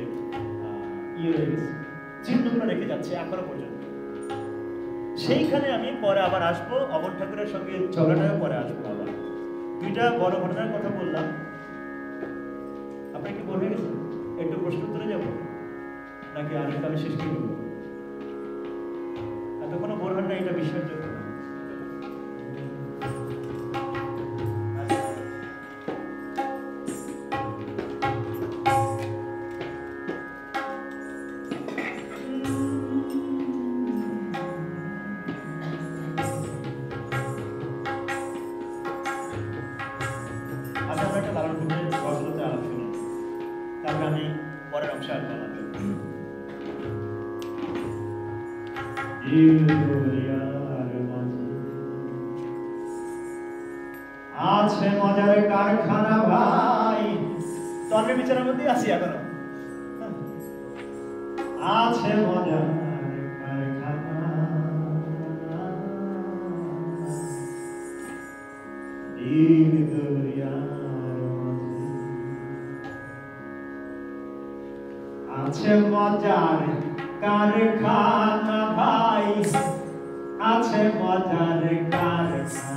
চিহ্নগুলো রেখে যাচ্ছে এখনো পর্যন্ত। সেইখানে আমি পরে আবার আসবো, অমর ঠাকুরের সঙ্গে ঝগড়াটা পরে আসবো। আবার দুইটা বড় ঘটনার কথা বললাম, আপনি কি বলে গেছেন? একটু প্রশ্ন উত্তরে যাবো নাকি আরেকটা আমি শেষ করব? এতক্ষণ বলবেন না এটা বিশ্বাসযোগ্য না। আমি পরের অংশে আসবো। আছে মজার কারখানা ভাই, তন্মের বিচারের মধ্যে আছি এখনো। আছে মজার কারখানা, আছে মজার কারখানা ভাই, আছে মজার কারখানা,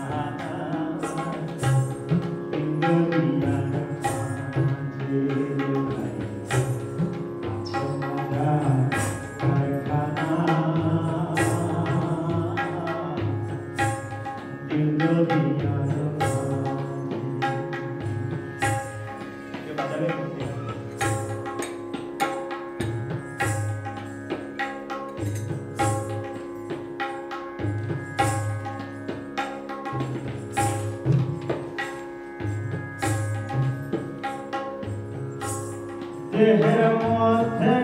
দেহের মধ্যে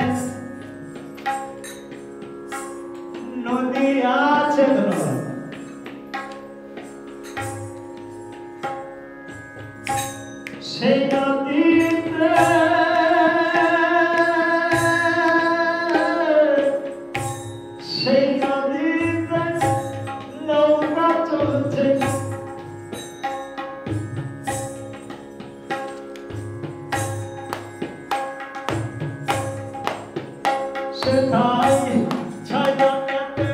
নদী আছে, সেই নদীতে নৌকা চলছে, সেটাই ছয়জনাতে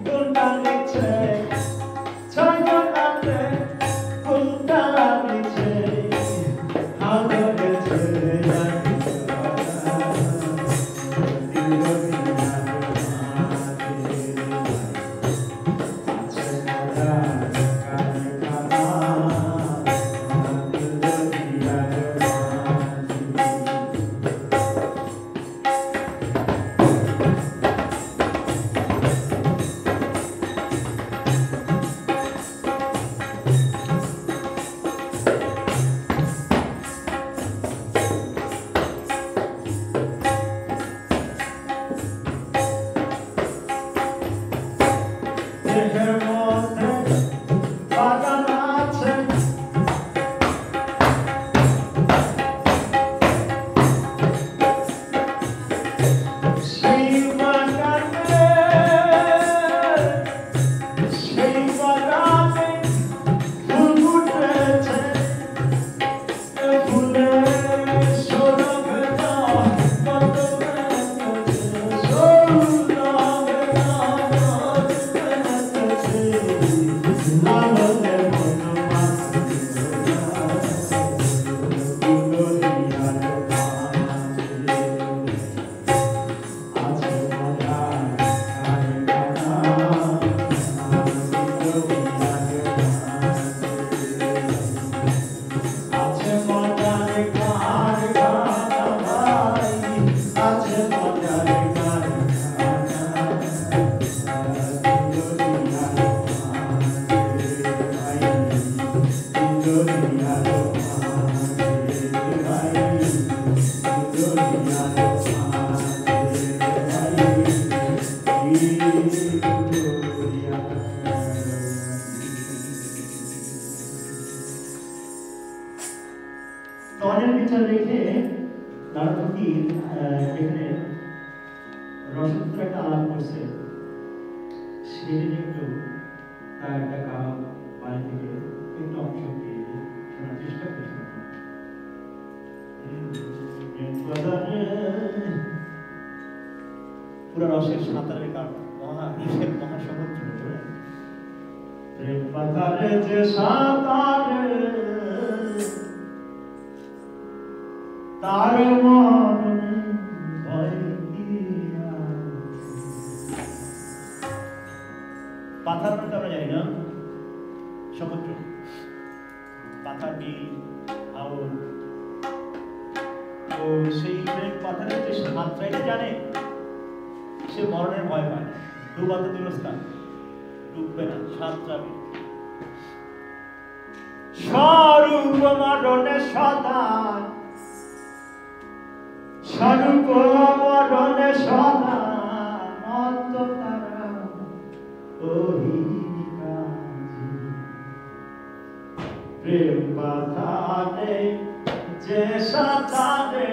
গুণটা লিখছে, ছয়জনাতে গুণটা লিখছে, তনের বিচার রেখে নারদমুনি এখানে রসত্র একটা আলাপ করছে, সেদিন একটু একটা কাম বাড়ি থেকে একটু অংশ দিয়ে শোনার চেষ্টা করেছিলাম। পুরো রসের সাঁতারের কারণ রসের মহাসমুদ্র প্রেম পাতারে যে সাঁতারে তার মন পাথার মানে আমরা জানি না, সমুদ্র, পাথার নীল আউল, তো সেই পাথারের যে সাঁতরাইতে জানে সে মরণের ভয় পায় না, ডুবাতে দূরস্থান, ডুববে না, সাঁতরাবে। স্বরূপ মরণে সদা, স্বরূপ মরণে সদা মত তারা প্রেম পাথারে যে সাঁতারে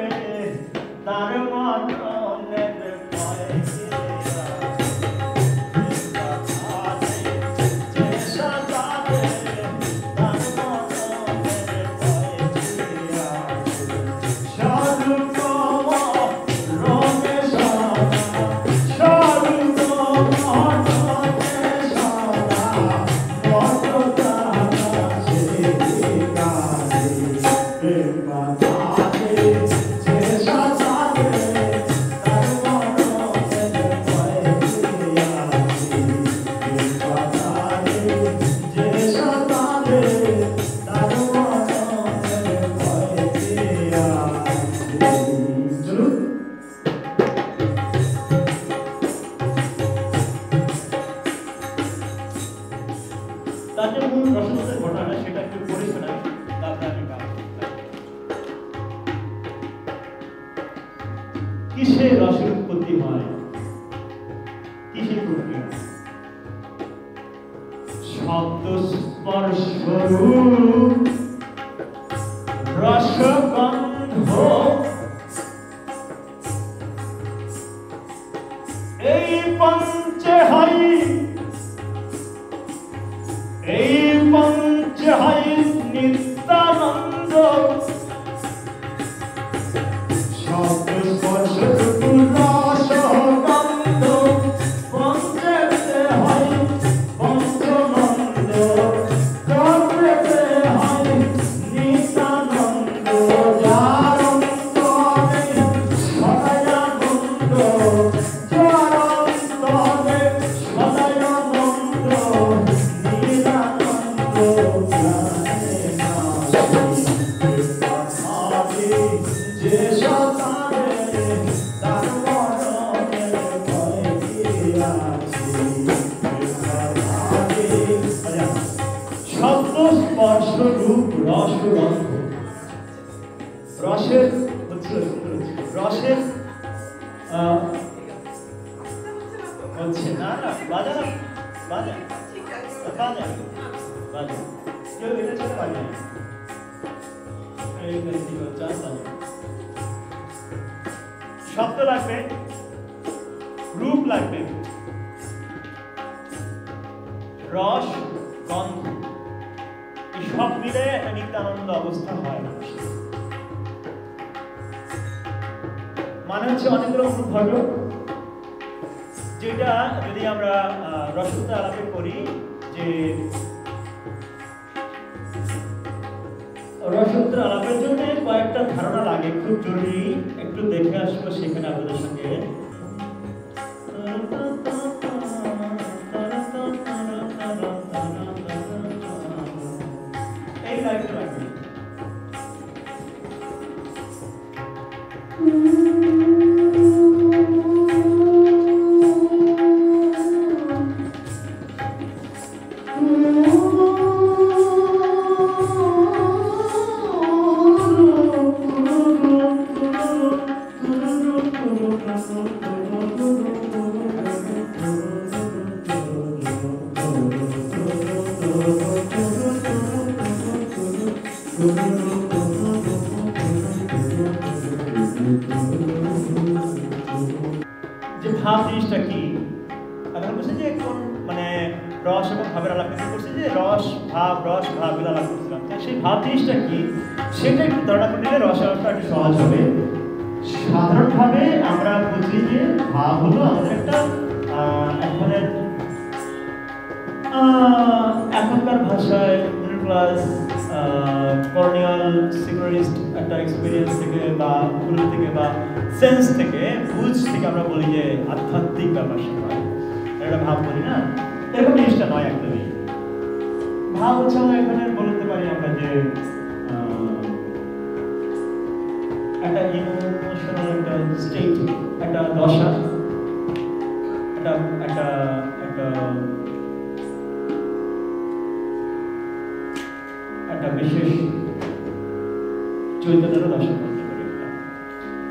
তার মরণের ভয় কিসে রসের উৎপত্তি হয়, কিসে প্রক্রিয়া? শব্দ স্পর্শ রূপ রসগন্ধ, এই পঞ্চে হয়, এই পঞ্চে হয় নিত্যানন্দ। শব্দ স্পর্শ রূপ রসগন্ধ পঞ্চেতে হয় পঞ্চনন্দ, চক্রেতে হয় নিত্যানন্দ। যার অন্তরে সদয়ানন্দ, যার অন্তরে সদয়ানন্দ, নিরানন্দ যে সাঁতারে তার মরণের ভয় আছে। শব্দ স্পর্শ রূপ রস গন্ধ, রসের রসের হচ্ছে না না বাজা না বাজা বাজা বাজা কেউ এটা ছেড়ে বাজা শব্দ লাগবে, রূপ লাগবে, রস গন্ধ, এই সব মিলে একটা নিত্যানন্দ অবস্থা হয়। মানে হচ্ছে অনেকগুলো অনুভব, যেটা যদি আমরা রসত্ব আলাপে করি, যে রসত্র আলাপের জন্য কয়েকটা ধারণা লাগে, খুব জরুরি, একটু দেখে আসবো সেখানে আপনাদের সঙ্গে। এই লাইনটা লাগবে। জিনিসটা কি? এখন বলছি যে কোন মানে রস এবং ভাবের আলাপ করছি, যে রস ভাব এগুলো আলাপ করছিলাম। সেই ভাব জিনিসটা কি সেটা একটু ধারণা করে নিলে রস আলাপটা একটু সহজ হবে। সাধারণভাবে আমরা বুঝি যে ভাব হলো আমাদের একটা একজনের এখনকার ভাষায় মিডল ক্লাস কর্নিয়াল সিকুলারিস্ট একটা এক্সপিরিয়েন্স থেকে বা উপলব্ধি থেকে বা সেন্স থেকে বুঝ থেকে আমরা বলি যে আধ্যাত্মিক ব্যাপার স্যাপার একটা ভাব বলি না, এরকম জিনিসটা নয় একদমই। ভাব হচ্ছে আমরা এখানে বলতে পারি আমরা যে একটা ইমোশনাল একটা স্টেট, একটা দশা, একটা একটা একটা একটা বিশেষ চৈতন্যের দশা বলতে পারি।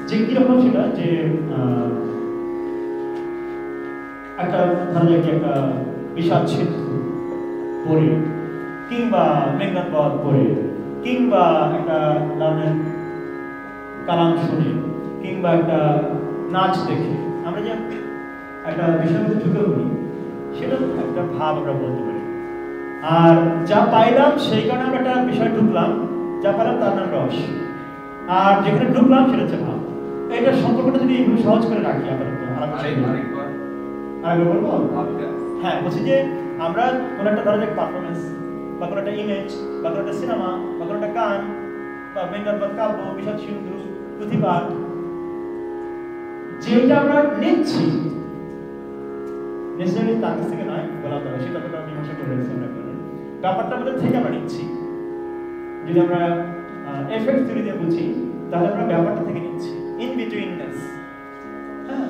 যে কিরকম সেটা যে একটা ধরা যায় একটা বিষাদ সিন্ধু পড়ে কিংবা মেঘনাথ পথ পড়ে কিংবা একটা লালনের কালাম শুনে কিংবা একটা নাচ দেখে আমরা যে একটা বিষয়ের মধ্যে ঢুকে পড়ি, সেটা একটা ভাব আমরা বলতে পারি। আর যা পাইলাম সেই কারণে আমরা একটা বিষয় ঢুকলাম, যা পাইলাম তার নাম রস। আর যেখানে ঢুকলাম সেটা হচ্ছে ভাব। এইটার সম্পর্কটা যদি এইভাবে সহজ করে রাখি আপাতত আরেকবার বলবো। হ্যাঁ, বলছি যে আমরা কোনো একটা ধরা যাক পারফরমেন্স বা কোনো একটা ইমেজ বা কোনো একটা সিনেমা বা কোনো একটা গান বা মেঘনাথ পথ কাব্য, বিষাদ সিন্ধু, পুঁথিপাঠ, যেটা আমরা নিচ্ছি নেসেসারি তার কাছ থেকে নয় বলা যাবে, সেটা তো আমি মীমাংসা করে রেখেছি আমরা করে ব্যাপারটা আমাদের থেকে আমরা নিচ্ছি। যদি আমরা এফেক্ট থিওরি দিয়ে বুঝি তাহলে আমরা ব্যাপারটা থেকে নিচ্ছি, ইন বিটুইননেস। হ্যাঁ,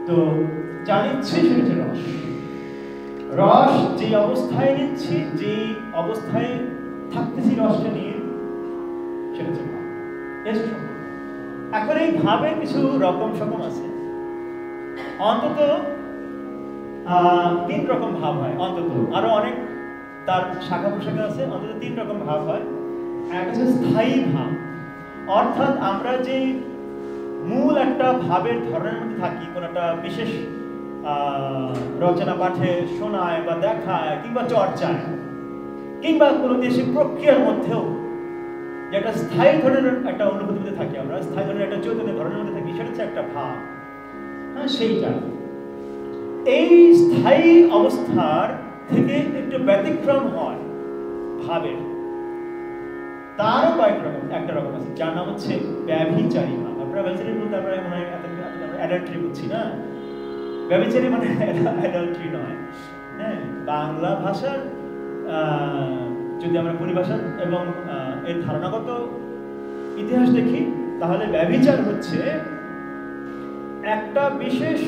তো যা নিচ্ছি সেটা হচ্ছে রস। রস যে অবস্থায় নিচ্ছি, যে অবস্থায় থাকতেছি রসটা নিয়ে, সেটা হচ্ছে ভাব। এর সম্পর্ক এখন এই ভাবের কিছু রকম সকম আছে। অন্তত 3 রকম ভাব হয়, অন্তত আরো অনেক তার শাখা প্রশাখা আছে, অন্তত 3 রকম ভাব হয়। এক হচ্ছে স্থায়ী ভাব, অর্থাৎ আমরা যে মূল একটা ভাবের ধরনের মধ্যে থাকি, কোন একটা বিশেষ রচনা পাঠে, শোনায় বা দেখায় কিংবা চর্চায় কিংবা কোনো দেশে প্রক্রিয়ার মধ্যেও যে একটা স্থায়ী ধরনের একটা অনুভূতিতে থাকি, আমরা স্থায়ী ধরনের একটা চৈতন্য ধরনের মধ্যে থাকি, সেটা হচ্ছে একটা ভাব। হ্যাঁ, সেইটা এই স্থায়ী অবস্থার থেকে একটু ব্যতিক্রম হয় ভাবের। তারও কয়েক রকম, একটা রকম আছে যার নাম হচ্ছে ব্যভিচারী ভাব। আপনারা ব্যভিচারী বলতে আমরা মনে হয় অ্যাডাল্টারি বুঝছি না, ব্যভিচারী মানে অ্যাডাল্টারি নয়। হ্যাঁ, বাংলা ভাষার যদি আমরা পরিভাষা এবং এর ধারণাগত ইতিহাস দেখি তাহলে ব্যভিচার হচ্ছে একটা বিশেষ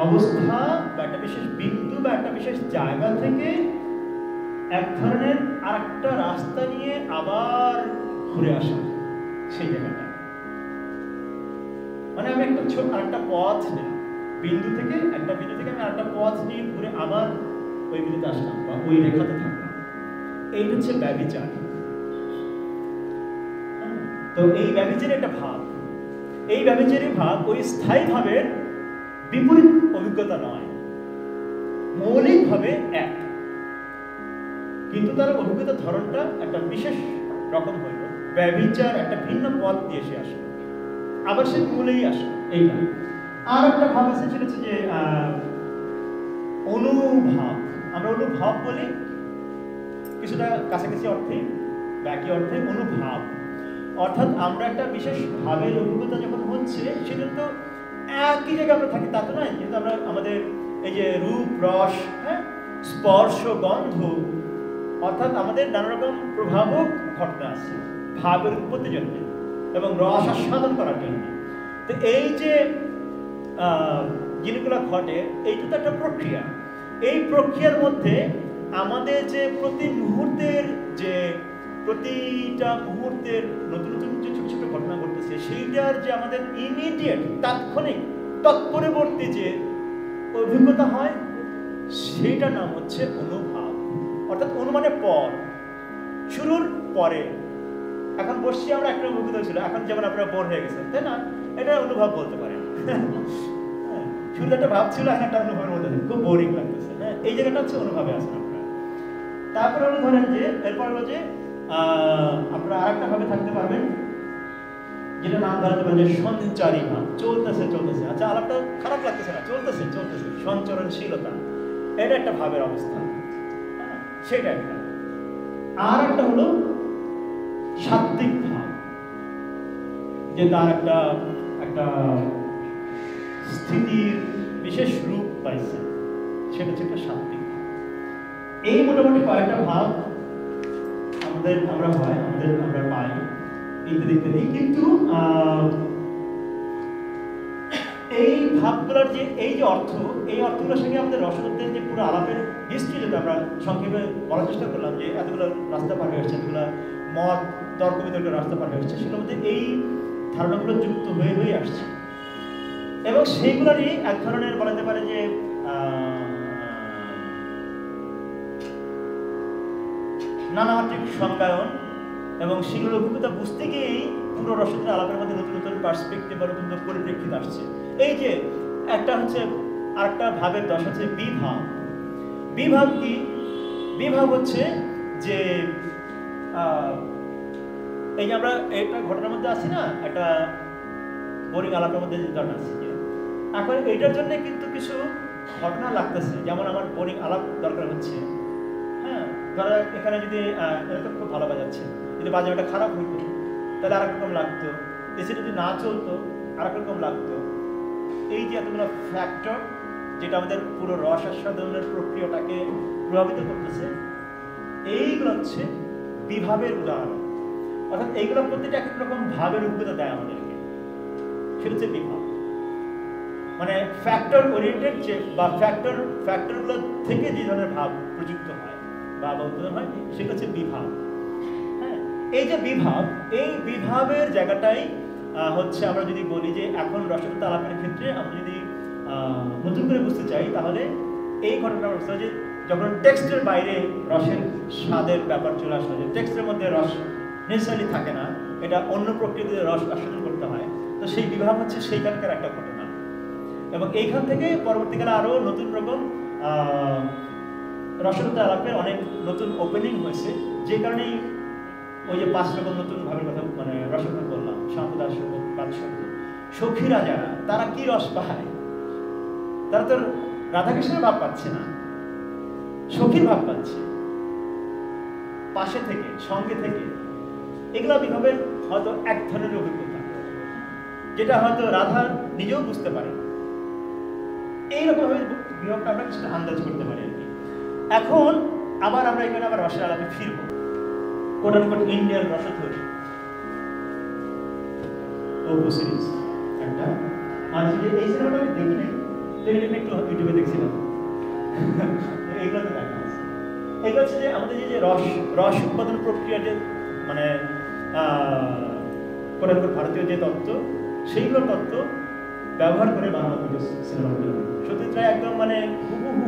অবস্থা বা একটা বিশেষ বিন্দু বা একটা বিশেষ জায়গা থেকে এক ধরনের আরেকটা রাস্তা নিয়ে আবার ঘুরে আসা, সেই জায়গাটা মানে আমি একটা ছোট আরেকটা পথ নিলাম, বিন্দু থেকে একটা বিন্দু থেকে আমি আরেকটা পথ নিয়ে ঘুরে আবার ওই বিন্দুতে আসলাম বা ওই রেখাতে থাকলাম, এইটা হচ্ছে ব্যভিচার। তো এই ব্যভিচারের একটা ভাব, এই ব্যভিচারের ভাব ওই স্থায়ী ভাবের বিপরীত অভিজ্ঞতা নয়, মৌলিকভাবে এক, কিন্তু তার অভিজ্ঞতার ধরনটা একটা বিশেষ রকম হইল। ব্যভিচার একটা ভিন্ন পথ দিয়ে সে আসে, আবার সে মূলেই আসে। এইটা আর একটা ভাব আছে, সেটা হচ্ছে যে অনুভাব। আমরা অনুভাব বলি কিছুটা কাছাকাছি অর্থে, একই অর্থে অনুভাব, অর্থাৎ আমরা একটা বিশেষ ভাবের অভিজ্ঞতা যখন হচ্ছে সেটা তো একই জায়গায় আমরা থাকি তা তো নয়, কিন্তু আমরা আমাদের এই যে রূপ, রস, হ্যাঁ, স্পর্শ, গন্ধ, অর্থাৎ আমাদের নানা রকম প্রভাবক ঘটনা আছে ভাবের উৎপত্তির জন্য এবং রস আস্বাদন করার জন্য। তো এই যে জিনিসগুলো ঘটে, এইটা তো একটা প্রক্রিয়া। এই প্রক্রিয়ার মধ্যে আমাদের যে প্রতি মুহূর্তের যে প্রতিটা মুহূর্তের নতুন নতুন যে ছোট ছোট ঘটনা ঘটতেছে, সেইটার যে আমাদের ইমিডিয়েট তাৎক্ষণিক তৎপরবর্তী যে অভিজ্ঞতা হয়, সেইটার নাম হচ্ছে অনুভাব। অর্থাৎ অনুমানের পর, শুরুর পরে। এখন বসছি আমরা একটা অভিজ্ঞতা ছিল, এখন যেমন আপনারা বোর হয়ে গেছেন, তাই না? এটা অনুভব বলতে পারেন। শুধু একটা ভাব ছিল, এখন একটা অনুভবের মধ্যে খুব বোরিং লাগতেছে। হ্যাঁ, এই জায়গাটা হচ্ছে অনুভবে আছেন আপনারা। তারপরে হলো ধরেন যে এরপর হলো যে আপনারা আরেকটা ভাবে থাকতে পারবেন, যেটা নাম ধরাতে পারেন যে সঞ্চারী ভাব। চলতেছে চলতেছে, আচ্ছা আলাপটা খারাপ লাগতেছে না, চলতেছে চলতেছে, সঞ্চরণশীলতা, এটা একটা ভাবের অবস্থা। হ্যাঁ, সেটা একটা। আর একটা হলো সাত্ত্বিক ভাব, যে তার একটা একটা স্থিতির বিশেষ রূপ পাইছে, সেটা হচ্ছে একটা সাত্ত্বিক ভাব। এই মোটামুটি কয়েকটা ভাব আমরা পাই ইত্যাদি ইত্যাদি। কিন্তু এই ভাবগুলোর যে এই যে অর্থ, এই অর্থগুলোর সঙ্গে আমাদের রসতত্ত্বের যে পুরো আলাপের হিস্ট্রি, যেটা আমরা সংক্ষেপে বলার চেষ্টা করলাম, যে এতগুলো রাস্তা পার হয়ে আসছে, এতগুলো মত তর্ক বিতর্কের রাস্তা পার হয়ে আসছে, সেগুলোর মধ্যে এই ধারণাগুলো যুক্ত হয়ে হয়ে আসছে। এবং সেইগুলোরই এক ধরনের বলা যেতে পারে যে নানামাত্রিক সংজ্ঞায়ন, এবং সেগুলোর অভিজ্ঞতা বুঝতে গিয়েই পুরো রসদের আলাপের মধ্যে নতুন নতুন পার্সপেক্টিভ বা নতুন নতুন পরিপ্রেক্ষিত আসছে। এই যে একটা হচ্ছে আরেকটা ভাবের দশ হচ্ছে বিভাব। বিভাব কি? বিভাব হচ্ছে যে এই যে আমরা একটা ঘটনার মধ্যে আছি না, একটা বোরিং আলাপের মধ্যে যে ঘটনা আছে, এখন এইটার জন্য কিন্তু কিছু ঘটনা লাগতেছে। যেমন আমার বোরিং আলাপ দরকার হচ্ছে, হ্যাঁ, ধরো এখানে যদি এটা খুব ভালো বাজাচ্ছে, যদি বাজানোটা খারাপ হইতো তাহলে আর এক রকম লাগতো, এসে যদি না চলতো আর এক রকম লাগতো। এই যে এতগুলো ফ্যাক্টর যেটা আমাদের পুরো রস আস্বাদনের প্রক্রিয়াটাকে প্রভাবিত করতেছে, এইগুলো হচ্ছে বিভাবের উদাহরণ। অর্থাৎ এইগুলো প্রত্যেকটা এক এক রকম ভাবের অভিজ্ঞতা দেয় আমাদেরকে, সেটা হচ্ছে বিভাব। মানে ফ্যাক্টর ওরিয়েন্টেড যে বা ফ্যাক্টরগুলো থেকে যে ধরনের ভাব প্রযুক্ত হয় বা উৎপাদন হয়, সেটা হচ্ছে বিভাব। হ্যাঁ, এই যে বিভাব, এই বিভাবের জায়গাটাই হচ্ছে আমরা যদি বলি যে এখন রসতত্ত্ব আলাপের ক্ষেত্রে আমরা যদি নতুন করে বুঝতে চাই, তাহলে এই ঘটনাটা বুঝতে হবে যে যখন টেক্সটের বাইরে রসের স্বাদের ব্যাপার চলে আসলো, যে টেক্সটের মধ্যে রস নেসেসারি থাকে না, এটা অন্য প্রক্রিয়াতে রস আস্বাদন করতে হয়, তো সেই বিভাব হচ্ছে সেইখানকার একটা ঘটনা। এবং এইখান থেকে পরবর্তীকালে আরো নতুন রকম রসতত্ত্ব আলাপের অনেক নতুন ওপেনিং হয়েছে, যে কারণেই ওই যে 5 রকম নতুন ভাবের কথা মানে রসতত্ত্ব বললাম, শান্তদাস বাদশব্দ, সখীরা যারা, তারা কি রস পায়? তারা তো রাধাকৃষ্ণের ভাব পাচ্ছে না, সখীর ভাব পাচ্ছে, পাশে থেকে, সঙ্গে থেকে। এগুলা বিভাবের হয়তো এক ধরনের অভিজ্ঞতা, যেটা হয়তো রাধা নিজেও বুঝতে পারে। এইরকম ভাবে বিভাগটা আমরা কিছুটা আন্দাজ করতে পারি আর কি। এখন আবার আমরা এখানে আবার রসের আলাপে ফিরবো। কোট আনকোট ইন্ডিয়ান রসধরি ওপো সিরিজ একটা, আর এই সিনেমাটা আমি দেখি নাই, একটু ইউটিউবে দেখছিলাম। এইগুলো তো দেখা আছে। এগুলো হচ্ছে যে আমাদের যে রস উৎপাদন প্রক্রিয়া, যে মানে কোট আনকোট ভারতীয় যে তত্ত্ব, সেইগুলোর তত্ত্ব ব্যবহার করে বানানো সিনেমাগুলো। সত্যজিৎ রায় একদম মানে হুবহু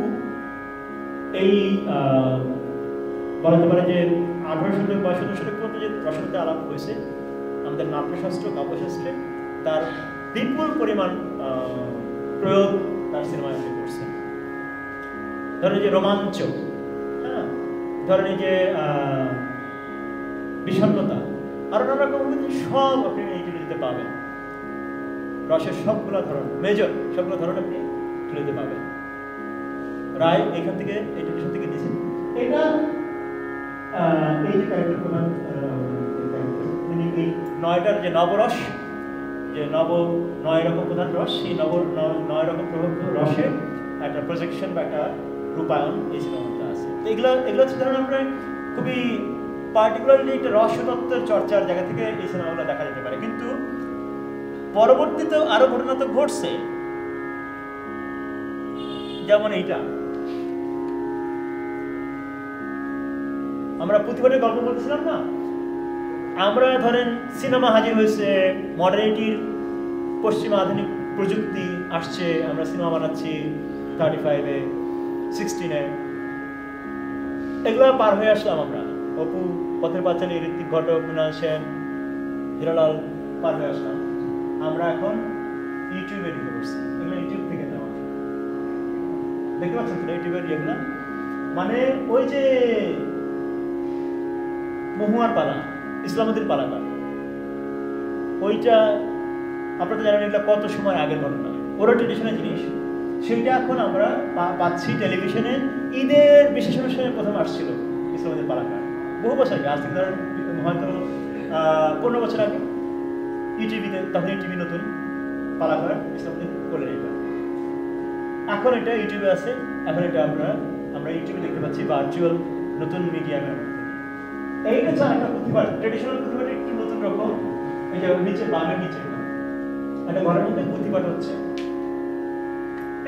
এই বলতে পারে যে 18 শতক বা 17 শতক পর্যন্ত যে রসতত্ত্ব আলাপ হয়েছে আমাদের নাট্যশাস্ত্র কাব্যশাস্ত্রে, তার বিপুল পরিমাণ প্রয়োগ তার সিনেমায় আপনি করছেন। ধরেন যে রোমাঞ্চ, হ্যাঁ, ধরেন এই যে বিষণ্ণতা, আরো নানা রকম সব আপনি এই দিতে পাবেন। রসের সবগুলো ধরন, মেজর সবগুলো ধরন আপনি তুলে দিতে পাবেন। রায় এখান থেকে এই ট্রেডিশন থেকে দিয়েছেন। এটা এই যে ক্যারেক্টার প্রধান এই 9টার যে নবরস, যে 9 রকম প্রধান রস, সেই 9 রকম রসের একটা প্রজেকশন বা একটা রূপায়ণ এই সিনেমাটা আছে। এগুলো হচ্ছে ধরুন আপনার খুবই পার্টিকুলারলি একটা রসতত্ত্বের চর্চার জায়গা থেকে এই সিনেমাগুলো দেখা যেতে পারে। কিন্তু পরবর্তীতে আরো ঘটনা তো ঘটছে, যেমন এইটা আমরা প্রতিবারের গল্প বলছিলাম না, আমরা ধরেন সিনেমা হাজির হয়েছে, মডার্নিটির পশ্চিমা আধুনিক প্রযুক্তি আসছে, আমরা সিনেমা বানাচ্ছি 35-এ 16-এ, এগুলো পার হয়ে আসলাম আমরা। অপু, পথের পাঁচালী, ঋত্বিক ঘটক, মৃণাল সেন, হিরালাল পার হয়ে আসলাম। আমরা এখন ইউটিউবে ঢুকে পড়ছি। এগুলো ইউটিউব থেকে নেওয়া, দেখতে পাচ্ছেন তো ইউটিউবের ইয়েগুলো। মানে ওই যে মহুয়ার পালা, ইসলামতির পালাটা, ওইটা আপনারা জানেন এগুলো কত সময় আগের ঘটনা, ওরা ট্রেডিশনাল জিনিস। সেটা এখন আমরা পাচ্ছি টেলিভিশনে। ঈদের বিশেষ অনুষ্ঠানে প্রথম আসছিল ইসলামতির পালাটা, বহু বছর আগে, আজ থেকে ধরেন হয়তো 15 বছর আগে ইউটিভিতে, তখন ইউটিভি নতুন পালাকার ইসলামতির করলেন এটা। এখন এটা ইউটিউবে আছে, এখন এটা আমরা ইউটিউবে দেখতে পাচ্ছি ভার্চুয়াল নতুন মিডিয়ামের মধ্যে। এইটা হচ্ছে একটা প্রতিভা, ট্রেডিশনাল প্রতিভাটা একটু নতুন রকম। এই যে নিচে বামের নিচে একটা ঘরের মধ্যে প্রতিভাটা হচ্ছে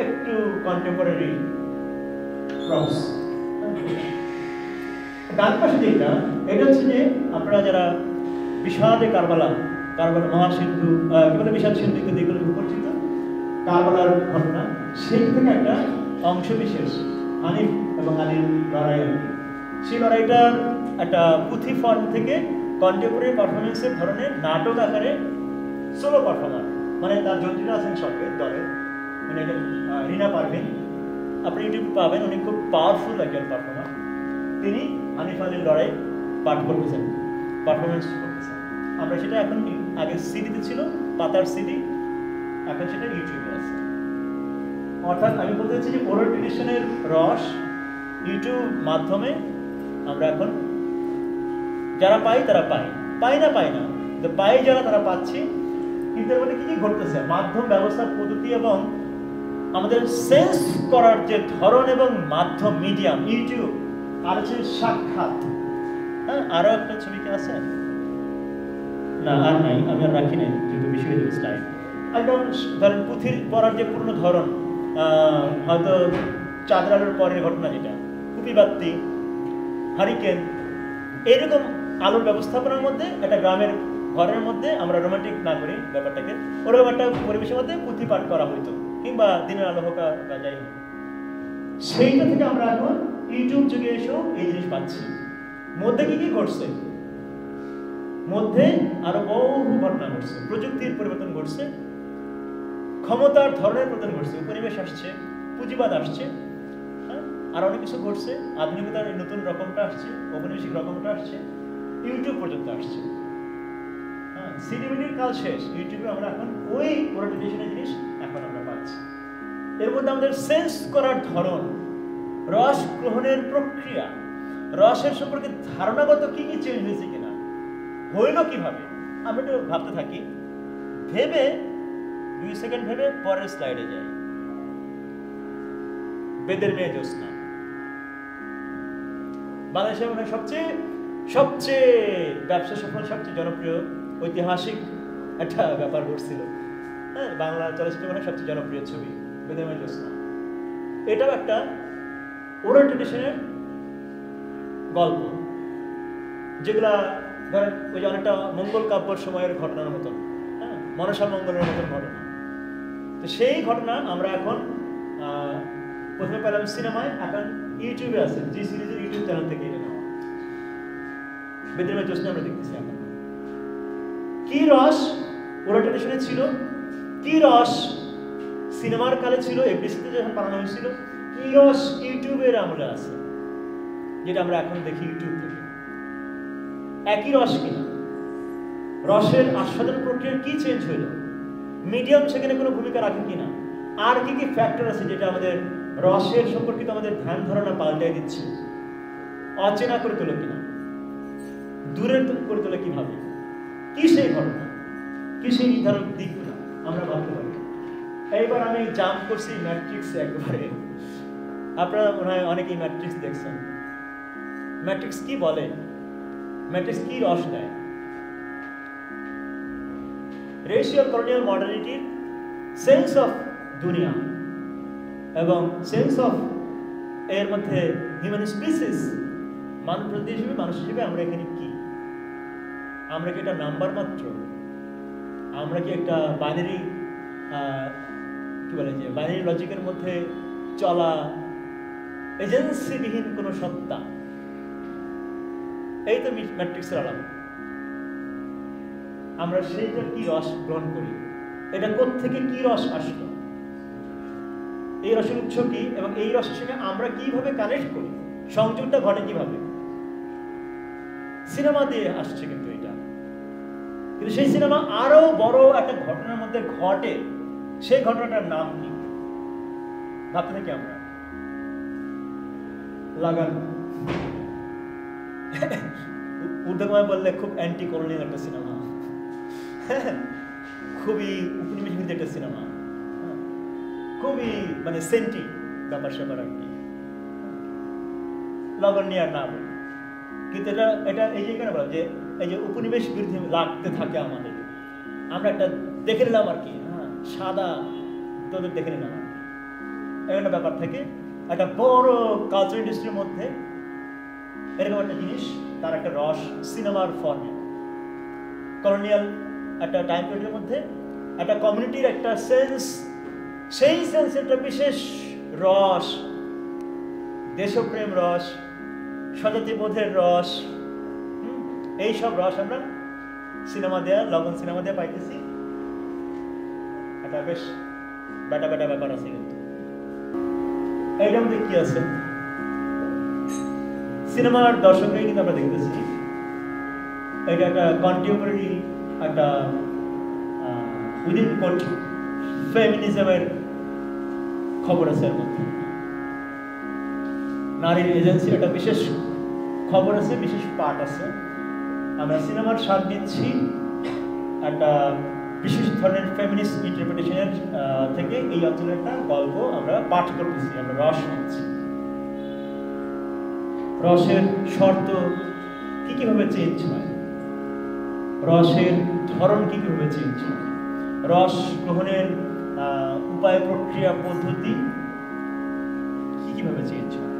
একটু কন্টেম্পোরারি প্রপস। ডান পাশে যেটা, এটা হচ্ছে যে আপনারা যারা বিষাদে কারবালা মহাসিন্ধু কি বলে, বিষাদ সিন্ধু ইত্যাদি এগুলো পরিচিত, কারবালার ঘটনা, সেই থেকে একটা অংশ বিশেষ হানিফ এবং আলীর লড়াই। সেই লড়াইটার একটা পুঁথি ফর্ম থেকে কন্টেম্পোরারি পারফরমেন্সের ধরনের নাটক আকারে সোলো পারফর্মার, মানে তার যন্ত্রীরা আছেন সঙ্গে দলে, মানে একজন রিনা পারভিন, আপনি ইউটিউবে পাবেন, উনি খুব পাওয়ারফুল একজন পারফর্মার। তিনি হানিফ আলীর লড়াই পাঠ করতেছেন, পারফরমেন্স করতেছেন। আমরা সেটা এখন, আগে সিডিতে ছিল, পাতার সিডি, এখন সেটা ইউটিউবে আছে। অর্থাৎ আমি বলতে চাচ্ছি যে ওরাল ট্রেডিশনের রস ইউটিউব মাধ্যমে আমরা এখন যারা পাই তারা পাই না পাই যারা তারা পাচ্ছি। কিন্তু এর মধ্যে কি ঘটতেছে, মাধ্যম ব্যবস্থা পদ্ধতি এবং আমাদের সেন্স করার যে ধরন এবং মাধ্যম মিডিয়াম ইউটিউব, আর হচ্ছে সাক্ষাৎ। হ্যাঁ, আরো একটা ছবি কি আছে না? আর নাই, আমি আর রাখি নাই, যেহেতু বেশি হয়ে যাবে স্লাইড। একদম ধরেন পুঁথির পড়ার যে পুরনো ধরন, হয়তো চাঁদের আলোর পরের ঘটনা, যেটা কুপিবাত্তি, হারিকেন, এইরকম আলোর ব্যবস্থাপনার মধ্যে একটা গ্রামের ঘরের মধ্যে আমরা রোমান্টিক না করি ব্যাপারটাকে, ওরকম একটা পরিবেশের মধ্যে পুঁথি পাঠ করা হইতো, কিংবা দিনের আলো হোক বা যাই হোক। সেইটা থেকে আমরা এখন ইউটিউব যুগে এসেও এই জিনিস পাচ্ছি। মধ্যে কি ঘটছে, মধ্যে আরো বহু ঘটনা ঘটছে, প্রযুক্তির পরিবর্তন ঘটছে, ক্ষমতার ধরনের পরিবর্তন ঘটছে, উপনিবেশ আসছে, পুঁজিবাদ আসছে, হ্যাঁ, আর অনেক কিছু ঘটছে, আধুনিকতার নতুন রকমটা আসছে, ঔপনিবেশিক রকমটা আসছে, ইউটিউব পর্যন্ত আসছে। হ্যাঁ, সিডিমিডির কাল শেষ, ইউটিউবে আমরা এখন ওই ওরাল ট্রেডিশনের জিনিস এখন আমরা পাচ্ছি। এর মধ্যে আমাদের সেন্স করার ধরন, রস গ্রহণের প্রক্রিয়া, রসের সম্পর্কে ধারণাগত কি চেঞ্জ হয়েছে কিনা, হইল কিভাবে, আমরা একটু ভাবতে থাকি, ভেবে 2 সেকেন্ড ভেবে পরের স্লাইডে যাই। বেদের মেয়ে জ্যোৎস্না বাংলাদেশের মনে সবচেয়ে ব্যবসা সফল, সবচেয়ে জনপ্রিয় ঐতিহাসিক একটা ব্যাপার ঘটছিল। হ্যাঁ, বাংলা চলচ্চিত্র মানে সবচেয়ে জনপ্রিয় ছবি বেদের মেয়ে জ্যোৎস্না। এটাও একটা ওরাল ট্রেডিশনের গল্প, যেগুলা ধরেন ওই যে অনেকটা মঙ্গল কাব্যর সময়ের ঘটনার মতন, হ্যাঁ, মনসা মঙ্গলের মতন ঘটনা। তো সেই ঘটনা আমরা এখন প্রথমে পেলাম সিনেমায়, এখন ইউটিউবে আছে, জি সিরিজের ইউটিউব চ্যানেল থেকে এটা নেওয়া। বেদের মেয়ে জ্যোৎস্না আমরা দেখতেছি এখন। কি রস ওরাল ট্রেডিশনে ছিল, কি রস সিনেমার কালে ছিল, এফডিসিতে যখন বানানো হয়েছিল, কি রস ইউটিউবের আমলে আছে, যেটা আমরা এখন দেখি ইউটিউব থেকে। একই রস কিনা, রসের আস্বাদন প্রক্রিয়ার কি চেঞ্জ হইল, মিডিয়াম সেখানে কোনো ভূমিকা রাখে কিনা, আর কি কি ফ্যাক্টর আছে যেটা আমাদের রসের সম্পর্কিত আমাদের ধ্যান ধারণা পাল্টাই দিচ্ছে, অচেনা করে তোলে কিনা, দূরের করে তোলে কিভাবে, কি সেই ঘটনা, কি সেই নির্ধারক দিকগুলো আমরা ভাবতে পারি। এইবার আমি জাম্প করছি ম্যাট্রিক্সে একবারে। আপনারা মনে হয় অনেকেই ম্যাট্রিক্স দেখছেন। ম্যাট্রিক্স কি বলে, ম্যাট্রিক্স কি রস দেয়? রেশিয়াল কলোনিয়াল মডার্নিটির সেন্স অফ দুনিয়া এবং সেন্স অফ এর মধ্যে হিউম্যান স্পিসিস, মানব প্রজাতি হিসেবে, মানুষ হিসেবে আমরা এখানে কি? আমরা কি একটা নাম্বার মাত্র? আমরা কি একটা বাইনারি কি বলে যে বাইনারি লজিকের মধ্যে চলা এজেন্সিবিহীন কোনো সত্তা? এই তো ম্যাট্রিক্সের আলাম। আমরা সেইটার কি রস গ্রহণ করি, এটা কোত্থেকে কি রস আসলো, এই রসের উৎস কি, এবং এই রসের সঙ্গে আমরা কিভাবে কানেক্ট করি, সংযোগটা ঘটে কিভাবে। সিনেমা দিয়ে আসছে কিন্তু এটা, কিন্তু সেই সিনেমা আরো বড় একটা ঘটনার মধ্যে ঘটে। সেই ঘটনাটার নাম কি ভাবতে থাকি আমরা? লাগান। উর্দুমায় বললে খুব অ্যান্টি কলোনিয়াল একটা সিনেমা, খুবই উপনিবেশিক একটা সিনেমা, খুবই মানে সেন্টি ব্যাপার স্যাপার আর কি, লগন নিয়ে আর না বলি। কিন্তু এটা এটা এই যে কেন বলা যে এই যে উপনিবেশ বিরোধী লাগতে থাকে আমাদের, আমরা একটা দেখে নিলাম আর কি, হ্যাঁ সাদা তোদের দেখে নিলাম আর কি, এরকম একটা ব্যাপার থেকে একটা বড় কালচার ইন্ডাস্ট্রির মধ্যে এরকম একটা জিনিস, তার একটা রস সিনেমার ফর্মে, কলোনিয়াল একটা টাইম পিরিয়ডের মধ্যে একটা কমিউনিটির একটা সেন্স, সেই সেন্স একটা বিশেষ রস, দেশপ্রেম রস, স্বজাতিবোধের রস, এইসব রস আমরা সিনেমা দেয়া, লগন সিনেমা দিয়ে পাইতেছি। একটা বেশ বেটা বেটা ব্যাপার আছে কিন্তু এইটার মধ্যে কি আছে, সিনেমার দর্শকরাই কিন্তু আমরা দেখতেছি এটা একটা কন্টেম্পোরারি একটা উইদিন কোট ফেমিনিজমের খবর আছে, এর মধ্যে নারীর এজেন্সির একটা বিশেষ খবর আছে, বিশেষ পার্ট আছে। আমরা সিনেমার স্বাদ নিচ্ছি একটা বিশেষ ধরনের ফেমিনিস্ট ইন্টারপ্রিটেশনের থেকে এই অঞ্চলের একটা গল্প আমরা পাঠ করতেছি, আমরা রস নিচ্ছি। রসের শর্ত কি কিভাবে চেঞ্জ হয়, রসের ধরন কি কিভাবে চেঞ্জ হয়, রস গ্রহণের উপায়, প্রক্রিয়া, পদ্ধতি কি কিভাবে চেঞ্জ হয়।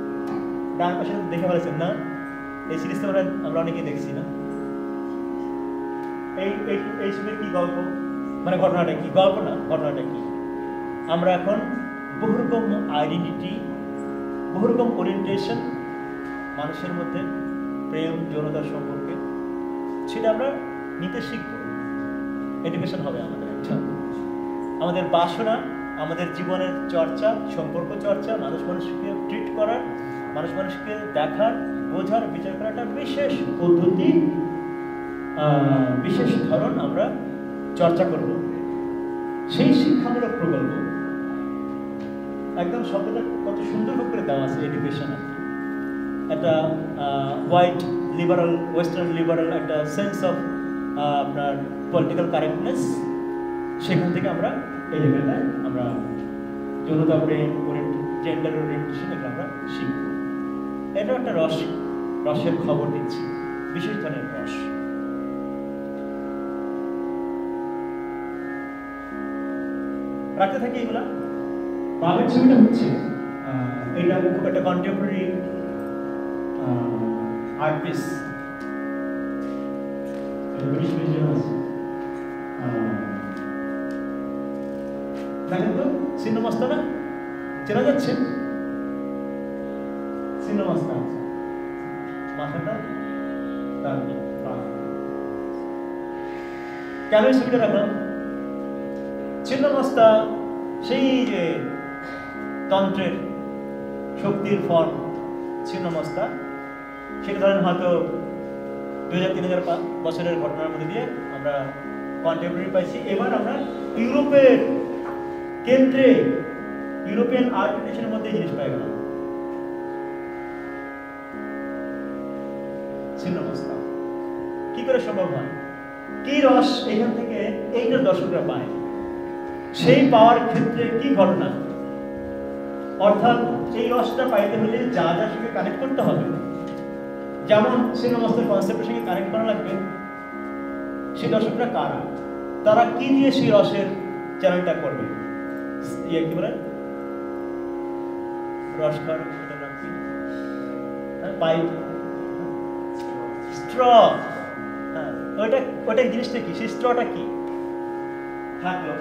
ডান পাশে দেখে ফেলেছেন না, এই সিরিজটা আমরা অনেকেই দেখছি না। এই সময় কি গল্প, মানে ঘটনাটা কি, গল্প না ঘটনাটা কি, আমরা এখন বহুরকম আইডেন্টিটি, বহুরকম ওরিয়েন্টেশন মানুষের মধ্যে, প্রেম যৌনতার সম্পর্কে, সেটা আমরা নিতে শিখব। এডুকেশন হবে আমাদের একটা, আমাদের বাসনা, আমাদের জীবনের চর্চা, সম্পর্ক চর্চা, মানুষ মানুষকে ট্রিট করার, মানুষ মানুষকে দেখার, বোঝার, বিচার করার একটা বিশেষ পদ্ধতি, বিশেষ ধরন আমরা চর্চা করব। সেই শিক্ষামূলক প্রকল্প একদম শব্দটা কত সুন্দর করে দেওয়া আছে, এডুকেশন একটা হোয়াইট লিবারাল, ওয়েস্টার্ন লিবারাল একটা সেন্স অফ আপনার পলিটিক্যাল কারেক্টনেস, সেখান থেকে আমরা এই জায়গাটায় আমরা যৌনতা, প্রেম, জেন্ডার ওরিয়েন্টেশন এটা আমরা শিখব। এটা একটা রসের খবর দিচ্ছি, বিশেষ ধরনের রস। রাখতে থাকি এগুলা। আগের ছবিটা হচ্ছে এটা খুব একটা contemporary art piece, British museum আছে। দেখেন তো ছিন্নমস্তা না, চেনা যাচ্ছে? ছিন্নমস্তা মাথাটা তার কেন এই ছবিটা রাখলাম? ছিন্নমস্তা সেই যে তন্ত্রের শক্তির ফর্ম ছিন্নমস্তা, সেটা ধরেন হয়তো 2000-3000 বছরের ঘটনার মধ্যে দিয়ে আমরা কন্টেম্পোরারি পাইছি। এবার আমরা ইউরোপের কেন্দ্রে, ইউরোপিয়ান আর্ট ট্রেডিশনের মধ্যে জিনিস পাই গেলাম ছিন্নমস্তা। কি করে সম্ভব হয়? কি রস এখান থেকে এইটা দর্শকরা পায়, সেই পাওয়ার ক্ষেত্রে কি ঘটনা, অর্থাৎ এই রসটা পাইতে হলে যা যা সঙ্গে কানেক্ট করতে হবে, যেমন ছিন্নমস্তার কনসেপ্টের সঙ্গে কানেক্ট করা লাগবে। সেই দর্শকরা কারা, তারা কি দিয়ে সেই রসের চ্যানেলটা করবে, ইয়ে কি বলে রস খাওয়ার পাইপ, স্ট্র, ওইটা জিনিসটা কি, সেই স্ট্রটা কি থাকলো।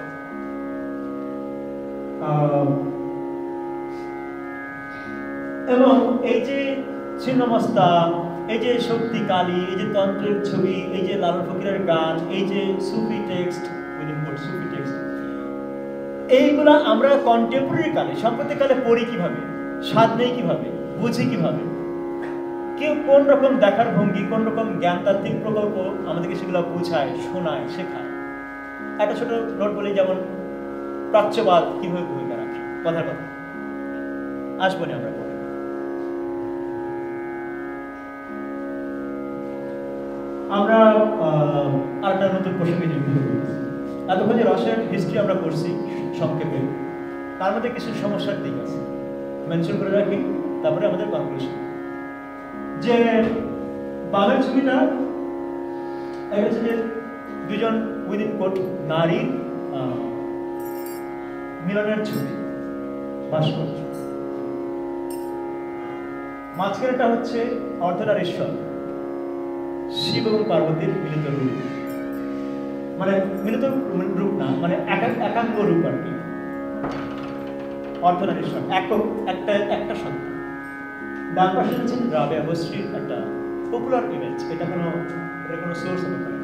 এবং এই যে ছিন্নমস্তা, এই যে শক্তি কালী, এই যে তন্ত্রের ছবি, এই যে লালন ফকিরের গান, এই যে সুফি টেক্সট, সুফি টেক্সট, এইগুলা আমরা কন্টেম্পোরারি কালে, সাম্প্রতিককালে পড়ি কিভাবে, স্বাদ নেই কিভাবে, বুঝি কিভাবে, কেউ কোন রকম দেখার ভঙ্গি, কোন রকম জ্ঞানতাত্ত্বিক প্রকল্প আমাদেরকে সেগুলো বোঝায়, শোনায়, শেখায়। একটা ছোট নোট বলি, যেমন প্রাচ্যবাদ কিভাবে ভূমিকা রাখে, কথার কথা আসবো না আমরা পরে। আমরা আরেকটা নতুন প্রসঙ্গে যুক্ত করেছি। এতক্ষণ যে রসের হিস্ট্রি আমরা করছি সংক্ষেপে, তার মধ্যে কিছু সমস্যার দিক আছে, মেনশন করে রাখি, তারপরে আমাদের কনক্লুশন। যে বামের ছবিটা, এটা হচ্ছে যে দুজন উইদিন কোট নারীর মিলনের ছবি, ভাস্কর্য। মাঝখানেটা হচ্ছে অর্ধনারীশ্বর, শিব এবং পার্বতীর মিলিত রূপ, মানে মিলিত রূপ না, মানে একাঙ্গ রূপ আর কি, অর্ধনারীশ্বর, একটা সন্তান। ডান পাশে হচ্ছে রাবেয়া বস্রির একটা পপুলার ইমেজ, এটা কোনো সোর্স হতে পারে।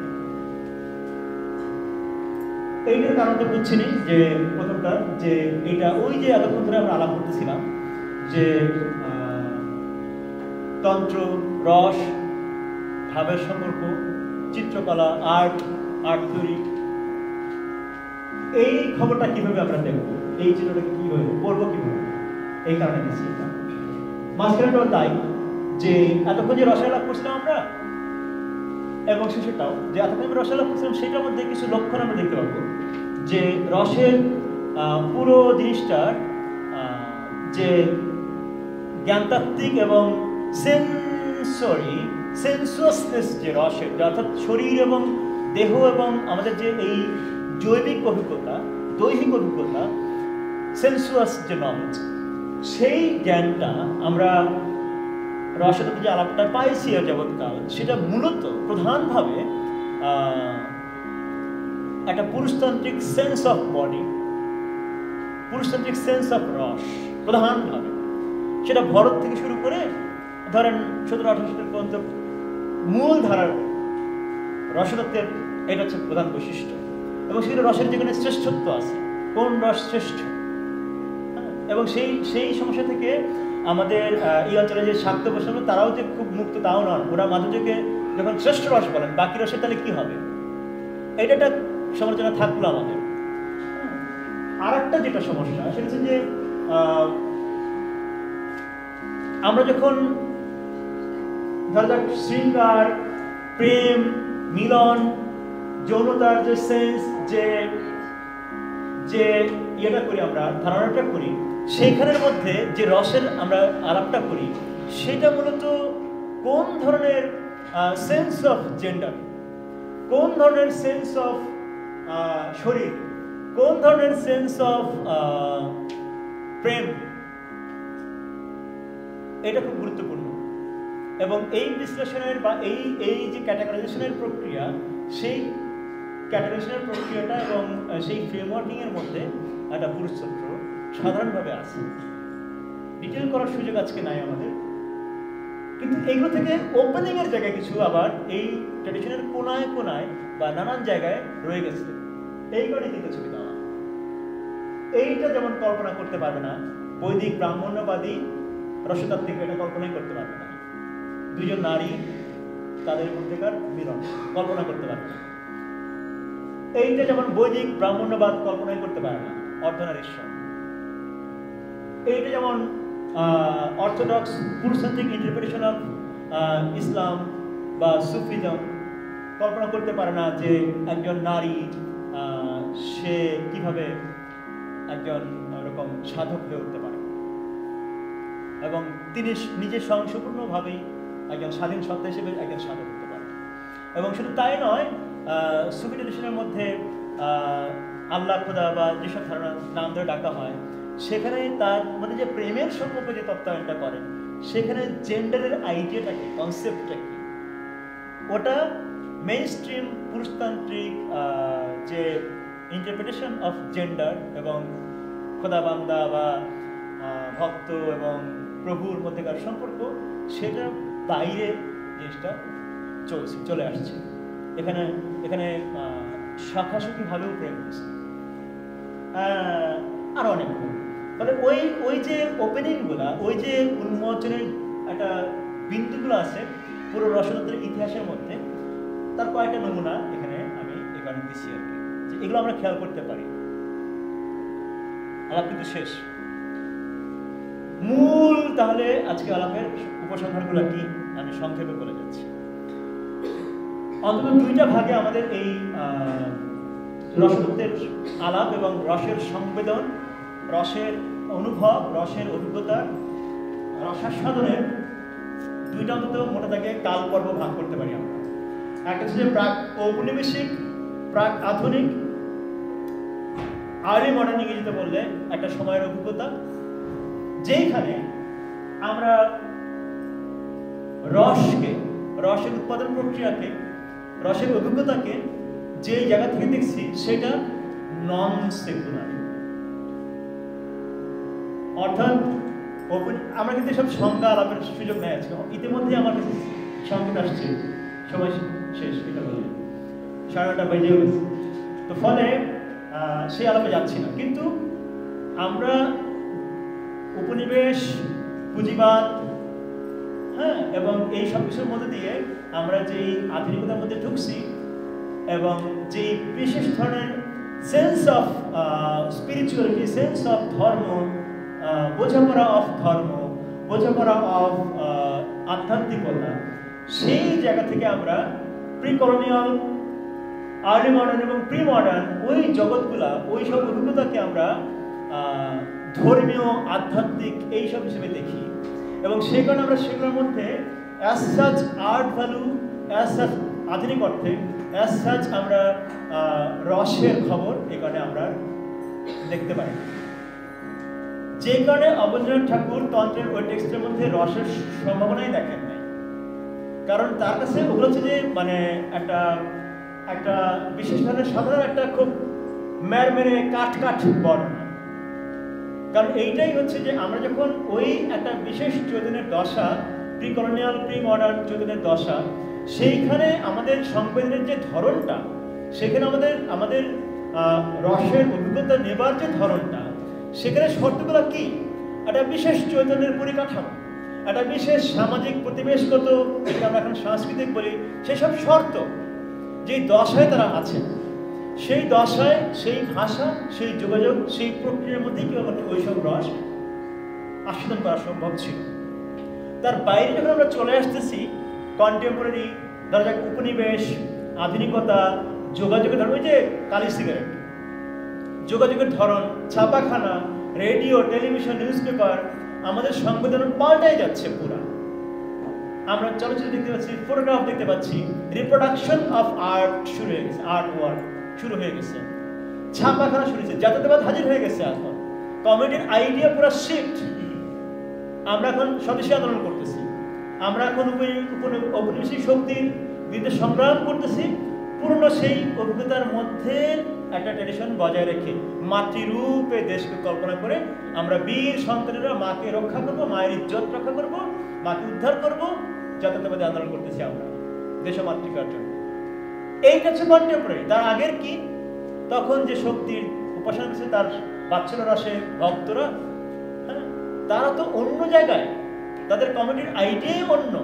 এইটার কারণ তো বুঝছিনি, যে প্রথমটা যে এটা ওই যে এতক্ষণ ধরে আমরা আলাপ করতেছিলাম যে তন্ত্র, রস, ভাবের সম্পর্ক, চিত্রকলা, আর্ট তৈরি, এই খবরটা কিভাবে আমরা দেখবো, এই চিত্রটাকে কিভাবে পড়বো, কিভাবে, এই কারণে দিচ্ছি। মাঝখানেটাও তাই, যে এতক্ষণ যে রসায়ন লাভ করছিলাম আমরা, এবং শেষেরটাও যে এতক্ষণ আমি রসায়ন লাভ করছিলাম, সেটার মধ্যে কিছু লক্ষণ আমরা দেখতে পাবো। যে রসের পুরো জিনিসটার যে জ্ঞানতাত্ত্বিক এবং সেন্সুয়াসনেস যে রসের, অর্থাৎ শরীর এবং দেহ এবং আমাদের যে এই জৈবিক অভিজ্ঞতা, দৈহিক অভিজ্ঞতা, সেন্সুয়াস যে নলেজ, সেই জ্ঞানটা আমরা রসের যে আলাপটা পাইছি যাবৎকাল, সেটা মূলত প্রধানভাবে একটা পুরুষতান্ত্রিক সেন্স অফ বডি, পুরুষতান্ত্রিক সেন্স অফ রস প্রধানভাবে, সেটা ভরত থেকে শুরু করে ধরেন 17-18 শতক পর্যন্ত মূল ধারার রসতত্ত্বের এটা হচ্ছে প্রধান বৈশিষ্ট্য। এবং সেখানে রসের যেখানে শ্রেষ্ঠত্ব আছে, কোন রস শ্রেষ্ঠ, এবং সেই সমস্যা থেকে আমাদের এই অঞ্চলে যে শাক্ত বৈষ্ণব, তারাও যে খুব মুক্ত তাও নন। ওরা মাধুর্যকে যখন শ্রেষ্ঠ রস বলেন, বাকি রসের তাহলে কি হবে, এটা একটা সমালোচনা থাকলো আমাদের। আর একটা যেটা সমস্যা, সেটা হচ্ছে যে আমরা যখন ধরা যাক শৃঙ্গার, প্রেম, মিলন, যৌনতার যে সেন্স, যে ইয়েটা করি, আমরা ধারণাটা করি, সেইখানের মধ্যে যে রসের আমরা আলাপটা করি, সেটা মূলত কোন ধরনের সেন্স অফ জেন্ডার, কোন ধরনের সেন্স অফ শরীর, কোন ধরনের সেন্স অফ প্রেম, এটা খুব গুরুত্বপূর্ণ। এবং এই বিশ্লেষণের বা এই যে ক্যাটাগরাইজেশনের প্রক্রিয়া, সেই ক্যাটাগরাইজেশনের প্রক্রিয়াটা এবং সেই ফ্রেমওয়ার্কিং এর মধ্যে একটা পুরুষতন্ত্র সাধারণভাবে আছে। ডিটেল করার সুযোগ আজকে নাই আমাদের, কিন্তু এগুলো থেকে ওপেনিং এর জায়গায় কিছু আবার এই ট্র্যাডিশনের কোনায় কোনায় বা নানান জায়গায় রয়ে গেছে। এই কারণে কিন্তু ছবি দেওয়া, এইটা যেমন কল্পনা করতে পারবে না বৈদিক ব্রাহ্মণ্যবাদী রসতাত্ত্বিক, এটা কল্পনাই করতে পারবে না। দুজন নারী, তাদের মধ্যেকার মিলন কল্পনা করতে পারবে না। এইটা যেমন বৈদিক ব্রাহ্মণ্যবাদ কল্পনাই করতে পারে না, অর্ধনারীশ্বর। এইটা যেমন অর্থোডক্স পুরুষতান্ত্রিক ইন্টারপ্রিটেশন অফ ইসলাম বা সুফিজম কল্পনা করতে পারে না যে একজন নারী সে কিভাবে একজন এরকম সাধক হয়ে উঠতে পারে, এবং তিনি নিজে স্বয়ংসম্পূর্ণভাবেই একজন স্বাধীন সত্তা হিসেবে একজন সাধক হতে পারে। এবং শুধু তাই নয়, সুফি ট্রেডিশনের মধ্যে আল্লাহ, খোদা বা যেসব ধারণা নাম ধরে ডাকা হয়, সেখানে তার মধ্যে যে প্রেমের সম্পর্কে যে তত্ত্বায়নটা করেন, সেখানে জেন্ডারের আইডিয়াটা কি, কনসেপ্টটা কি, ওটা মেইন স্ট্রিম পুরুষতান্ত্রিক যে ইন্টারপ্রিটেশন অফ জেন্ডার এবং খোদা বান্দা বা ভক্ত এবং প্রভুর মধ্যেকার সম্পর্ক, সেটার বাইরে জিনিসটা চলে আসছে। এখানে শাখাশুখি ভাবেও প্রেম হয়েছে। আরো অনেক। ফলে ওই ওই যে ওপেনিংগুলা, ওই যে উন্মোচনের একটা বিন্দুগুলো আছে পুরো রসদত্তের ইতিহাসের মধ্যে, তার কয়েকটা নমুনা এখানে আমি এখানে দিচ্ছি আর কি, যে এগুলো আমরা খেয়াল করতে পারি। আলাপ কিন্তু শেষ। মূল তাহলে আজকে আলাপের উপসংহারগুলো কি আমি সংক্ষেপে বলে যাচ্ছি। অন্তত দুইটা ভাগে আমাদের এই রসদত্তের আলাপ এবং রসের সংবেদন, রসের অনুভব, রসের অভিজ্ঞতা, রসাস্বাদনের দুইটা অন্তত মোটা দাগে কাল পর্ব ভাগ করতে পারি আমরা। একটা হচ্ছে প্রাক ঔপনিবেশিক, প্রাক আধুনিক, আর্লি মডার্ন ইংরেজিতে বললে একটা সময়ের অভিজ্ঞতা, যেখানে আমরা রসকে, রসের উৎপাদন প্রক্রিয়াকে, রসের অভিজ্ঞতাকে যে জায়গা থেকে দেখছি সেটা নন সেকুলার। অর্থাৎ আমরা কিন্তু সব সংজ্ঞা আলাপের সুযোগ নেই আজকে। ইতিমধ্যে আমার কাছে সংকেত আসছে সময় শেষ, এটা বলে 9:30 বেজে গেছে। তো ফলে সেই আলাপে যাচ্ছি না, কিন্তু আমরা উপনিবেশ, পুঁজিবাদ, হ্যাঁ, এবং এই সব কিছুর মধ্যে দিয়ে আমরা যেই আধুনিকতার মধ্যে ঢুকছি এবং যেই বিশেষ ধরনের sense of spirituality, sense of ধর্ম, বোঝাপড়া অফ ধর্ম, বোঝাপড়া অফ আধ্যাত্মিকতা, সেই জায়গা থেকে আমরা প্রি কলোনিয়াল, আর্লি মডার্ন এবং প্রি মডার্ন ওই জগৎগুলা, ওই সব অভিজ্ঞতাকে আমরা ধর্মীয়, আধ্যাত্মিক এইসব হিসেবে দেখি। এবং সেই কারণে আমরা সেগুলোর মধ্যে as such art value, as such আধুনিক অর্থে অ্যাজ সাচ আমরা রসের খবর এই কারণে আমরা দেখতে পাই। যে কারণে অবনীন্দ্রনাথ ঠাকুর তন্ত্রের ওই টেক্সটের মধ্যে রসের সম্ভাবনাই দেখেন নাই, কারণ তার কাছে ওগুলো হচ্ছে যে মানে একটা একটা বিশেষ ধরনের সাধারণ একটা খুব মেরে কাঠ বর্ণনা। কারণ এইটাই হচ্ছে যে আমরা যখন ওই একটা বিশেষ চৈতন্যের দশা, প্রি কলোনিয়াল, প্রি মডার্ন চৈতন্যের দশা, সেইখানে আমাদের সংবেদনের যে ধরনটা, সেখানে আমাদের রসের অভিজ্ঞতা নেবার যে ধরনটা, সেখানে শর্তগুলো কি? একটা বিশেষ চৈতন্যের পরিকাঠামো, একটা বিশেষ সামাজিক পরিবেশগত, যেটা আমরা এখন সাংস্কৃতিক বলি, সেসব শর্ত যে দশায় তারা আছেন, সেই দশায়, সেই ভাষা, সেই যোগাযোগ, সেই প্রক্রিয়ার মধ্যেই কেবলমাত্র ওইসব রস আস্বাদন করা সম্ভব ছিল। তার বাইরে যখন আমরা চলে আসতেছি কন্টেম্পোরারি, ধরা যাক উপনিবেশ, আধুনিকতা, যোগাযোগের ধরন, ওই যে কালি সিগারেট, যোগাযোগের ধরন, ছাপাখানা, রেডিও, টেলিভিশন, নিউজ পেপার, আমাদের সংবেদন পাল্টাই যাচ্ছে পুরা। আমরা চলচ্চিত্র দেখতে পাচ্ছি, ফটোগ্রাফ দেখতে পাচ্ছি, রিপ্রোডাকশন অফ আর্ট শুরু হয়ে গেছে, আর্ট ওয়ার্ক শুরু হয়ে গেছে, ছাপাখানা শুরু হয়েছে, জাতীয়তাবাদ হাজির হয়ে গেছে। এখন কমিউনিটির আইডিয়া পুরো শিফট। আমরা এখন স্বদেশী আন্দোলন করতেছি, আমরা এখন ঔপনিবেশিক শক্তির বিরুদ্ধে সংগ্রাম করতেছি, পুরনো সেই অভিজ্ঞতার মধ্যে একটা ট্র্যাডিশন বজায় রেখে মাতৃরূপে দেশকে কল্পনা করে আমরা বীর সন্তানেরা মাকে রক্ষা করব, মায়ের ইজ্জত রক্ষা করব, মাকে উদ্ধার করব, জাতীয়তাবাদী আন্দোলন করতেছি আমরা দেশমাতৃকার জন্য। এইটা হচ্ছে কন্টেম্পোরারি। তার আগের কি? তখন যে শক্তির উপাসনা করছে তার বাচ্চারা রসে ভক্তরা, হ্যাঁ, তারা তো অন্য জায়গায়, তাদের কমিউনিটির আইডিয়াই অন্য,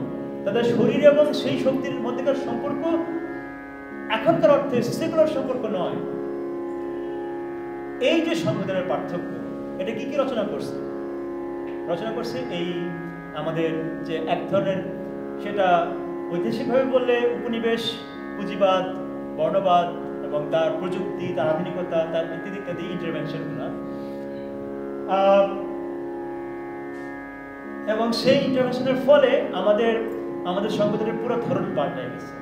তাদের শরীর এবং সেই শক্তির মধ্যেকার সম্পর্ক এখনকার অর্থে সেকুলার সম্পর্ক নয়। এই যে সংবিধানের পার্থক্য, এটা কি কি রচনা করছে? রচনা করছে এই আমাদের যে এক ধরনের, সেটা ঐতিহাসিকভাবে বললে উপনিবেশ, পুঁজিবাদ, বর্ণবাদ এবং তার প্রযুক্তি, তার আধুনিকতা, তার ইত্যাদি ইত্যাদি ইন্টারভেনশনগুলো, এবং সেই ইন্টারভেনশনের ফলে আমাদের সংবিধানের পুরো ধরন পাল্টে গেছে।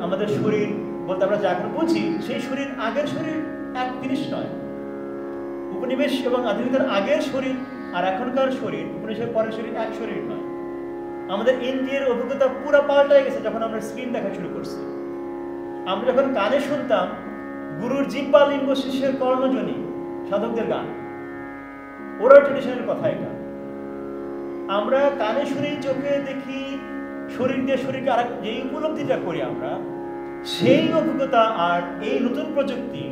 আমাদের শরীর বলতে আমরা যা এখন বুঝি, সেই শরীর আগের শরীর এক জিনিস নয়। উপনিবেশ এবং আধুনিকতার আগের শরীর আর এখনকার শরীর, উপনিবেশের পরের শরীর এক শরীর নয়। আমাদের ইন্দ্রিয়ের অভিজ্ঞতা পুরো পাল্টায় গেছে যখন আমরা স্ক্রিন দেখা শুরু করছি। আমরা যখন কানে শুনতাম গুরুর জিহ্বা লিঙ্গ শিষ্যের কর্ণজনী, সাধকদের গান, ওরাল ট্রেডিশনের কথা এটা। আমরা কানে শুনি, চোখে দেখি, শরীর দিয়ে শরীরকে আর যেই উপলব্ধিটা করি আমরা, সেই অভিজ্ঞতা আর এই নতুন প্রযুক্তি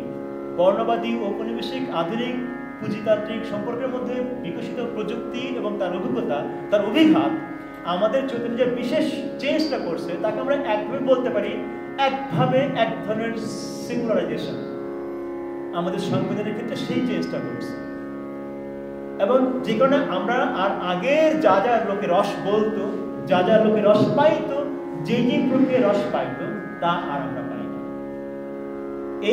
বর্ণবাদী ঔপনিবেশিক আধুনিক পুঁজিতান্ত্রিক সম্পর্কের মধ্যে বিকশিত প্রযুক্তি এবং তার অভিজ্ঞতা, তার অভিঘাত আমাদের চৈতন্য যে বিশেষ চেঞ্জটা করছে, তাকে আমরা একভাবে বলতে পারি, একভাবে এক ধরনের সিঙ্গুলারাইজেশন আমাদের সংবিধানের ক্ষেত্রে সেই চেঞ্জটা করছে। এবং যে কারণে আমরা আর আগের যা যা লোকে রস বলতো, যা যা লোকে রস পাইতো, যে প্রক্রিয়া রস পাইতো, তা আর আমরা পাই না।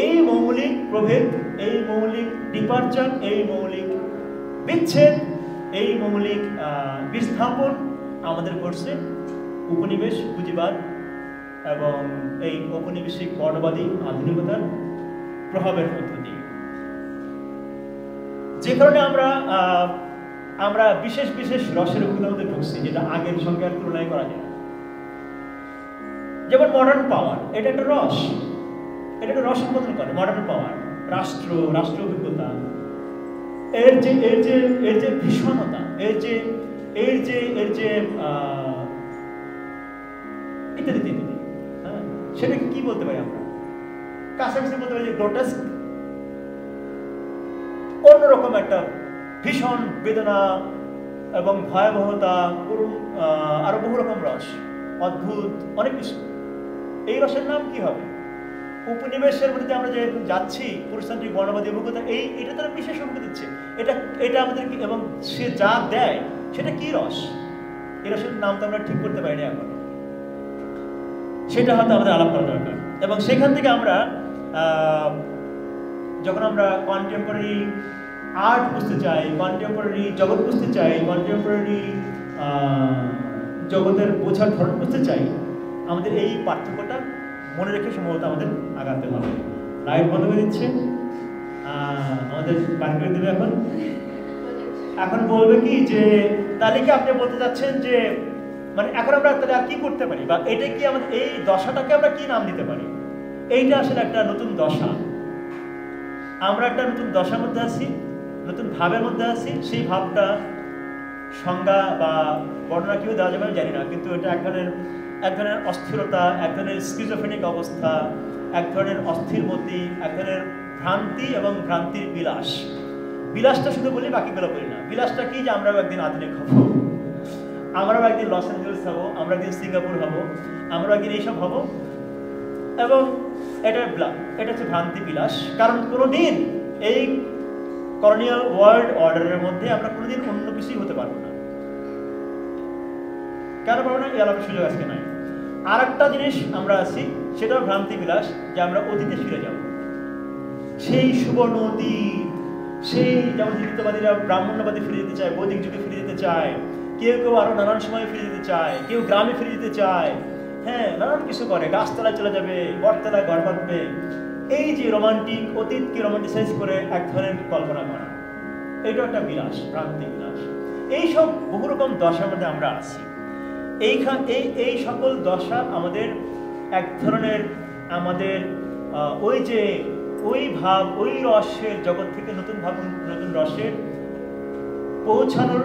এই মৌলিক প্রভেদ, এই মৌলিক ডিপার্চার, এই মৌলিক বিচ্ছেদ, এই মৌলিক বিস্থাপন আমাদের করছে উপনিবেশ পুঁজিবাদ এবং এই ঔপনিবেশিক বর্ণবাদী আধুনিকতার প্রভাবের মধ্য দিয়ে। যে কারণে আমরা বিশেষ বিশেষ রসের অভিজ্ঞতার মধ্যে ঢুকছি, যেটা আগের সঙ্গে আর তুলনায় করা যায়। যেমন মডার্ন পাওয়ার, এটা একটা রস, এটা একটা রস উৎপাদন করে। মডার্ন পাওয়ার, রাষ্ট্র অভিজ্ঞতা, এর যে ভীষণতা, এর যে ইত্যাদি ইত্যাদি, হ্যাঁ, সেটাকে কি বলতে পারি আমরা? কাছাকাছি বলতে পারি যে গ্রোটেস্ক, অন্যরকম একটা ভীষণ বেদনা এবং ভয়াবহতা, আরো বহু রকম রস, অদ্ভুত অনেক কিছু। এই রসের নাম কি হবে? উপনিবেশের মধ্যে আমরা যে যাচ্ছি, পুরুষতান্ত্রিক বর্ণবাদী অভিজ্ঞতা, এটা তারা বিশেষ অভিজ্ঞতা দিচ্ছে। এটা আমাদের, এবং সে যা দেয় সেটা কি রস, এই রসের নাম তো আমরা ঠিক করতে পারিনি এখন। সেটা হয়তো আমাদের আলাপ করা দরকার। এবং সেখান থেকে আমরা যখন আমরা কন্টেম্পোরারি আর্ট বুঝতে চাই, কন্টেম্পোরারি জগৎ বুঝতে চাই, কন্টেম্পোরারি জগতের বোঝার ধরন বুঝতে চাই, আমাদের এই পার্থক্যটা মনে রেখে সম্ভবত আমাদের আগাতে হবে। লাইট বন্ধ করে দিচ্ছে, আমাদের বাড়ি করে দেবে। এখন বলবে কি যে তাহলে কি আপনি বলতে চাচ্ছেন যে মানে এখন আমরা তাহলে আর কি করতে পারি, বা এটা কি আমাদের এই দশাটাকে আমরা কি নাম দিতে পারি? এইটা আসলে একটা নতুন দশা, আমরা একটা নতুন দশার মধ্যে আছি, নতুন ভাবের মধ্যে আছি। সেই ভাবটা সংজ্ঞা বা বর্ণনা কেউ দেওয়া যাবে আমি জানি না, কিন্তু এটা এক ধরনের অস্থিরতা, এক ধরনের স্কিজোফ্রেনিক অবস্থা, এক ধরনের অস্থির মতি, এক ধরনের ভ্রান্তি এবং ভ্রান্তির বিলাসটা শুধু বলি, বাকিগুলো বলি না। বিলাসটা কি? যে আমরাও একদিন আধুনিক হব, আমরাও একদিন লস অ্যাঞ্জেলেস হব, আমরা একদিন সিঙ্গাপুর হব, আমরা একদিন এইসব হব। এবং এটা হচ্ছে ভ্রান্তি বিলাস। কারণ কোনোদিন এই কলোনিয়াল ওয়ার্ল্ড অর্ডারের মধ্যে আমরা কোনোদিন অন্য কিছুই হতে পারবো না। কেন পারবো না? এই আলাপের সুযোগ আজকে নাই। আর একটা জিনিস আমরা আছি, সেটাও ভ্রান্তি বিলাস, যে আমরা অতীতে ফিরে যাব। সেই সুবর্ণ অতীত, সেই যেমন হিন্দুত্ববাদীরা ব্রাহ্মণ্যবাদী ফিরে যেতে চায়, বৈদিক যুগে ফিরে যেতে চায়, কেউ আরো নানান সময় ফিরে যেতে চায়, কেউ গ্রামে ফিরে যেতে চায়, হ্যাঁ, নানান কিছু করে, গাছতলায় চলে যাবে, বটতলায় ঘর বাঁধবে। এই যে রোমান্টিক অতীতকে রোমান্টিসাইজ করে এক ধরনের কল্পনা করা, এটা একটা বিলাস, ভ্রান্তি বিলাস। এইসব বহু রকম দশার মধ্যে আমরা আছি। এই সকল দশা আমাদের এক ধরনের, আমাদের ওই ভাব, ওই রসের জগৎ থেকে নতুন ভাব, নতুন রসের পৌঁছানোর,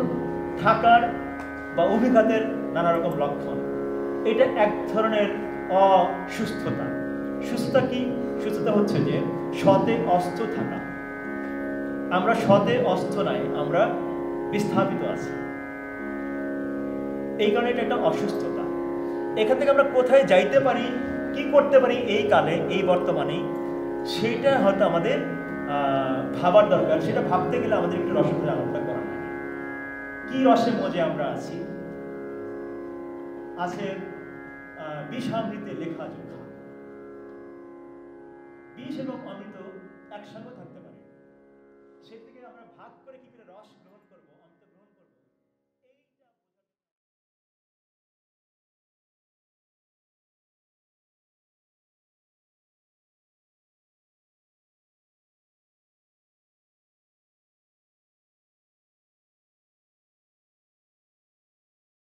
থাকার বা অভিঘাতের নানা রকম লক্ষণ। এটা এক ধরনের অসুস্থতা। সুস্থতা কি? সুস্থতা হচ্ছে যে সতে অস্থ থাকা। আমরা সতে অস্থ নাই, আমরা বিস্থাপিত আছি। এই কারণে এটা একটা অসুস্থতা। এখান থেকে আমরা কোথায় যাইতে পারি, কি করতে পারি এই কালে, এই বর্তমানে, সেটা হয়তো আমাদের ভাবার দরকার। সেটা ভাবতে গেলে আমাদের একটু রসের আলোচনা করা লাগে। কি রসে মজে আমরা আছি? আছে বিষামৃতে লেখা জোখা। বিষ এবং অমৃত একসঙ্গে থাকতে পারে, সে থেকে আমরা ভাগ করে কি করে রস